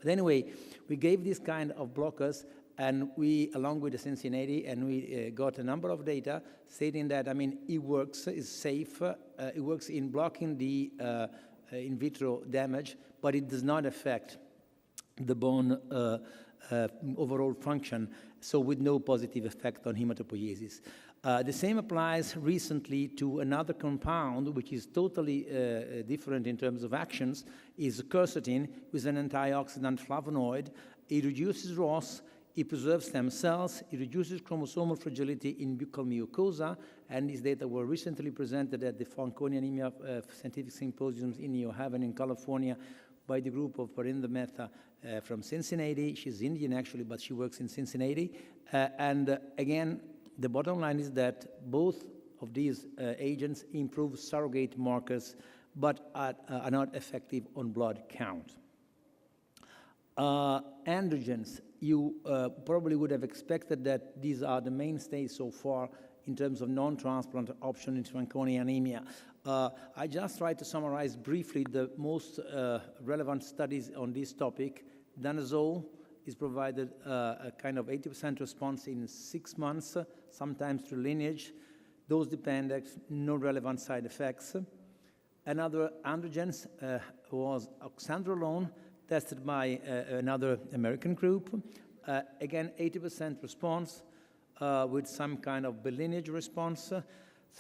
[SPEAKER 4] But anyway, we gave this kind of blockers, and we, along with the Cincinnati, and we got a number of data stating that, it works, it's safe, it works in blocking the in vitro damage, but it does not affect the bone overall function, so with no positive effect on hematopoiesis. The same applies recently to another compound, which is totally different in terms of actions, is quercetin, with an antioxidant flavonoid. It reduces ROS, it preserves stem cells, it reduces chromosomal fragility in buccal mucosa, and these data were recently presented at the Fanconi anemia scientific symposiums in New Haven in California by the group of Parinda Mehta from Cincinnati. She's Indian actually, but she works in Cincinnati. And again, the bottom line is that both of these agents improve surrogate markers, but are not effective on blood count. Androgens, you probably would have expected that these are the mainstays so far in terms of non-transplant option in Fanconi anemia. I just tried to summarize briefly the most relevant studies on this topic. Danazol is provided a kind of 80% response in 6 months, sometimes through lineage. Dose dependent, no relevant side effects. Another androgens was oxandrolone, tested by another American group. Again, 80% response with some kind of bilineage response.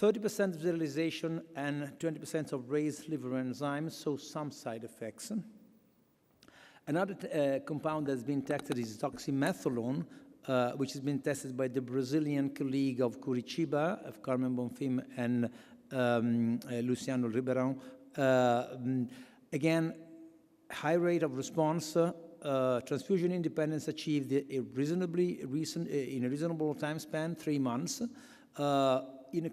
[SPEAKER 4] 30% visualization and 20% of raised liver enzymes, so some side effects. Another compound that's been tested is oxymethylone, which has been tested by the Brazilian colleague of Curitiba, of Carmen Bonfim and Luciano Ribeirão. Again, high rate of response, transfusion independence achieved in a reasonable time span, 3 months. In a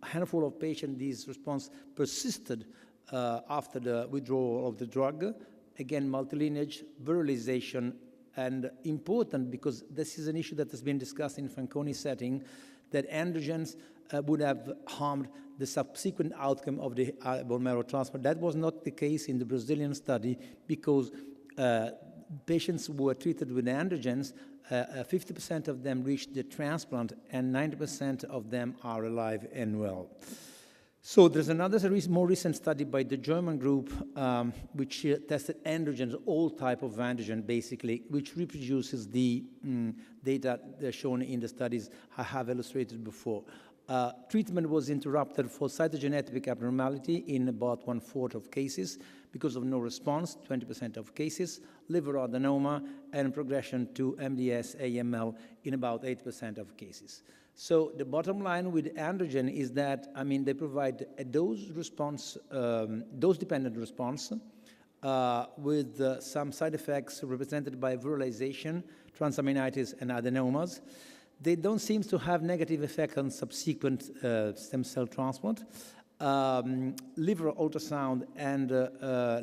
[SPEAKER 4] handful of patients, this response persisted after the withdrawal of the drug. Again, multilineage, virilization, and important because this is an issue that has been discussed in Fanconi setting, that androgens would have harmed the subsequent outcome of the bone marrow transplant. That was not the case in the Brazilian study because patients who were treated with androgens, 50% of them reached the transplant and 90% of them are alive and well. So there's another more recent study by the German group which tested androgens, all type of androgen basically, which reproduces the data shown in the studies I have illustrated before. Treatment was interrupted for cytogenetic abnormality in about 1/4 of cases because of no response, 20% of cases, liver adenoma, and progression to MDS AML in about 8% of cases. So the bottom line with androgen is that, they provide a dose-dependent response with some side effects represented by virilization, transaminitis, and adenomas. They don't seem to have negative effect on subsequent stem cell transplant. Liver ultrasound and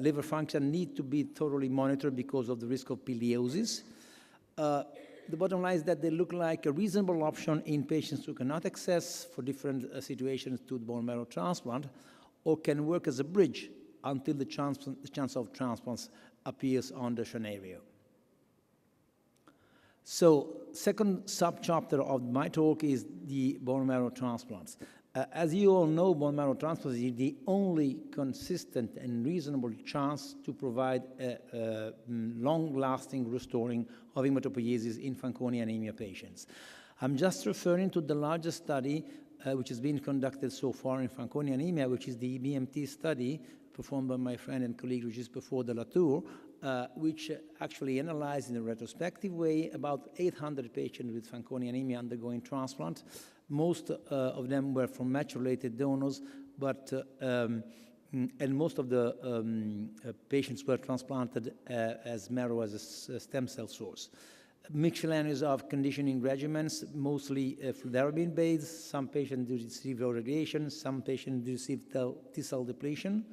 [SPEAKER 4] liver function need to be thoroughly monitored because of the risk of pileosis. The bottom line is that they look like a reasonable option in patients who cannot access for different situations to the bone marrow transplant, or can work as a bridge until the chance of transplants appears on the scenario. So second sub-chapter of my talk is the bone marrow transplants. As you all know, bone marrow transplants is the only consistent and reasonable chance to provide a long-lasting restoring of hematopoiesis in Fanconi anemia patients. I'm just referring to the largest study which has been conducted so far in Fanconi anemia, which is the BMT study performed by my friend and colleague Regis before de Latour, which actually analyzed in a retrospective way about 800 patients with Fanconi anemia undergoing transplant. Most of them were from match-related donors, but and most of the patients were transplanted as marrow as a stem cell source. Miscellaneous of conditioning regimens, mostly fludarabine-based. Some patients receive irradiation, some patients receive T-cell depletion.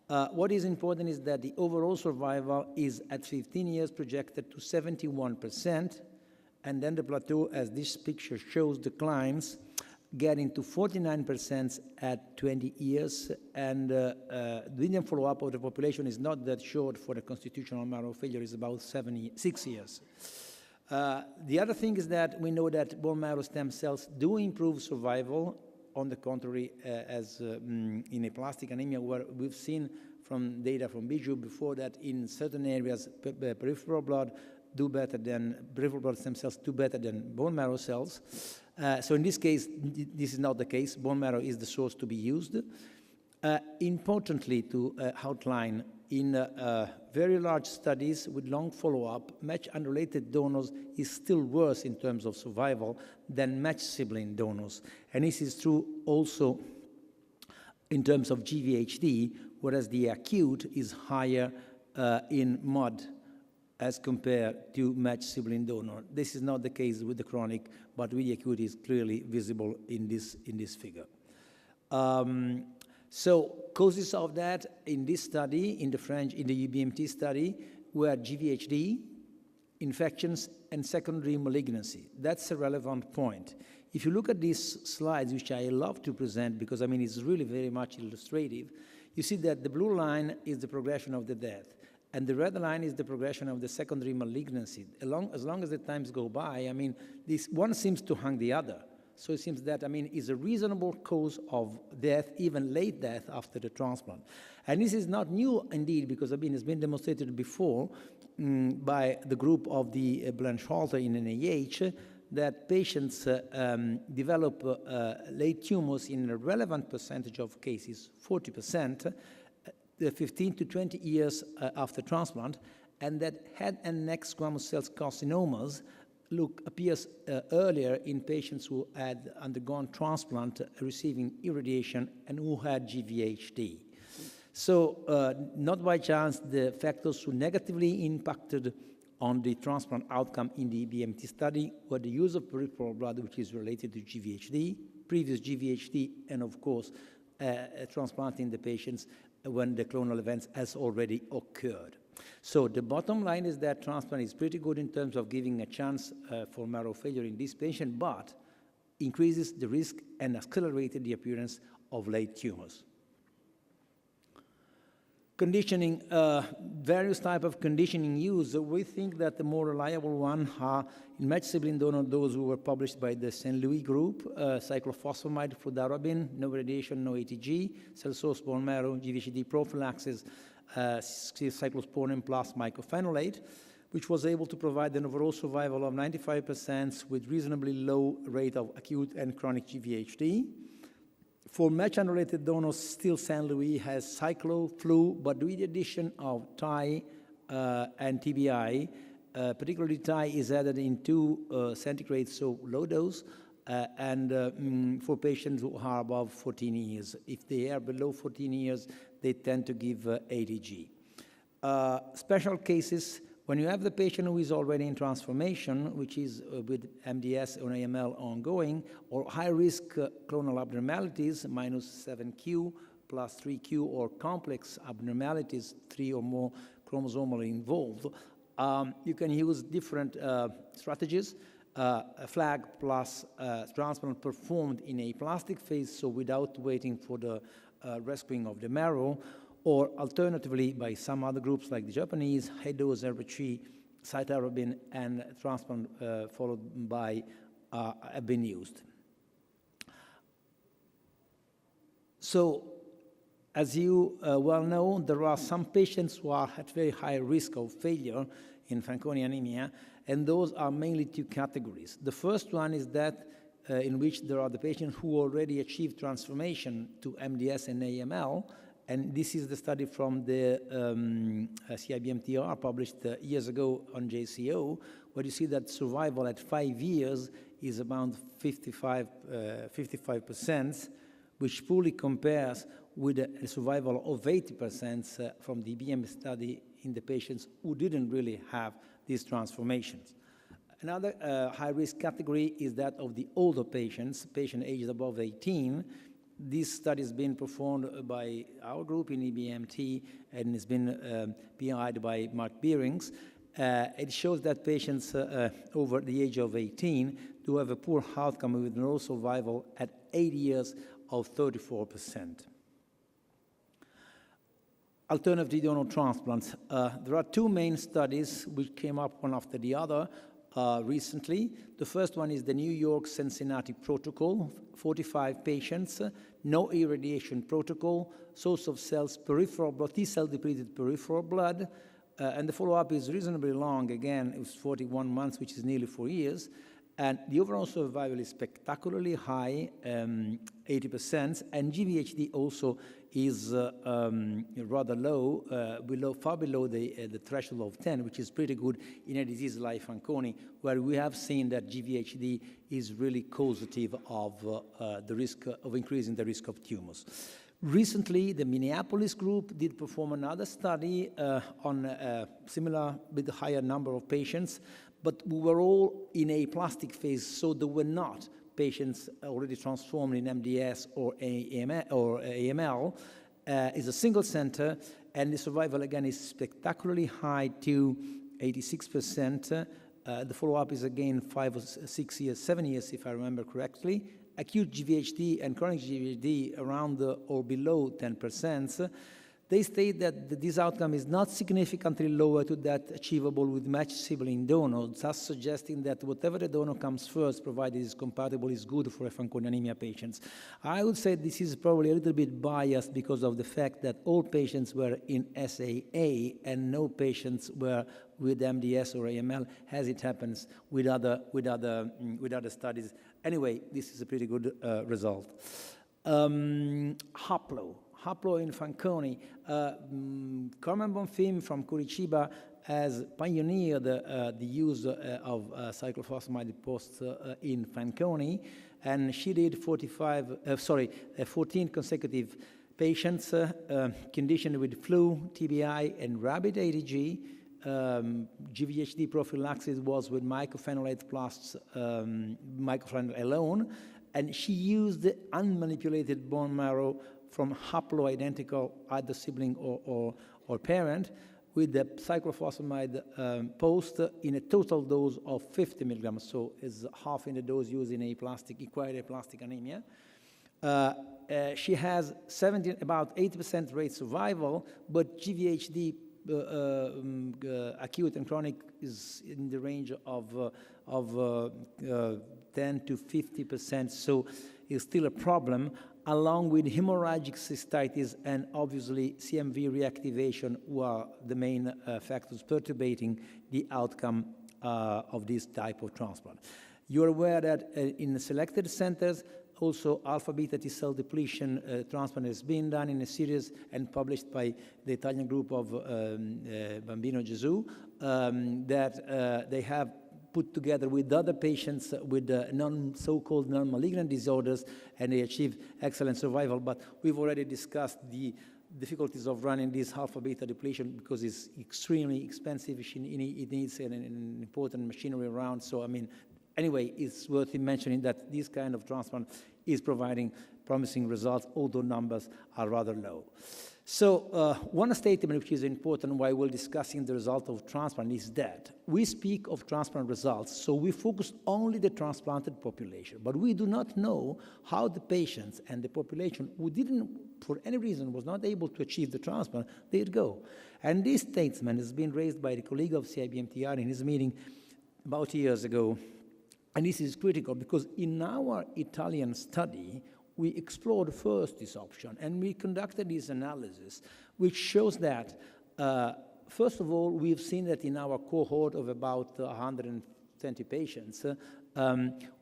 [SPEAKER 4] What is important is that the overall survival is at 15 years projected to 71%, and then the plateau, as this picture shows, declines, getting to 49% at 20 years, and the median follow-up of the population is not that short for the constitutional marrow failure, is about 6 years. The other thing is that we know that bone marrow stem cells do improve survival. On the contrary, as in aplastic anemia, where we've seen from data from Bijou before that in certain areas, peripheral blood stem cells do better than bone marrow cells. So in this case, this is not the case. Bone marrow is the source to be used. Importantly, to outline, in very large studies with long follow-up, match-unrelated donors is still worse in terms of survival than match-sibling donors. And this is true also in terms of GVHD, whereas the acute is higher in MUD as compared to match-sibling donor. This is not the case with the chronic, but with the acute is clearly visible in this figure. So causes of that in this study, in the UBMT study, were GVHD, infections, and secondary malignancy. That's a relevant point. If you look at these slides, which I love to present because, I mean, it's really very much illustrative, you see that the blue line is the progression of the death, and the red line is the progression of the secondary malignancy. As long as the times go by, I mean, this one seems to hang the other. So it seems that, I mean, is a reasonable cause of death, even late death after the transplant. And this is not new, indeed, because, I mean, it's been demonstrated before by the group of the Blanchhalter in NIH that patients develop late tumors in a relevant percentage of cases, 40%, 15 to 20 years after transplant, and that head and neck squamous cell carcinomas appears earlier in patients who had undergone transplant receiving irradiation and who had GVHD. So not by chance, the factors who negatively impacted on the transplant outcome in the BMT study were the use of peripheral blood, which is related to GVHD, previous GVHD, and of course, transplanting the patients when the clonal events has already occurred. So the bottom line is that transplant is pretty good in terms of giving a chance for marrow failure in this patient, but increases the risk and accelerated the appearance of late tumors. Conditioning, various types of conditioning use. We think that the more reliable one are in match-sibling donor, those who were published by the St. Louis group, cyclophosphamide, fludarabine, no radiation, no ATG, cell source bone marrow, GVHD prophylaxis, cyclosporin plus mycophenolate, which was able to provide an overall survival of 95% with reasonably low rate of acute and chronic GVHD. For match-unrelated donors, still St. Louis has cyclo, flu, but with the addition of TI and TBI, particularly TI is added in 2 centigrade, so low dose, and for patients who are above 14 years. If they are below 14 years, they tend to give ATG. Special cases, when you have the patient who is already in transformation, which is with MDS or AML ongoing, or high-risk clonal abnormalities, -7q, +3q, or complex abnormalities, 3 or more chromosomally involved, you can use different strategies. A flag plus transplant performed in a plastic phase, so without waiting for the rescuing of the marrow, or alternatively by some other groups like the Japanese, high-dose herbacee cytarabine and transplant followed by have been used. So, as you well know, there are some patients who are at very high risk of failure in Fanconi anemia, and those are mainly two categories. The first one is that in which there are the patients who already achieved transformation to MDS and AML, and this is the study from the CIBMTR published years ago on JCO, where you see that survival at 5 years is around 55%, which fully compares with a survival of 80% from the BM study in the patients who didn't really have these transformations. Another high-risk category is that of the older patients, patient aged above 18. This study has been performed by our group in EBMT and has been PI'd by Mark Beerings. It shows that patients over the age of 18 do have a poor outcome with no survival at 8 years of 34%. Alternative donor transplants. There are two main studies which came up one after the other recently. The first one is the New York-Cincinnati protocol, 45 patients, no irradiation protocol, source of cells, peripheral blood, T-cell depleted peripheral blood, and the follow-up is reasonably long. Again, it was 41 months, which is nearly 4 years. And the overall survival is spectacularly high, 80%, and GVHD also is rather low, far below the threshold of 10, which is pretty good in a disease like Fanconi, where we have seen that GVHD is really causative of the risk of increasing the risk of tumors. Recently, the Minneapolis group did perform another study on similar with a higher number of patients, but we were all in a plastic phase, so there were not patients already transformed in MDS or AML. It's a single center, and the survival again is spectacularly high to 86%. The follow-up is again 5 or 6 years, 7 years, if I remember correctly. Acute GVHD and chronic GVHD around or below 10%. They state that this outcome is not significantly lower to that achievable with matched sibling donors, thus suggesting that whatever the donor comes first, provided it's compatible, is good for Fanconi anemia patients. I would say this is probably a little bit biased because of the fact that all patients were in SAA and no patients were with MDS or AML, as it happens with other studies. Anyway, this is a pretty good result. Haplo in Fanconi. Carmen Bonfim from Curitiba has pioneered the use of cyclophosphamide post in Fanconi, and she did 14 consecutive patients conditioned with flu, TBI, and rabbit ADG. GVHD prophylaxis was with mycophenolate plus mycophenolate alone, and she used the unmanipulated bone marrow from haplo-identical either sibling or parent with the cyclophosphamide post in a total dose of 50 milligrams, so it's half in the dose used in acquired aplastic anemia. She has about 80% rate survival, but GVHD acute and chronic is in the range of 10 to 50%, so it's still a problem, along with hemorrhagic cystitis and obviously CMV reactivation, who are the main factors perturbating the outcome of this type of transplant. You're aware that in selected centers, also alpha-beta T-cell depletion transplant has been done in a series and published by the Italian group of Bambino Gesù, that they have put together with other patients with so-called non-malignant disorders, and they achieve excellent survival. But we've already discussed the difficulties of running this alpha-beta depletion because it's extremely expensive. It needs an important machinery around. So, I mean, anyway, it's worth mentioning that this kind of transplant is providing promising results, although numbers are rather low. So one statement which is important while we're discussing the result of transplant is that we speak of transplant results, so we focus only the transplanted population, but we do not know how the patients and the population who didn't, for any reason, was not able to achieve the transplant, they'd go. And this statement has been raised by the colleague of CIBMTR in his meeting about years ago, and this is critical because in our Italian study, we explored first this option, and we conducted this analysis, which shows that, first of all, we've seen that in our cohort of about 120 patients,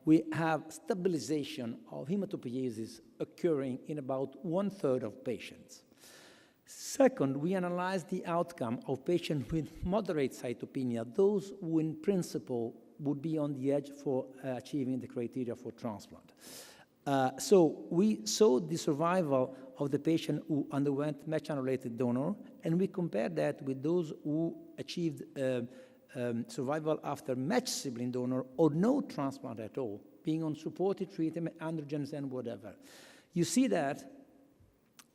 [SPEAKER 4] we have stabilization of hematopoiesis occurring in about 1/3 of patients. Second, we analyzed the outcome of patients with moderate cytopenia, those who in principle would be on the edge for achieving the criteria for transplant. So we saw the survival of the patient who underwent match-unrelated donor, and we compared that with those who achieved survival after matched sibling donor or no transplant at all, being on supported treatment, androgens, and whatever. You see that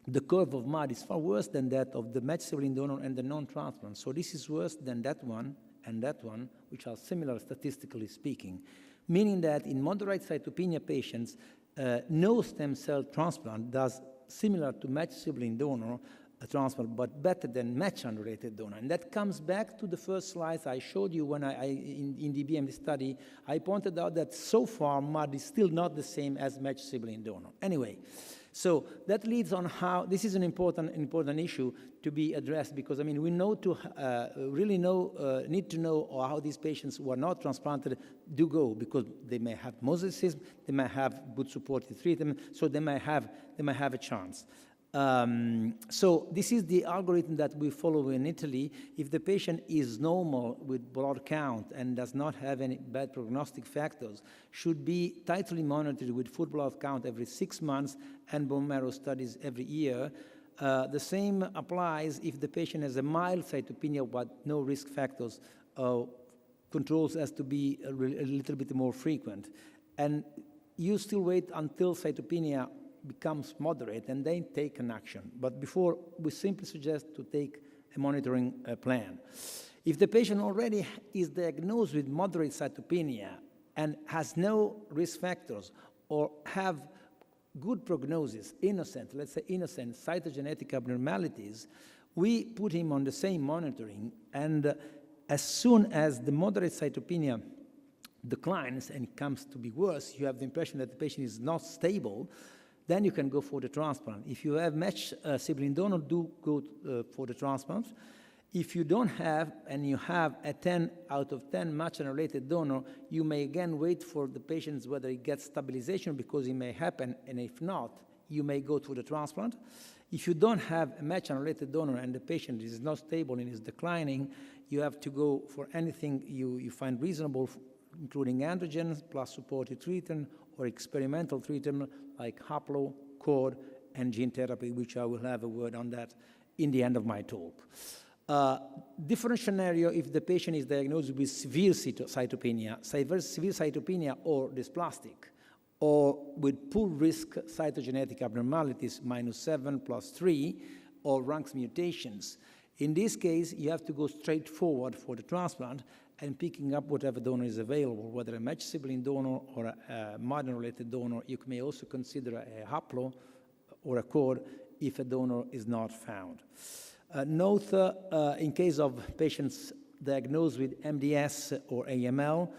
[SPEAKER 4] the curve of MUD is far worse than that of the matched sibling donor and the non-transplant. So this is worse than that one and that one, which are similar statistically speaking, meaning that in moderate cytopenia patients, no stem cell transplant does similar to matched sibling donor transplant, but better than match-unrelated donor. And that comes back to the first slides I showed you when in the BMD study, I pointed out that so far MUD is still not the same as matched sibling donor. Anyway, so that leads on how, this is an important issue to be addressed because, I mean, we know to really know, need to know how these patients who are not transplanted do go because they may have mosaicism, they may have good supportive treatment, so they might have a chance. So this is the algorithm that we follow in Italy. If the patient is normal with blood count and does not have any bad prognostic factors, should be tightly monitored with full blood count every 6 months and bone marrow studies every year. The same applies if the patient has a mild cytopenia but no risk factors. Controls has to be a little bit more frequent. And you still wait until cytopenia becomes moderate and then take an action. But before, we simply suggest to take a monitoring plan. If the patient already is diagnosed with moderate cytopenia and has no risk factors or have good prognosis, innocent, let's say innocent cytogenetic abnormalities, we put him on the same monitoring, and as soon as the moderate cytopenia declines and comes to be worse, you have the impression that the patient is not stable, then you can go for the transplant. If you have matched sibling donor, do go for the transplant. If you don't have, and you have a 10 out of 10 match-unrelated donor, you may again wait for the patients whether it gets stabilization because it may happen, and if not, you may go to the transplant. If you don't have a match-unrelated donor and the patient is not stable and is declining, you have to go for anything you find reasonable, including androgens plus supportive treatment or experimental treatment like haplo, cord, and gene therapy, which I will have a word on that in the end of my talk. Different scenario if the patient is diagnosed with severe cytopenia or dysplastic, or with poor risk cytogenetic abnormalities, -7 +3, or RUNX mutations. In this case, you have to go straight forward for the transplant and picking up whatever donor is available, whether a matched sibling donor or a modern-related donor. You may also consider a haplo or a cord if a donor is not found. Note, in case of patients diagnosed with MDS or AML,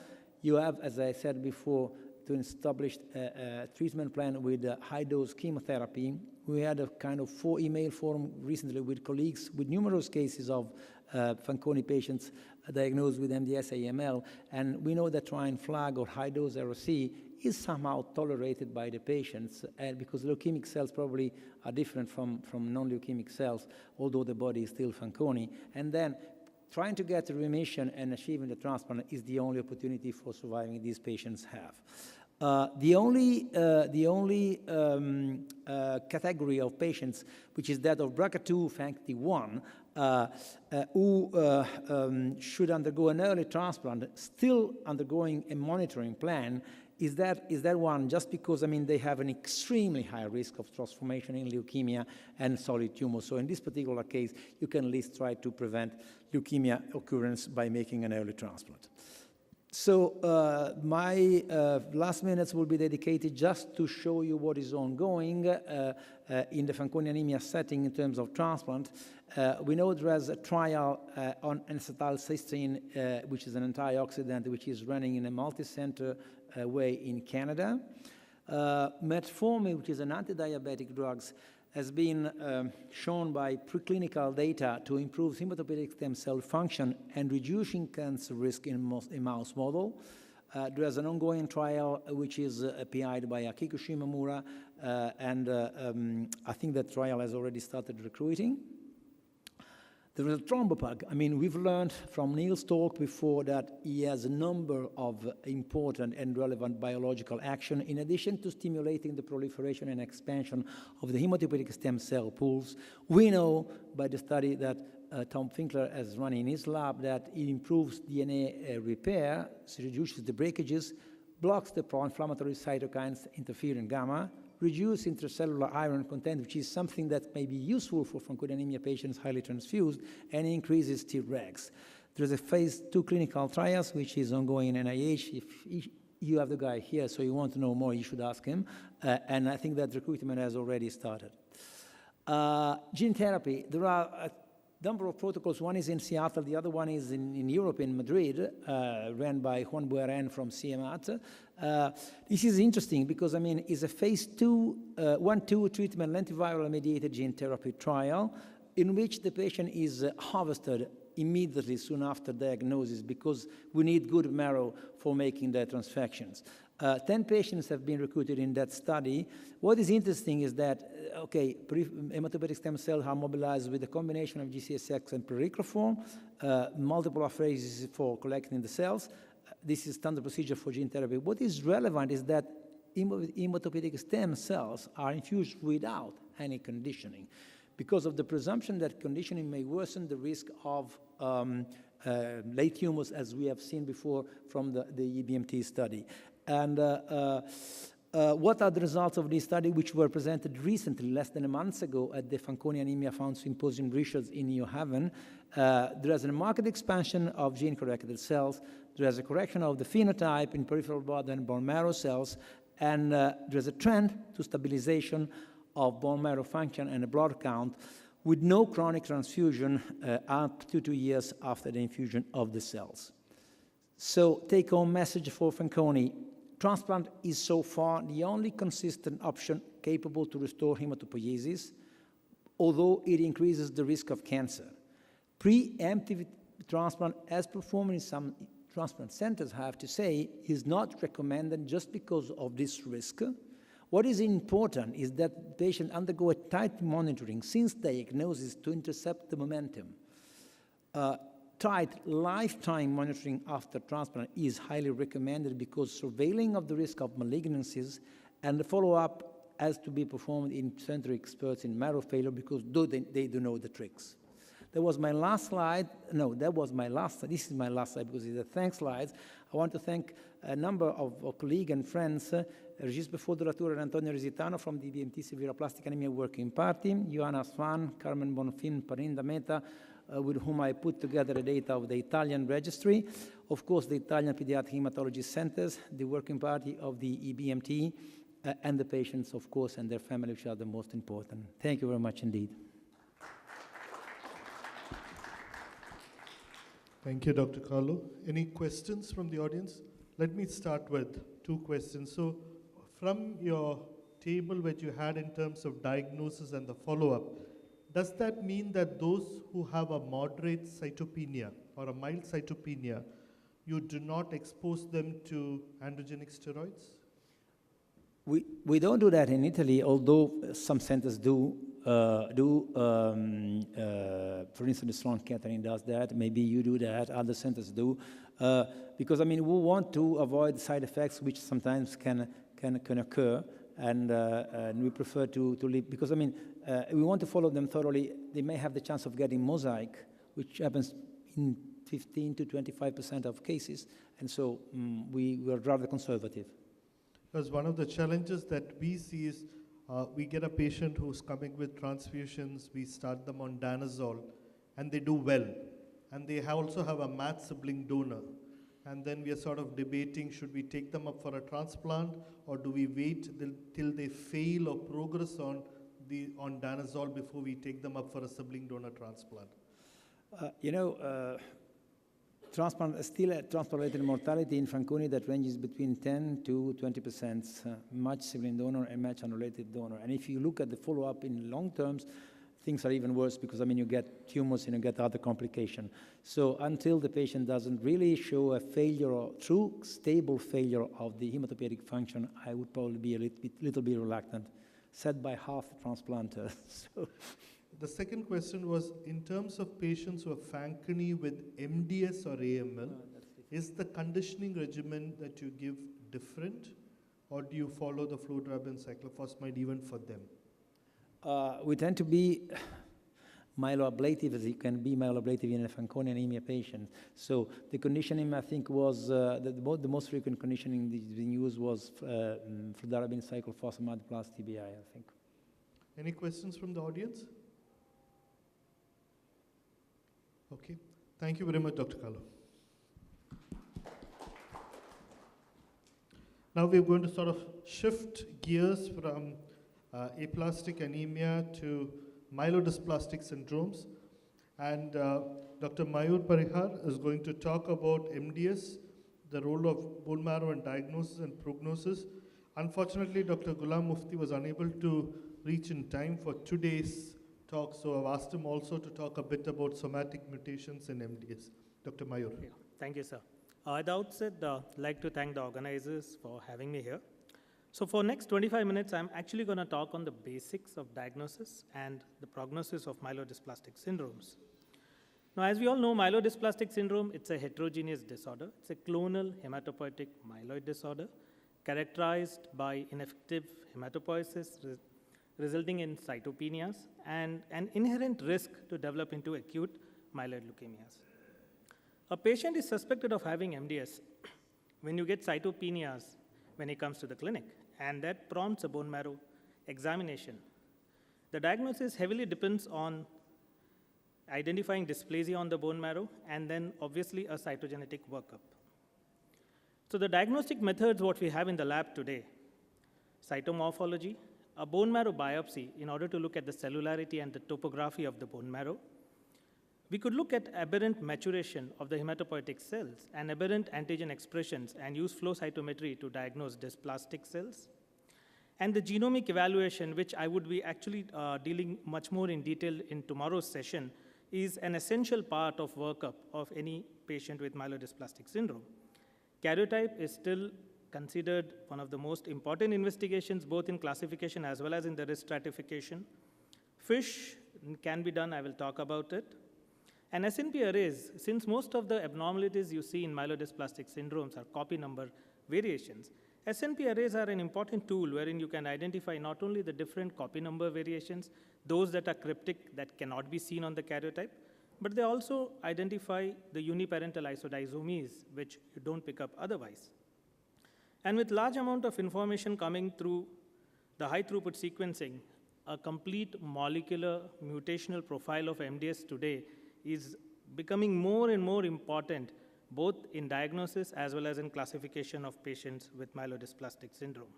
[SPEAKER 4] you have, as I said before, to establish a treatment plan with high-dose chemotherapy. We had a kind of email forum recently with colleagues with numerous cases of Fanconi patients diagnosed with MDS AML, and we know that Trine flag or high-dose ROC is somehow tolerated by the patients, and because leukemic cells probably are different from non-leukemic cells, although the body is still Fanconi. And then trying to get a remission and achieving the transplant is the only opportunity for surviving these patients have. The only category of patients, which is that of BRCA2 FANCT1, who should undergo an early transplant, still undergoing a monitoring plan, is that one just because, I mean, they have an extremely high risk of transformation in leukemia and solid tumors. So in this particular case, you can at least try to prevent leukemia occurrence by making an early transplant. So my last minutes will be dedicated just to show you what is ongoing in the Fanconi anemia setting in terms of transplant. We know there is a trial on N-acetylcysteine, which is an antioxidant, which is running in a multi-center way in Canada. Metformin, which is an anti-diabetic drug, has been shown by preclinical data to improve hematopoietic stem cell function and reducing cancer risk in a mouse model. There is an ongoing trial which is PI'd by Akiko Shimomura, and I think that trial has already started recruiting. There is a thrombopag. I mean, we've learned from Neil's talk before that he has a number of important and relevant biological action in addition to stimulating the proliferation and expansion of the hematopoietic stem cell pools. We know by the study that Tom Finkler has run in his lab that it improves DNA repair, so reduces the breakages, blocks the pro-inflammatory cytokines, interferon gamma, reduce intracellular iron content, which is something that may be useful for Fanconi anemia patients highly transfused, and increases Tregs. There's a phase 2 clinical trials, which is ongoing in NIH. If you have the guy here, so you want to know more, you should ask him. And I think that recruitment has already started. Gene therapy, there are a number of protocols. One is in Seattle, the other one is in Europe, in Madrid, ran by Juan Bueren from CMAT. This is interesting because, I mean, it's a phase 1-2 treatment lentiviral-mediated gene therapy trial in which the patient is harvested immediately soon after diagnosis because we need good marrow for making the transfections. 10 patients have been recruited in that study. What is interesting is that, okay, hematopoietic stem cells are mobilized with a combination of GCSX and pyriproform, multiple apheresis for collecting the cells. This is standard procedure for gene therapy. What is relevant is that hematopoietic stem cells are infused without any conditioning because of the presumption that conditioning may worsen the risk of late tumors, as we have seen before from the EBMT study. And what are the results of this study, which were presented recently, less than a month ago, at the Fanconi Anemia Fund Symposium Richards in New Haven? There is a marked expansion of gene-corrected cells. There is a correction of the phenotype in peripheral blood and bone marrow cells, and there is a trend to stabilization of bone marrow function and a blood count with no chronic transfusion up to 2 years after the infusion of the cells. So take-home message for Fanconi. Transplant is so far the only consistent option capable to restore hematopoiesis, although it increases the risk of cancer. Preemptive transplant, as performed in some transplant centers, I have to say, is not recommended just because of this risk. What is important is that patients undergo a tight monitoring since diagnosis to intercept the momentum. Tight lifetime monitoring after transplant is highly recommended because surveilling of the risk of malignancies and the follow-up has to be performed in center experts in marrow failure because they do know the tricks. That was my last slide. No, that was my last slide. This is my last slide because it's a thanks slide. I want to thank a number of colleagues and friends, Regis Befodoratore and Antonio Risitano from the BMT Severe Plastic Anemia Working Party, Johanna Swan, Carmen Bonfin, Parinda Meta, with whom I put together the data of the Italian registry, of course the Italian Pediatric Hematology Centers, the working party of the EBMT, and the patients, of course, and their family, which are the most important. Thank you very much indeed.
[SPEAKER 1] Thank you, Dr. Carlo. Any questions from the audience? Let me start with 2 questions. So from your table which you had in terms of diagnosis and the follow-up, does that mean that those who have a moderate cytopenia or a mild cytopenia, you do not expose them to androgenic steroids?
[SPEAKER 4] We don't do that in Italy, although some centers do. For instance, the Sloan Kettering does that. Maybe you do that. Other centers do, because I mean we want to avoid side effects which sometimes can occur, and we prefer to leave because I mean we want to follow them thoroughly. They may have the chance of getting mosaic, which happens in 15 to 25% of cases, and so we are rather conservative.
[SPEAKER 1] Because one of the challenges that we see is we get a patient who's coming with transfusions, we start them on danazol, and they do well. And they also have a match sibling donor. And then we are sort of debating, should we take them up for a transplant, or do we wait till they fail or progress on danazol before we take them up for a sibling donor transplant?
[SPEAKER 4] Transplant-related mortality in Fanconi that ranges between 10 to 20%, match sibling donor and match unrelated donor. And if you look at the follow-up in long terms, things are even worse because, you get tumors and you get other complications. So until the patient doesn't really show a failure or true stable failure of the hematopoietic function, I would probably be a little bit reluctant, said by half the transplanters. So.
[SPEAKER 1] The second question was, in terms of patients who are Fanconi with MDS or AML, is the conditioning regimen that you give different, or do you follow the fludarabine cyclophosphamide even for them?
[SPEAKER 4] We tend to be myeloablative as you can be myeloablative in a Fanconi anemia patient. So the conditioning, I think, was the most frequent conditioning being used was fludarabine cyclophosphamide plus TBI, I think.
[SPEAKER 1] Any questions from the audience? Okay. Thank you very much, Dr. Kalu. Now we're going to sort of shift gears from aplastic anemia to myelodysplastic syndromes. And Dr. Mayur Parihar is going to talk about MDS, the role of bone marrow in diagnosis and prognosis. Unfortunately, Dr. Ghulam Mufti was unable to reach in time for today's talk, so I've asked him also to talk a bit about somatic mutations in MDS. Dr. Mayur.
[SPEAKER 10] Yeah, thank you, sir. At the outset, I'd like to thank the organizers for having me here. So for next 25 minutes, I'm actually going to talk on the basics of diagnosis and the prognosis of myelodysplastic syndromes. Now, as we all know, myelodysplastic syndrome, it's a heterogeneous disorder. It's a clonal hematopoietic myeloid disorder characterized by ineffective hematopoiesis resulting in cytopenias and an inherent risk to develop into acute myeloid leukemias. A patient is suspected of having MDS when you get cytopenias when he comes to the clinic, and that prompts a bone marrow examination. The diagnosis heavily depends on identifying dysplasia on the bone marrow and then obviously a cytogenetic workup. So the diagnostic methods what we have in the lab today, cytomorphology, a bone marrow biopsy in order to look at the cellularity and the topography of the bone marrow. We could look at aberrant maturation of the hematopoietic cells and aberrant antigen expressions and use flow cytometry to diagnose dysplastic cells. And the genomic evaluation, which I would be actually dealing much more in detail in tomorrow's session, is an essential part of workup of any patient with myelodysplastic syndrome. Karyotype is still considered one of the most important investigations, both in classification as well as in the risk stratification. FISH can be done, I will talk about it. And SNP arrays, since most of the abnormalities you see in myelodysplastic syndromes are copy number variations, SNP arrays are an important tool wherein you can identify not only the different copy number variations, those that are cryptic that cannot be seen on the karyotype, but they also identify the uniparental isodisomies, which you don't pick up otherwise. And with large amount of information coming through the high throughput sequencing, a complete molecular mutational profile of MDS today is becoming more and more important, both in diagnosis as well as in classification of patients with myelodysplastic syndrome.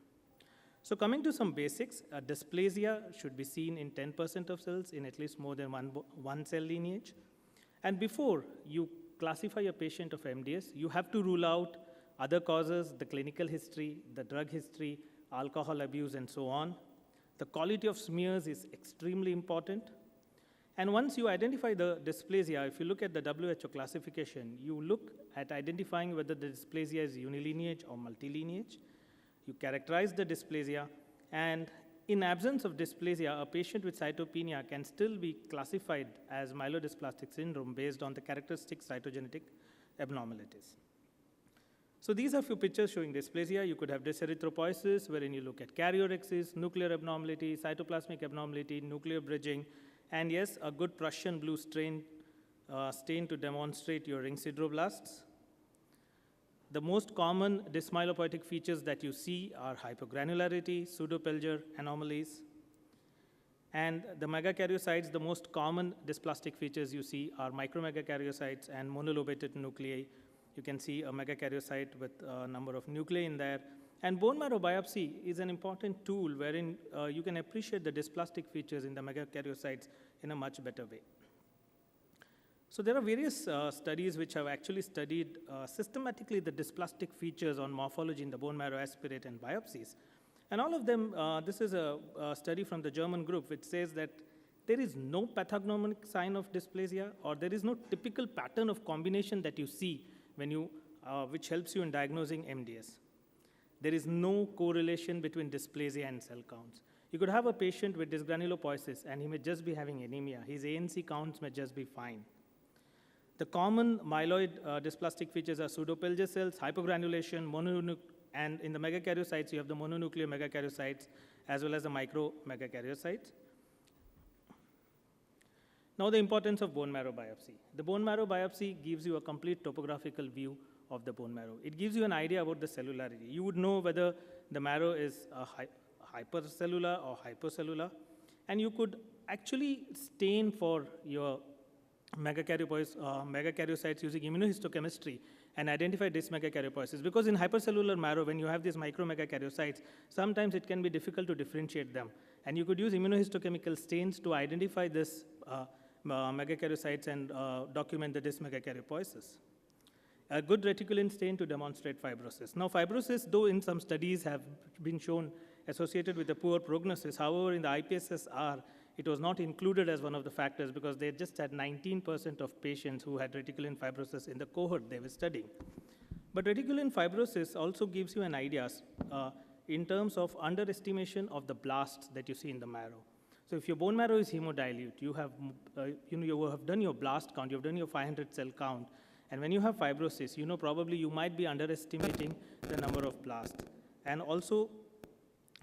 [SPEAKER 10] So coming to some basics, dysplasia should be seen in 10% of cells in at least more than one cell lineage. And before you classify a patient of MDS, you have to rule out other causes, the clinical history, the drug history, alcohol abuse, and so on. The quality of smears is extremely important. And once you identify the dysplasia, if you look at the WHO classification, you look at identifying whether the dysplasia is unilineage or multilineage. You characterize the dysplasia, and in absence of dysplasia, a patient with cytopenia can still be classified as myelodysplastic syndrome based on the characteristic cytogenetic abnormalities. So these are a few pictures showing dysplasia. You could have dyserythropoiesis, wherein you look at karyorrhexis, nuclear abnormality, cytoplasmic abnormality, nuclear bridging, and yes, a good Prussian blue stain to demonstrate your ring sideroblasts. The most common dysmyelopoietic features that you see are hypogranularity, pseudopelger anomalies. And the megakaryocytes, the most common dysplastic features you see are micromegakaryocytes and monolobated nuclei. You can see a megakaryocyte with a number of nuclei in there. And bone marrow biopsy is an important tool wherein you can appreciate the dysplastic features in the megakaryocytes in a much better way. So there are various studies which have actually studied systematically the dysplastic features on morphology in the bone marrow aspirate and biopsies. And all of them, this is a study from the German group which says that there is no pathognomonic sign of dysplasia, or there is no typical pattern of combination that you see when you, which helps you in diagnosing MDS. There is no correlation between dysplasia and cell counts. You could have a patient with dysgranulopoiesis and he may just be having anemia. His ANC counts may just be fine. The common myeloid dysplastic features are pseudopelger cells, hypogranulation, and in the megakaryocytes, you have the mononuclear megakaryocytes as well as the micromegakaryocytes. Now the importance of bone marrow biopsy. The bone marrow biopsy gives you a complete topographical view of the bone marrow. It gives you an idea about the cellularity. You would know whether the marrow is hypercellular or hypocellular, and you could actually stain for your megakaryocytes using immunohistochemistry and identify dysmegakaryopoiesis. Because in hypercellular marrow, when you have these micromegakaryocytes, sometimes it can be difficult to differentiate them. And you could use immunohistochemical stains to identify this megakaryocytes and document the dysmegakaryopoiesis. A good reticulin stain to demonstrate fibrosis. Now fibrosis, though in some studies have been shown associated with a poor prognosis, however in the IPSS-R, it was not included as one of the factors because they just had 19% of patients who had reticulin fibrosis in the cohort they were studying. But reticulin fibrosis also gives you an idea in terms of underestimation of the blasts that you see in the marrow. So if your bone marrow is hemodilute, you have, you have done your blast count, you have done your 500 cell count, and when you have fibrosis, probably you might be underestimating the number of blasts. And also,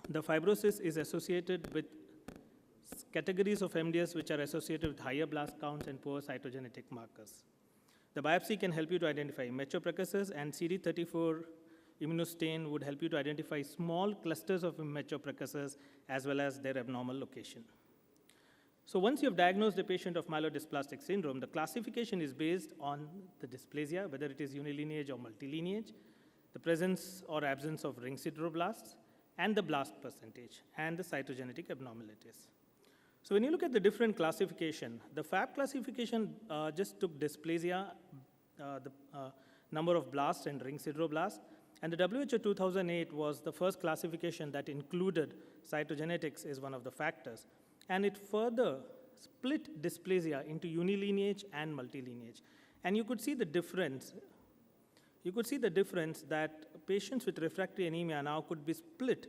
[SPEAKER 10] the fibrosis is associated with categories of MDS which are associated with higher blast counts and poor cytogenetic markers. The biopsy can help you to identify immature precursors, and CD34 immunostain would help you to identify small clusters of immature precursors as well as their abnormal location. So once you have diagnosed a patient of myelodysplastic syndrome, the classification is based on the dysplasia, whether it is unilineage or multilineage, the presence or absence of ring sideroblasts, and the blast percentage, and the cytogenetic abnormalities. So when you look at the different classification, the FAB classification just took dysplasia, the number of blasts and ring sideroblasts, and the WHO 2008 was the first classification that included cytogenetics as one of the factors. And it further split dysplasia into unilineage and multilineage. And you could see the difference. You could see the difference that patients with refractory anemia now could be split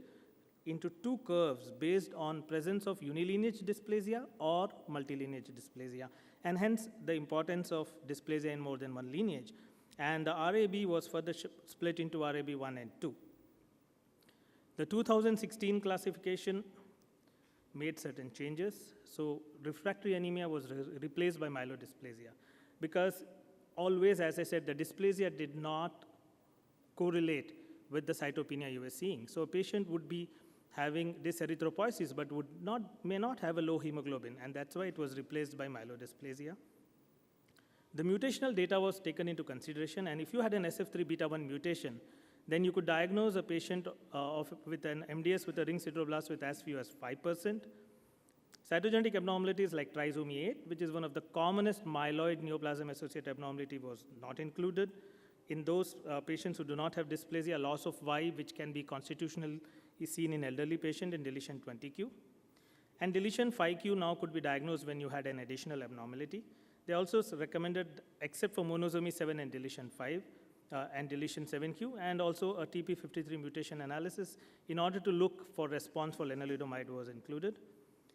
[SPEAKER 10] into two curves based on presence of unilineage dysplasia or multilineage dysplasia, and hence the importance of dysplasia in more than one lineage. And the RAB was further split into RAB 1 and 2. The 2016 classification made certain changes. So refractory anemia was replaced by myelodysplasia, because always, as I said, the dysplasia did not correlate with the cytopenia you were seeing. So a patient would be having dyserythropoiesis but may not have a low hemoglobin, and that's why it was replaced by myelodysplasia. The mutational data was taken into consideration, and if you had an SF3 beta 1 mutation, then you could diagnose a patient with an MDS with a ring sideroblast with as few as 5%. Cytogenetic abnormalities like trisomy 8, which is one of the commonest myeloid neoplasm-associated abnormality, was not included. In those patients who do not have dysplasia, loss of Y, which can be constitutional, is seen in elderly patient in deletion 20q. And deletion 5q now could be diagnosed when you had an additional abnormality. They also recommended, except for monosomy 7 and deletion 5, and deletion 7q, and also a TP53 mutation analysis in order to look for response for lenalidomide was included.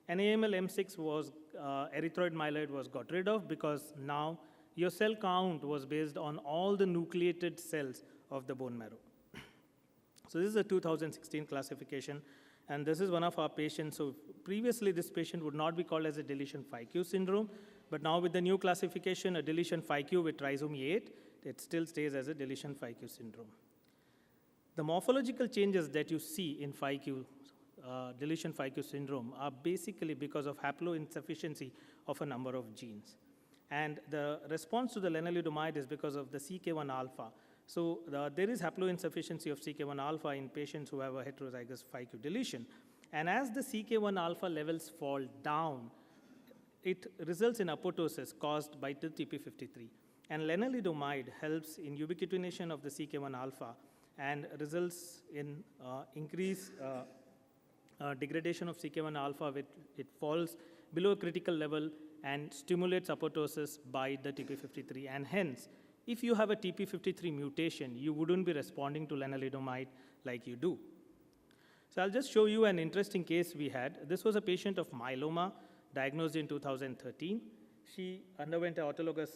[SPEAKER 10] And AML M6 was, erythroid myeloid was got rid of, because now your cell count was based on all the nucleated cells of the bone marrow. So this is a 2016 classification, and this is one of our patients. So previously this patient would not be called as a deletion 5q syndrome, but now with the new classification, a deletion 5q with trisomy 8, it still stays as a deletion 5q syndrome. The morphological changes that you see in 5q, deletion 5q syndrome are basically because of haploinsufficiency of a number of genes. And the response to the lenalidomide is because of the CK1 alpha. So there is haploinsufficiency of CK1 alpha in patients who have a heterozygous 5q deletion. And as the CK1 alpha levels fall down, it results in apoptosis caused by the TP53. And lenalidomide helps in ubiquitination of the CK1 alpha and results in increased degradation of CK1 alpha. It falls below a critical level and stimulates apoptosis by the TP53. And hence, if you have a TP53 mutation, you wouldn't be responding to lenalidomide like you do. So I'll just show you an interesting case we had. This was a patient of myeloma diagnosed in 2013. She underwent an autologous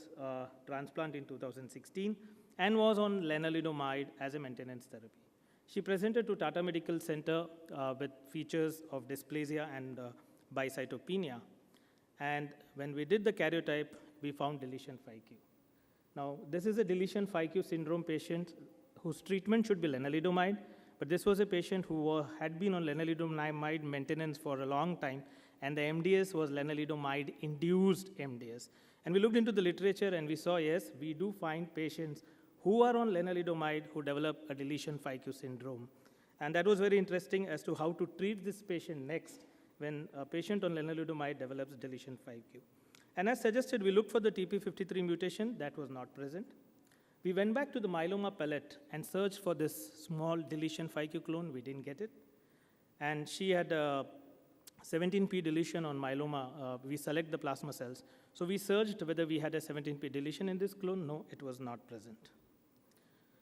[SPEAKER 10] transplant in 2016 and was on lenalidomide as a maintenance therapy. She presented to Tata Medical Center with features of dysplasia and bicytopenia. And when we did the karyotype, we found deletion 5q. Now, this is a deletion 5q syndrome patient whose treatment should be lenalidomide, but this was a patient who had been on lenalidomide maintenance for a long time, and the MDS was lenalidomide-induced MDS. And we looked into the literature and we saw, yes, we do find patients who are on lenalidomide who develop a deletion 5q syndrome. And that was very interesting as to how to treat this patient next when a patient on lenalidomide develops deletion 5q. And as suggested, we looked for the TP53 mutation. That was not present. We went back to the myeloma palette and searched for this small deletion 5q clone. We didn't get it. And she had a 17p deletion on myeloma. We select the plasma cells. So we searched whether we had a 17p deletion in this clone. No, it was not present.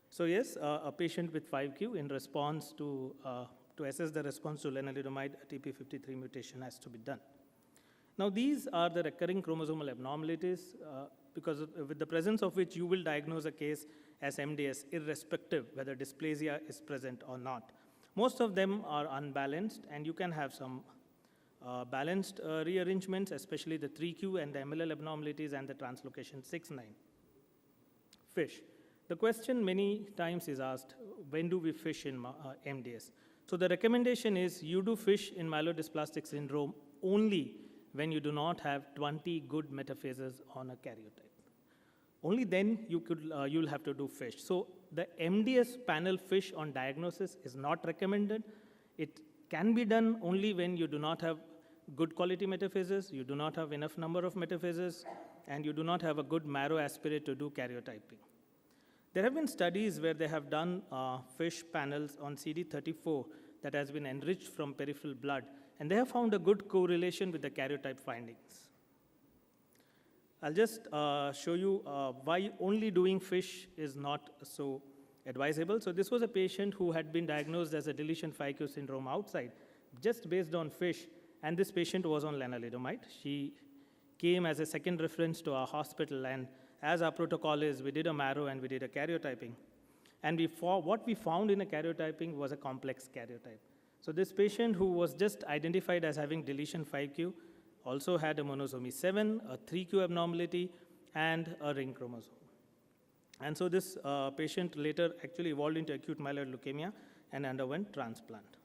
[SPEAKER 10] So yes, a patient with 5q in response to assess the response to lenalidomide, a TP53 mutation has to be done. Now these are the recurring chromosomal abnormalities because with the presence of which you will diagnose a case as MDS irrespective whether dysplasia is present or not. Most of them are unbalanced and you can have some balanced rearrangements, especially the 3q and the MLL abnormalities and the translocation 6-9. FISH. The question many times is asked, when do we FISH in MDS? So the recommendation is you do FISH in myelodysplastic syndrome only when you do not have 20 good metaphases on a karyotype. Only then you'll have to do FISH. So the MDS panel FISH on diagnosis is not recommended. It can be done only when you do not have good quality metaphases, you do not have enough number of metaphases, and you do not have a good marrow aspirate to do karyotyping. There have been studies where they have done FISH panels on CD34 that has been enriched from peripheral blood, and they have found a good correlation with the karyotype findings. I'll just show you why only doing FISH is not so advisable. So this was a patient who had been diagnosed as a deletion 5q syndrome outside, just based on FISH, and this patient was on lenalidomide. She came as a second reference to our hospital, and as our protocol is, we did a marrow and we did a karyotyping. And what we found in a karyotyping was a complex karyotype. So this patient who was just identified as having deletion 5q also had a monosomy 7, a 3q abnormality, and a ring chromosome. And so this patient later actually evolved into acute myeloid leukemia and underwent transplant.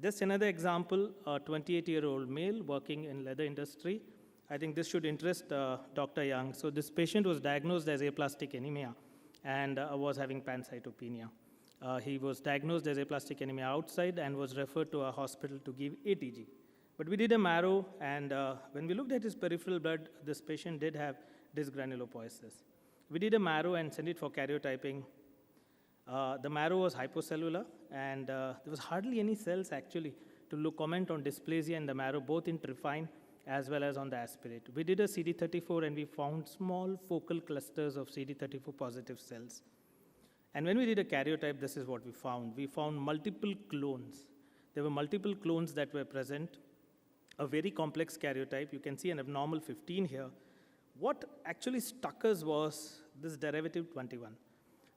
[SPEAKER 10] Just another example, a 28-year-old male working in leather industry. I think this should interest Dr. Young. So this patient was diagnosed as aplastic anemia and was having pancytopenia. He was diagnosed as aplastic anemia outside and was referred to a hospital to give ATG. But we did a marrow, and when we looked at his peripheral blood, this patient did have dysgranulopoiesis. We did a marrow and sent it for karyotyping. The marrow was hypocellular, and there was hardly any cells actually to comment on dysplasia in the marrow, both in trifine as well as on the aspirate. We did a CD34, and we found small focal clusters of CD34 positive cells. And when we did a karyotype, this is what we found. We found multiple clones. There were multiple clones that were present, a very complex karyotype. You can see an abnormal 15 here. What actually struck us was this derivative 21.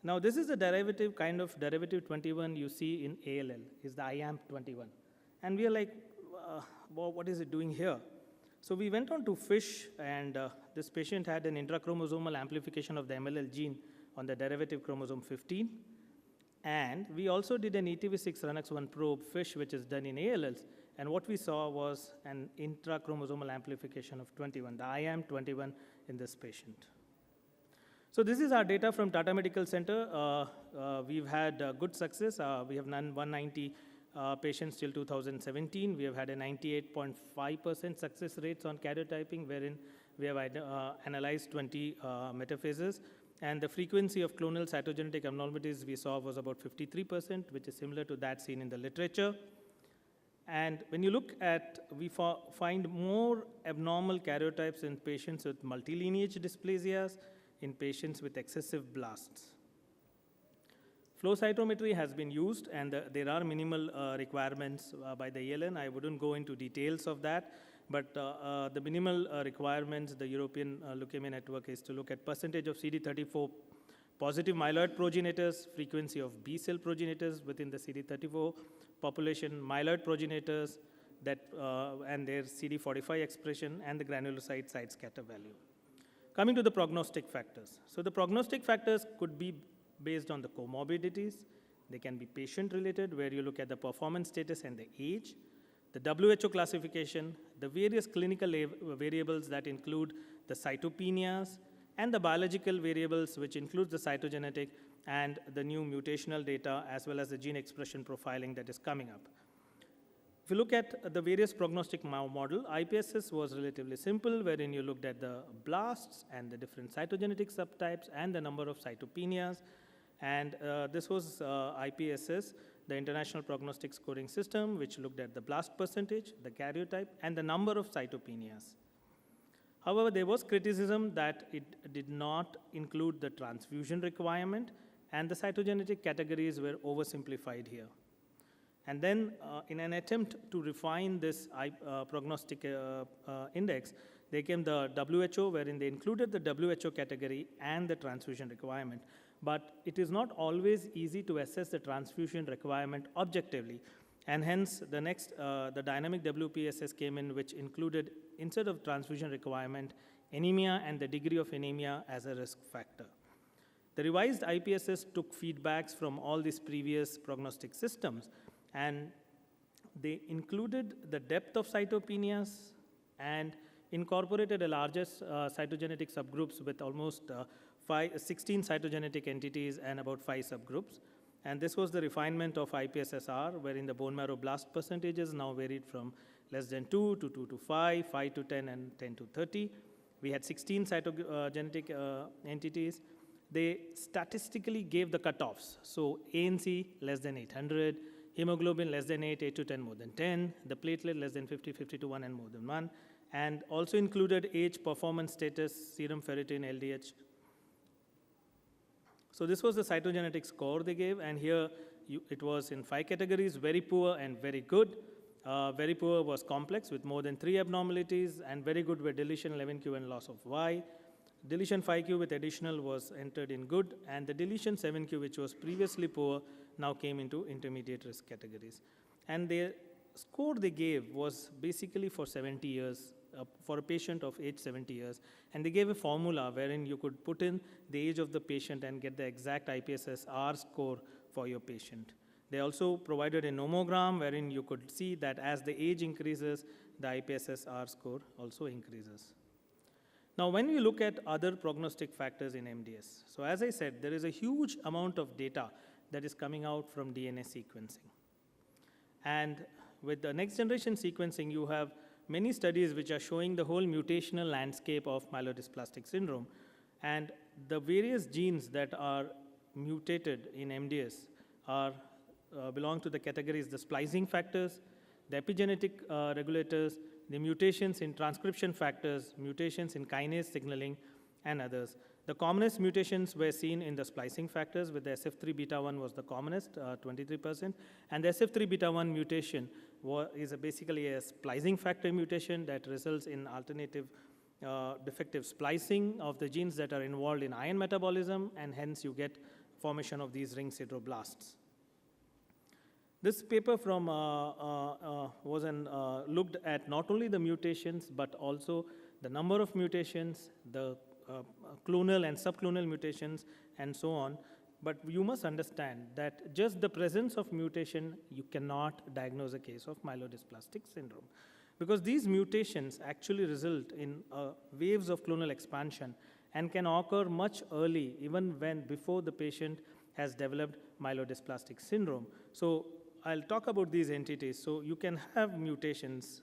[SPEAKER 10] Now, this is a derivative, kind of derivative 21 you see in ALL, is the IAMP 21. And we are like, well, what is it doing here? So we went on to fish, and this patient had an intrachromosomal amplification of the MLL gene on the derivative chromosome 15. And we also did an ETV6 RUNX1 probe fish, which is done in ALLs. And what we saw was an intrachromosomal amplification of 21, the IAM21 in this patient. So this is our data from Tata Medical Center. We've had good success. We have 190 patients till 2017. We have had a 98.5% success rates on karyotyping, wherein we have analyzed 20 metaphases. And the frequency of clonal cytogenetic abnormalities we saw was about 53%, which is similar to that seen in the literature. And when you look at, we find more abnormal karyotypes in patients with multilineage dysplasias, in patients with excessive blasts. Flow cytometry has been used, and there are minimal requirements by the ELN. I wouldn't go into details of that, but the minimal requirements, the European Leukemia Network, is to look at percentage of CD34 positive myeloid progenitors, frequency of B cell progenitors within the CD34 population, myeloid progenitors, and their CD45 expression, and the granulocyte site scatter value. Coming to the prognostic factors. So the prognostic factors could be based on the comorbidities. They can be patient-related, where you look at the performance status and the age, the WHO classification, the various clinical variables that include the cytopenias, and the biological variables, which includes the cytogenetic and the new mutational data, as well as the gene expression profiling that is coming up. If you look at the various prognostic model, IPSS was relatively simple, wherein you looked at the blasts and the different cytogenetic subtypes and the number of cytopenias. And this was IPSS, the International Prognostic Scoring System, which looked at the blast percentage, the karyotype, and the number of cytopenias. However, there was criticism that it did not include the transfusion requirement, and the cytogenetic categories were oversimplified here. And then, in an attempt to refine this prognostic index, they came the WHO, wherein they included the WHO category and the transfusion requirement. But it is not always easy to assess the transfusion requirement objectively. And hence, the dynamic WPSS came in, which included, instead of transfusion requirement, anemia and the degree of anemia as a risk factor. The revised IPSS took feedbacks from all these previous prognostic systems, and they included the depth of cytopenias and incorporated a larger cytogenetic subgroups with almost 16 cytogenetic entities and about 5 subgroups. And this was the refinement of IPSSR, wherein the bone marrow blast percentages now varied from less than 2 to 2 to 5, 5 to 10, and 10 to 30. We had 16 cytogenetic entities. They statistically gave the cutoffs. So ANC less than 800, hemoglobin less than 8, 8 to 10 more than 10, the platelet less than 50, 50 to 1 and more than 1, and also included age, performance status, serum ferritin, LDH. So this was the cytogenetic score they gave, and here it was in 5 categories: very poor and very good. Very poor was complex with more than 3 abnormalities, and very good were deletion 11q and loss of Y. Deletion 5q with additional was entered in good, and the deletion 7q, which was previously poor, now came into intermediate risk categories. And the score they gave was basically for 70 years, for a patient of age 70 years. And they gave a formula wherein you could put in the age of the patient and get the exact IPSS-R score for your patient. They also provided a nomogram wherein you could see that as the age increases, the IPSS-R score also increases. Now, when we look at other prognostic factors in MDS, so as I said, there is a huge amount of data that is coming out from DNA sequencing. And with the next generation sequencing, you have many studies which are showing the whole mutational landscape of myelodysplastic syndrome. And the various genes that are mutated in MDS belong to the categories: the splicing factors, the epigenetic regulators, the mutations in transcription factors, mutations in kinase signaling, and others. The commonest mutations were seen in the splicing factors, with the SF3 beta 1 was the commonest, 23%. And the SF3 beta 1 mutation is basically a splicing factor mutation that results in alternative defective splicing of the genes that are involved in iron metabolism, and hence you get formation of these ring sideroblasts. This paper from looked at not only the mutations, but also the number of mutations, the clonal and subclonal mutations, and so on. But you must understand that just the presence of mutation, you cannot diagnose a case of myelodysplastic syndrome. Because these mutations actually result in waves of clonal expansion and can occur much early, even when before the patient has developed myelodysplastic syndrome. So I'll talk about these entities. So you can have mutations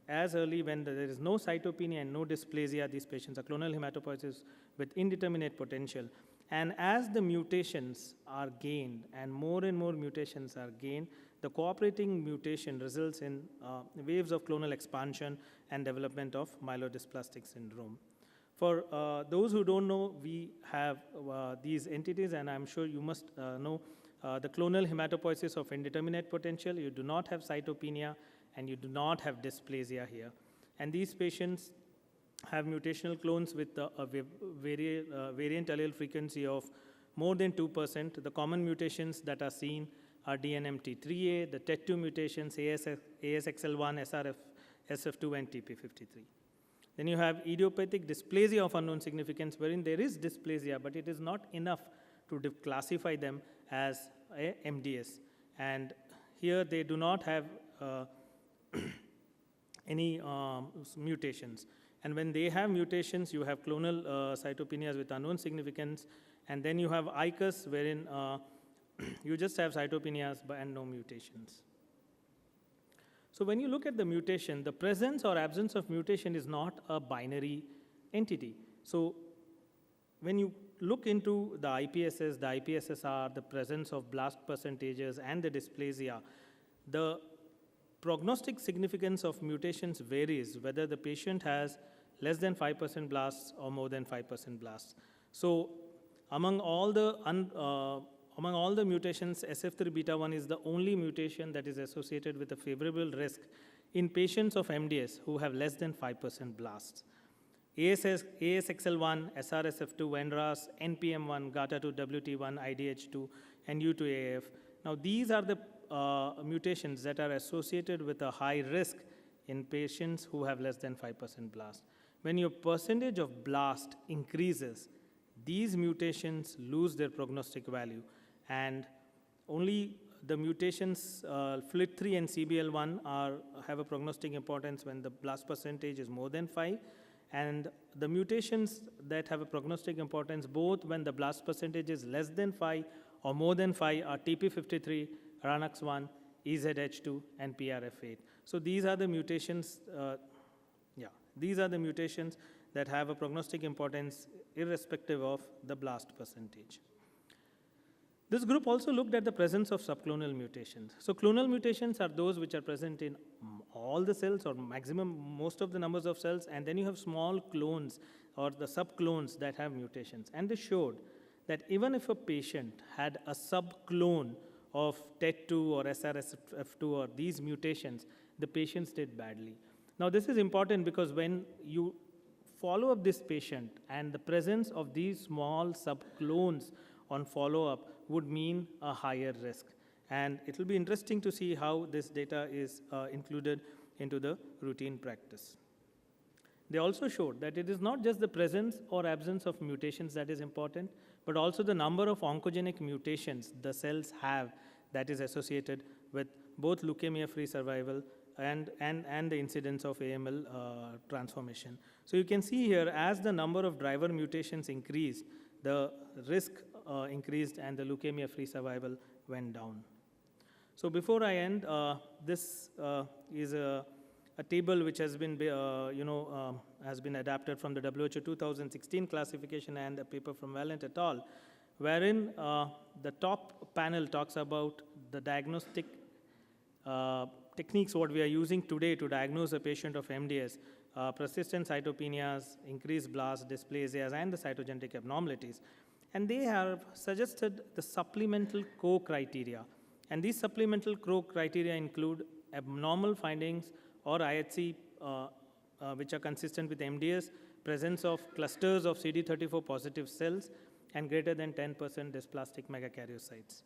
[SPEAKER 10] as early when there is no cytopenia and no dysplasia. These patients are clonal hematopoiesis with indeterminate potential. And as the mutations are gained and more mutations are gained, the cooperating mutation results in waves of clonal expansion and development of myelodysplastic syndrome. For those who don't know, we have these entities, and I'm sure you must know the clonal hematopoiesis of indeterminate potential. You do not have cytopenia, and you do not have dysplasia here. And these patients have mutational clones with a variant allele frequency of more than 2%. The common mutations that are seen are DNMT3A, the TET2 mutations, ASXL1, SRF, SF2, and TP53. Then you have idiopathic dysplasia of unknown significance, wherein there is dysplasia, but it is not enough to classify them as a MDS. And here they do not have any mutations. And when they have mutations, you have clonal cytopenias with unknown significance, and then you have ICUS, wherein you just have cytopenias and no mutations. So when you look at the mutation, the presence or absence of mutation is not a binary entity. So when you look into the IPSS-R, the presence of blast percentages, and the dysplasia, the prognostic significance of mutations varies whether the patient has less than 5% blasts or more than 5% blasts. So among all the mutations, SF3 beta 1 is the only mutation that is associated with a favorable risk in patients of MDS who have less than 5% blasts. ASXL1, SRSF2, NRAS, NPM1, GATA2, WT1, IDH2, and U2AF. Now these are the mutations that are associated with a high risk in patients who have less than 5% blast. When your percentage of blast increases, these mutations lose their prognostic value, and only the mutations FLT3 and CBL1 have a prognostic importance when the blast percentage is more than 5, and the mutations that have a prognostic importance both when the blast percentage is less than 5 or more than 5 are TP53, RANX1, EZH2, and PRF8. So these are the mutations, these are the mutations that have a prognostic importance irrespective of the blast percentage. This group also looked at the presence of subclonal mutations. So clonal mutations are those which are present in all the cells or most of the numbers of cells, and then you have small clones or the subclones that have mutations. And they showed that even if a patient had a subclone of TET2 or SRSF2 or these mutations, the patients did badly. Now this is important because when you follow up this patient and the presence of these small subclones on follow-up would mean a higher risk. And it will be interesting to see how this data is included into the routine practice. They also showed that it is not just the presence or absence of mutations that is important, but also the number of oncogenic mutations the cells have that is associated with both leukemia-free survival and the incidence of AML transformation. So you can see here, as the number of driver mutations increased, the risk increased and the leukemia-free survival went down. So before I end, this is a table which has been, has been adapted from the WHO 2016 classification and a paper from Valent et al., wherein the top panel talks about the diagnostic techniques what we are using today to diagnose a patient of MDS, persistent cytopenias, increased blast dysplasias, and the cytogenetic abnormalities. And they have suggested the supplemental co-criteria. And these supplemental co-criteria include abnormal findings or IHC which are consistent with MDS, presence of clusters of CD34 positive cells, and greater than 10% dysplastic megakaryocytes.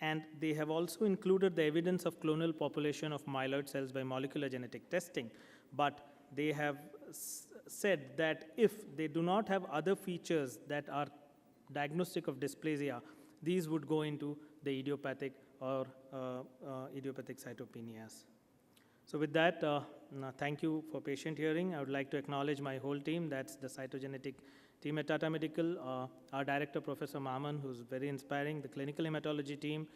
[SPEAKER 10] And they have also included the evidence of clonal population of myeloid cells by molecular genetic testing. But they have said that if they do not have other features that are diagnostic of dysplasia, these would go into the idiopathic or idiopathic cytopenias. So with that, thank you for patient hearing. I would like to acknowledge my whole team. That's the cytogenetic team at Tata Medical, our director, Professor Maman, who's very inspiring, the clinical hematology team,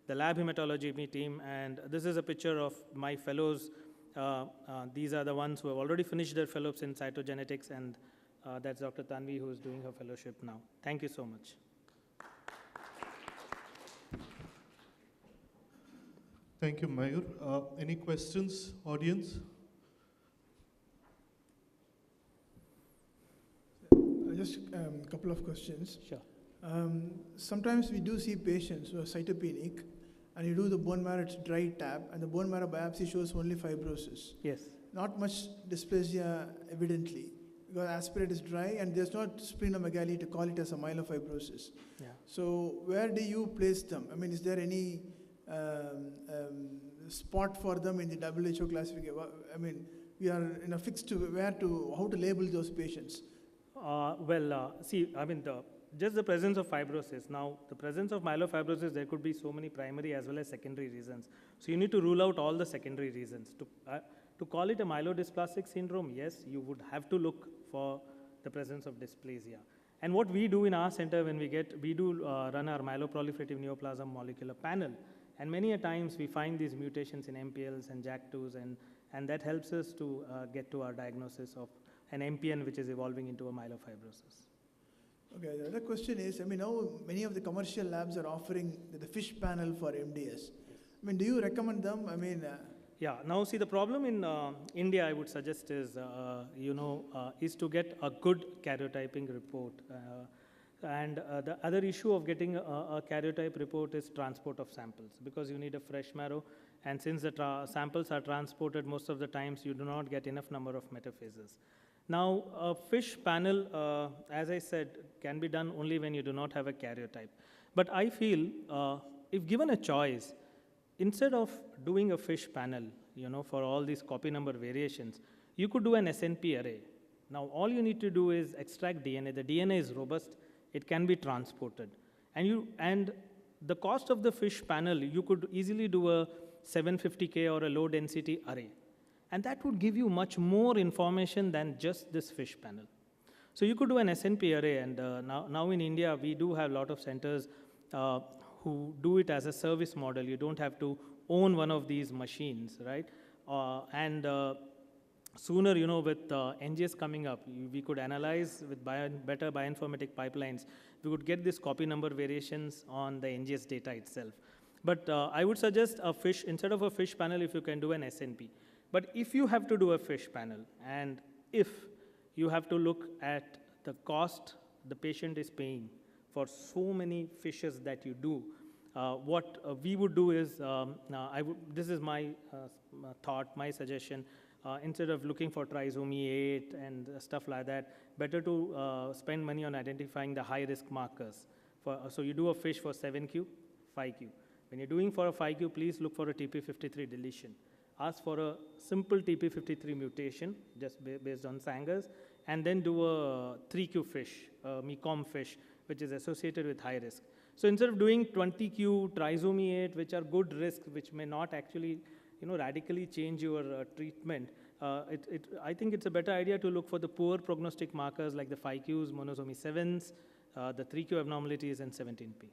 [SPEAKER 10] the lab hematology team, and this is a picture of my fellows. These are the ones who have already finished their fellows in cytogenetics, and that's Dr. Tanvi, who is doing her fellowship now. Thank you so much.
[SPEAKER 1] Thank you, Mayur. Any questions, audience?
[SPEAKER 7] Just a couple of questions.
[SPEAKER 10] Sure.
[SPEAKER 7] Sometimes we do see patients who are cytopenic, and you do the bone marrow dry tap, and the bone marrow biopsy shows only fibrosis.
[SPEAKER 10] Yes.
[SPEAKER 7] Not much dysplasia, evidently, because aspirate is dry, and there's not splenomegaly to call it as a myelofibrosis.
[SPEAKER 10] Yeah.
[SPEAKER 7] So where do you place them? I mean, is there any spot for them in the WHO classification? I mean, we are in a fix to how to label those patients.
[SPEAKER 10] See, I mean, just the presence of fibrosis. Now, the presence of myelofibrosis, there could be so many primary as well as secondary reasons. So you need to rule out all the secondary reasons. To call it a myelodysplastic syndrome, yes, you would have to look for the presence of dysplasia. And what we do in our center when we do run our myeloproliferative neoplasm molecular panel. And many a times we find these mutations in MPLs and JAK2s, and that helps us to get to our diagnosis of an MPN which is evolving into a myelofibrosis.
[SPEAKER 7] Okay, the other question is, I mean, now many of the commercial labs are offering the FISH panel for MDS. I mean, do you recommend them? I mean...
[SPEAKER 10] Yeah, now see, the problem in India, I would suggest is, is to get a good karyotyping report. And the other issue of getting a karyotype report is transport of samples, because you need a fresh marrow, and since the samples are transported, most of the times you do not get enough number of metaphases. Now, a FISH panel, as I said, can be done only when you do not have a karyotype. But I feel, if given a choice, instead of doing a FISH panel, for all these copy number variations, you could do an SNP array. Now, all you need to do is extract DNA. The DNA is robust. It can be transported. And the cost of the FISH panel, you could easily do a 750K or a low density array. And that would give you much more information than just this FISH panel. So you could do an SNP array, and now in India, we do have a lot of centers who do it as a service model. You don't have to own one of these machines, right? Sooner, with NGS coming up, we could analyze with better bioinformatic pipelines. We could get these copy number variations on the NGS data itself. But I would suggest a FISH, instead of a FISH panel, if you can do an SNP. But if you have to do a FISH panel, and if you have to look at the cost the patient is paying for so many fishes that you do, what we would do is, this is my thought, my suggestion, instead of looking for trisomy 8 and stuff like that, better to spend money on identifying the high-risk markers. So you do a FISH for 7q, 5q. When you're doing for a 5q, please look for a TP53 deletion. Ask for a simple TP53 mutation, just based on Sanger's, and then do a 3q FISH, MECOM FISH, which is associated with high risk. So instead of doing 20q, trisomy 8, which are good risk, which may not actually radically change your treatment, I think it's a better idea to look for the poor prognostic markers like the 5qs, monosomy 7s, the 3q abnormalities, and 17p.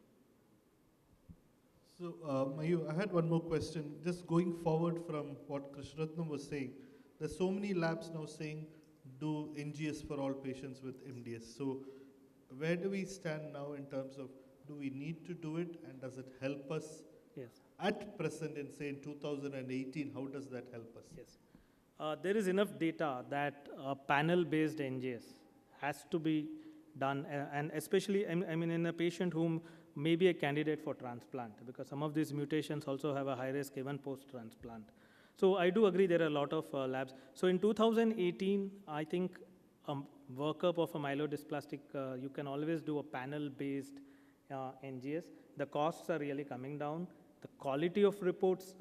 [SPEAKER 1] So, Mayu, I had one more question. Just going forward from what Krishnaratnam was saying, there's so many labs now saying do NGS for all patients with MDS. So, where do we stand now in terms of, do we need to do it, and does it help us?
[SPEAKER 10] Yes.
[SPEAKER 1] At present, in say in 2018, how does that help us?
[SPEAKER 10] Yes. There is enough data that panel-based NGS has to be done, and especially, I mean, in a patient whom may be a candidate for transplant, because some of these mutations also have a high risk even post-transplant. So I do agree there are a lot of labs. So in 2018, I think workup of a myelodysplastic, you can always do a panel-based NGS. The costs are really coming down. The quality of reports,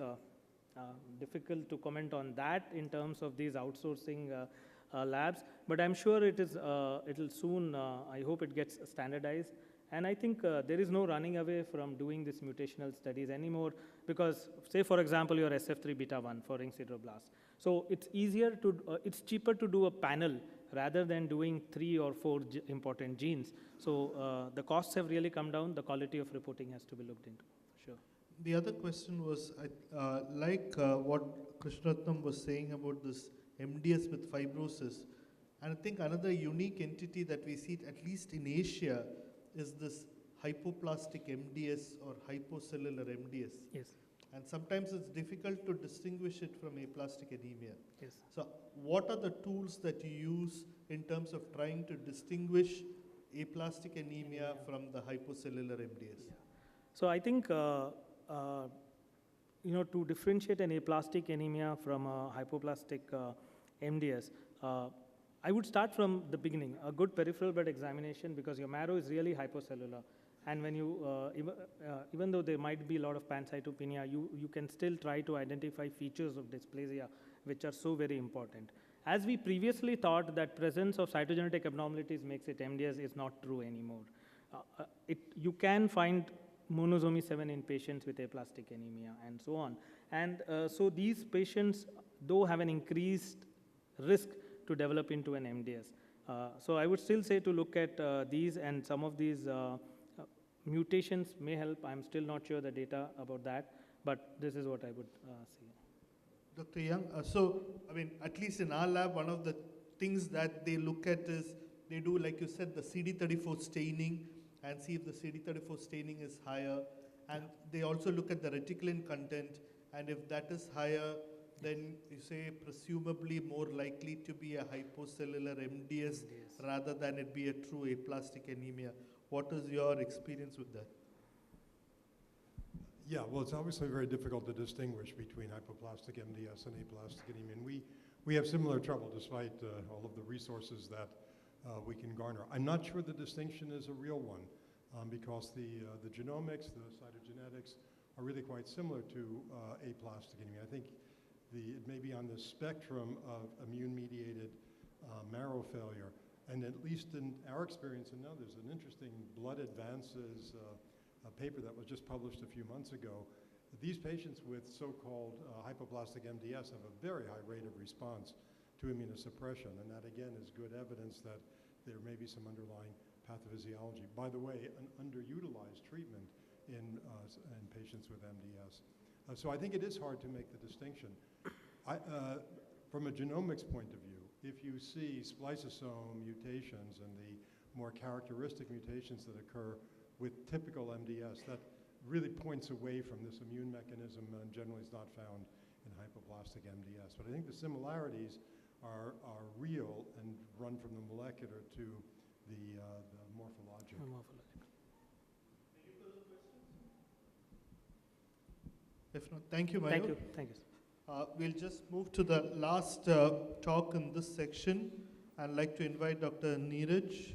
[SPEAKER 10] difficult to comment on that in terms of these outsourcing labs, but I'm sure it'll soon, I hope it gets standardized. And I think there is no running away from doing these mutational studies anymore because, say, for example, your SF3 beta 1 for ring sideroblast. So it's easier to, it's cheaper to do a panel rather than doing 3 or 4 important genes. So the costs have really come down. The quality of reporting has to be looked into, for sure.
[SPEAKER 1] The other question was, what Krishnaratnam was saying about this MDS with fibrosis. And I think another unique entity that we see, at least in Asia, is this hypoplastic MDS or hypocellular MDS.
[SPEAKER 10] Yes.
[SPEAKER 1] And sometimes it's difficult to distinguish it from aplastic anemia.
[SPEAKER 10] Yes.
[SPEAKER 1] So what are the tools that you use in terms of trying to distinguish aplastic anemia from the hypocellular MDS?
[SPEAKER 10] Yeah. So I think, to differentiate an aplastic anemia from a hypoplastic MDS, I would start from the beginning, a good peripheral blood examination, because your marrow is really hypocellular. And when you, even though there might be a lot of pancytopenia, you can still try to identify features of dysplasia, which are so very important. As we previously thought that presence of cytogenetic abnormalities makes it MDS is not true anymore. You can find monosomy 7 in patients with aplastic anemia and so on. And so these patients, though, have an increased risk to develop into an MDS. So I would still say to look at these, and some of these mutations may help. I'm still not sure the data about that, but this is what I would say.
[SPEAKER 1] Dr. Young, at least in our lab, one of the things that they look at is, they do, like you said, the CD34 staining and see if the CD34 staining is higher. And they also look at the reticulin content, and if that is higher, then you say presumably more likely to be a hypocellular MDS rather than it be a true aplastic anemia. What is your experience with that?
[SPEAKER 2] Yeah, well, it's obviously very difficult to distinguish between hypoplastic MDS and aplastic anemia. And we have similar trouble despite all of the resources that we can garner. I'm not sure the distinction is a real one because the genomics, the cytogenetics are really quite similar to aplastic anemia. I think it may be on the spectrum of immune-mediated marrow failure. And at least in our experience, and now there's an interesting Blood Advances paper that was just published a few months ago. These patients with so-called hypoplastic MDS have a very high rate of response to immunosuppression, and that again is good evidence that there may be some underlying pathophysiology. By the way, an underutilized treatment in patients with MDS. So I think it is hard to make the distinction. From a genomics point of view, if you see spliceosome mutations and the more characteristic mutations that occur with typical MDS, that really points away from this immune mechanism and generally is not found in hypoplastic MDS. But I think the similarities are real and run from the molecular to the morphologic.
[SPEAKER 1] If not, thank you, Mayur.
[SPEAKER 10] Thank you. Thank you.
[SPEAKER 1] We'll just move to the last talk in this section. I'd like to invite Dr. Neeraj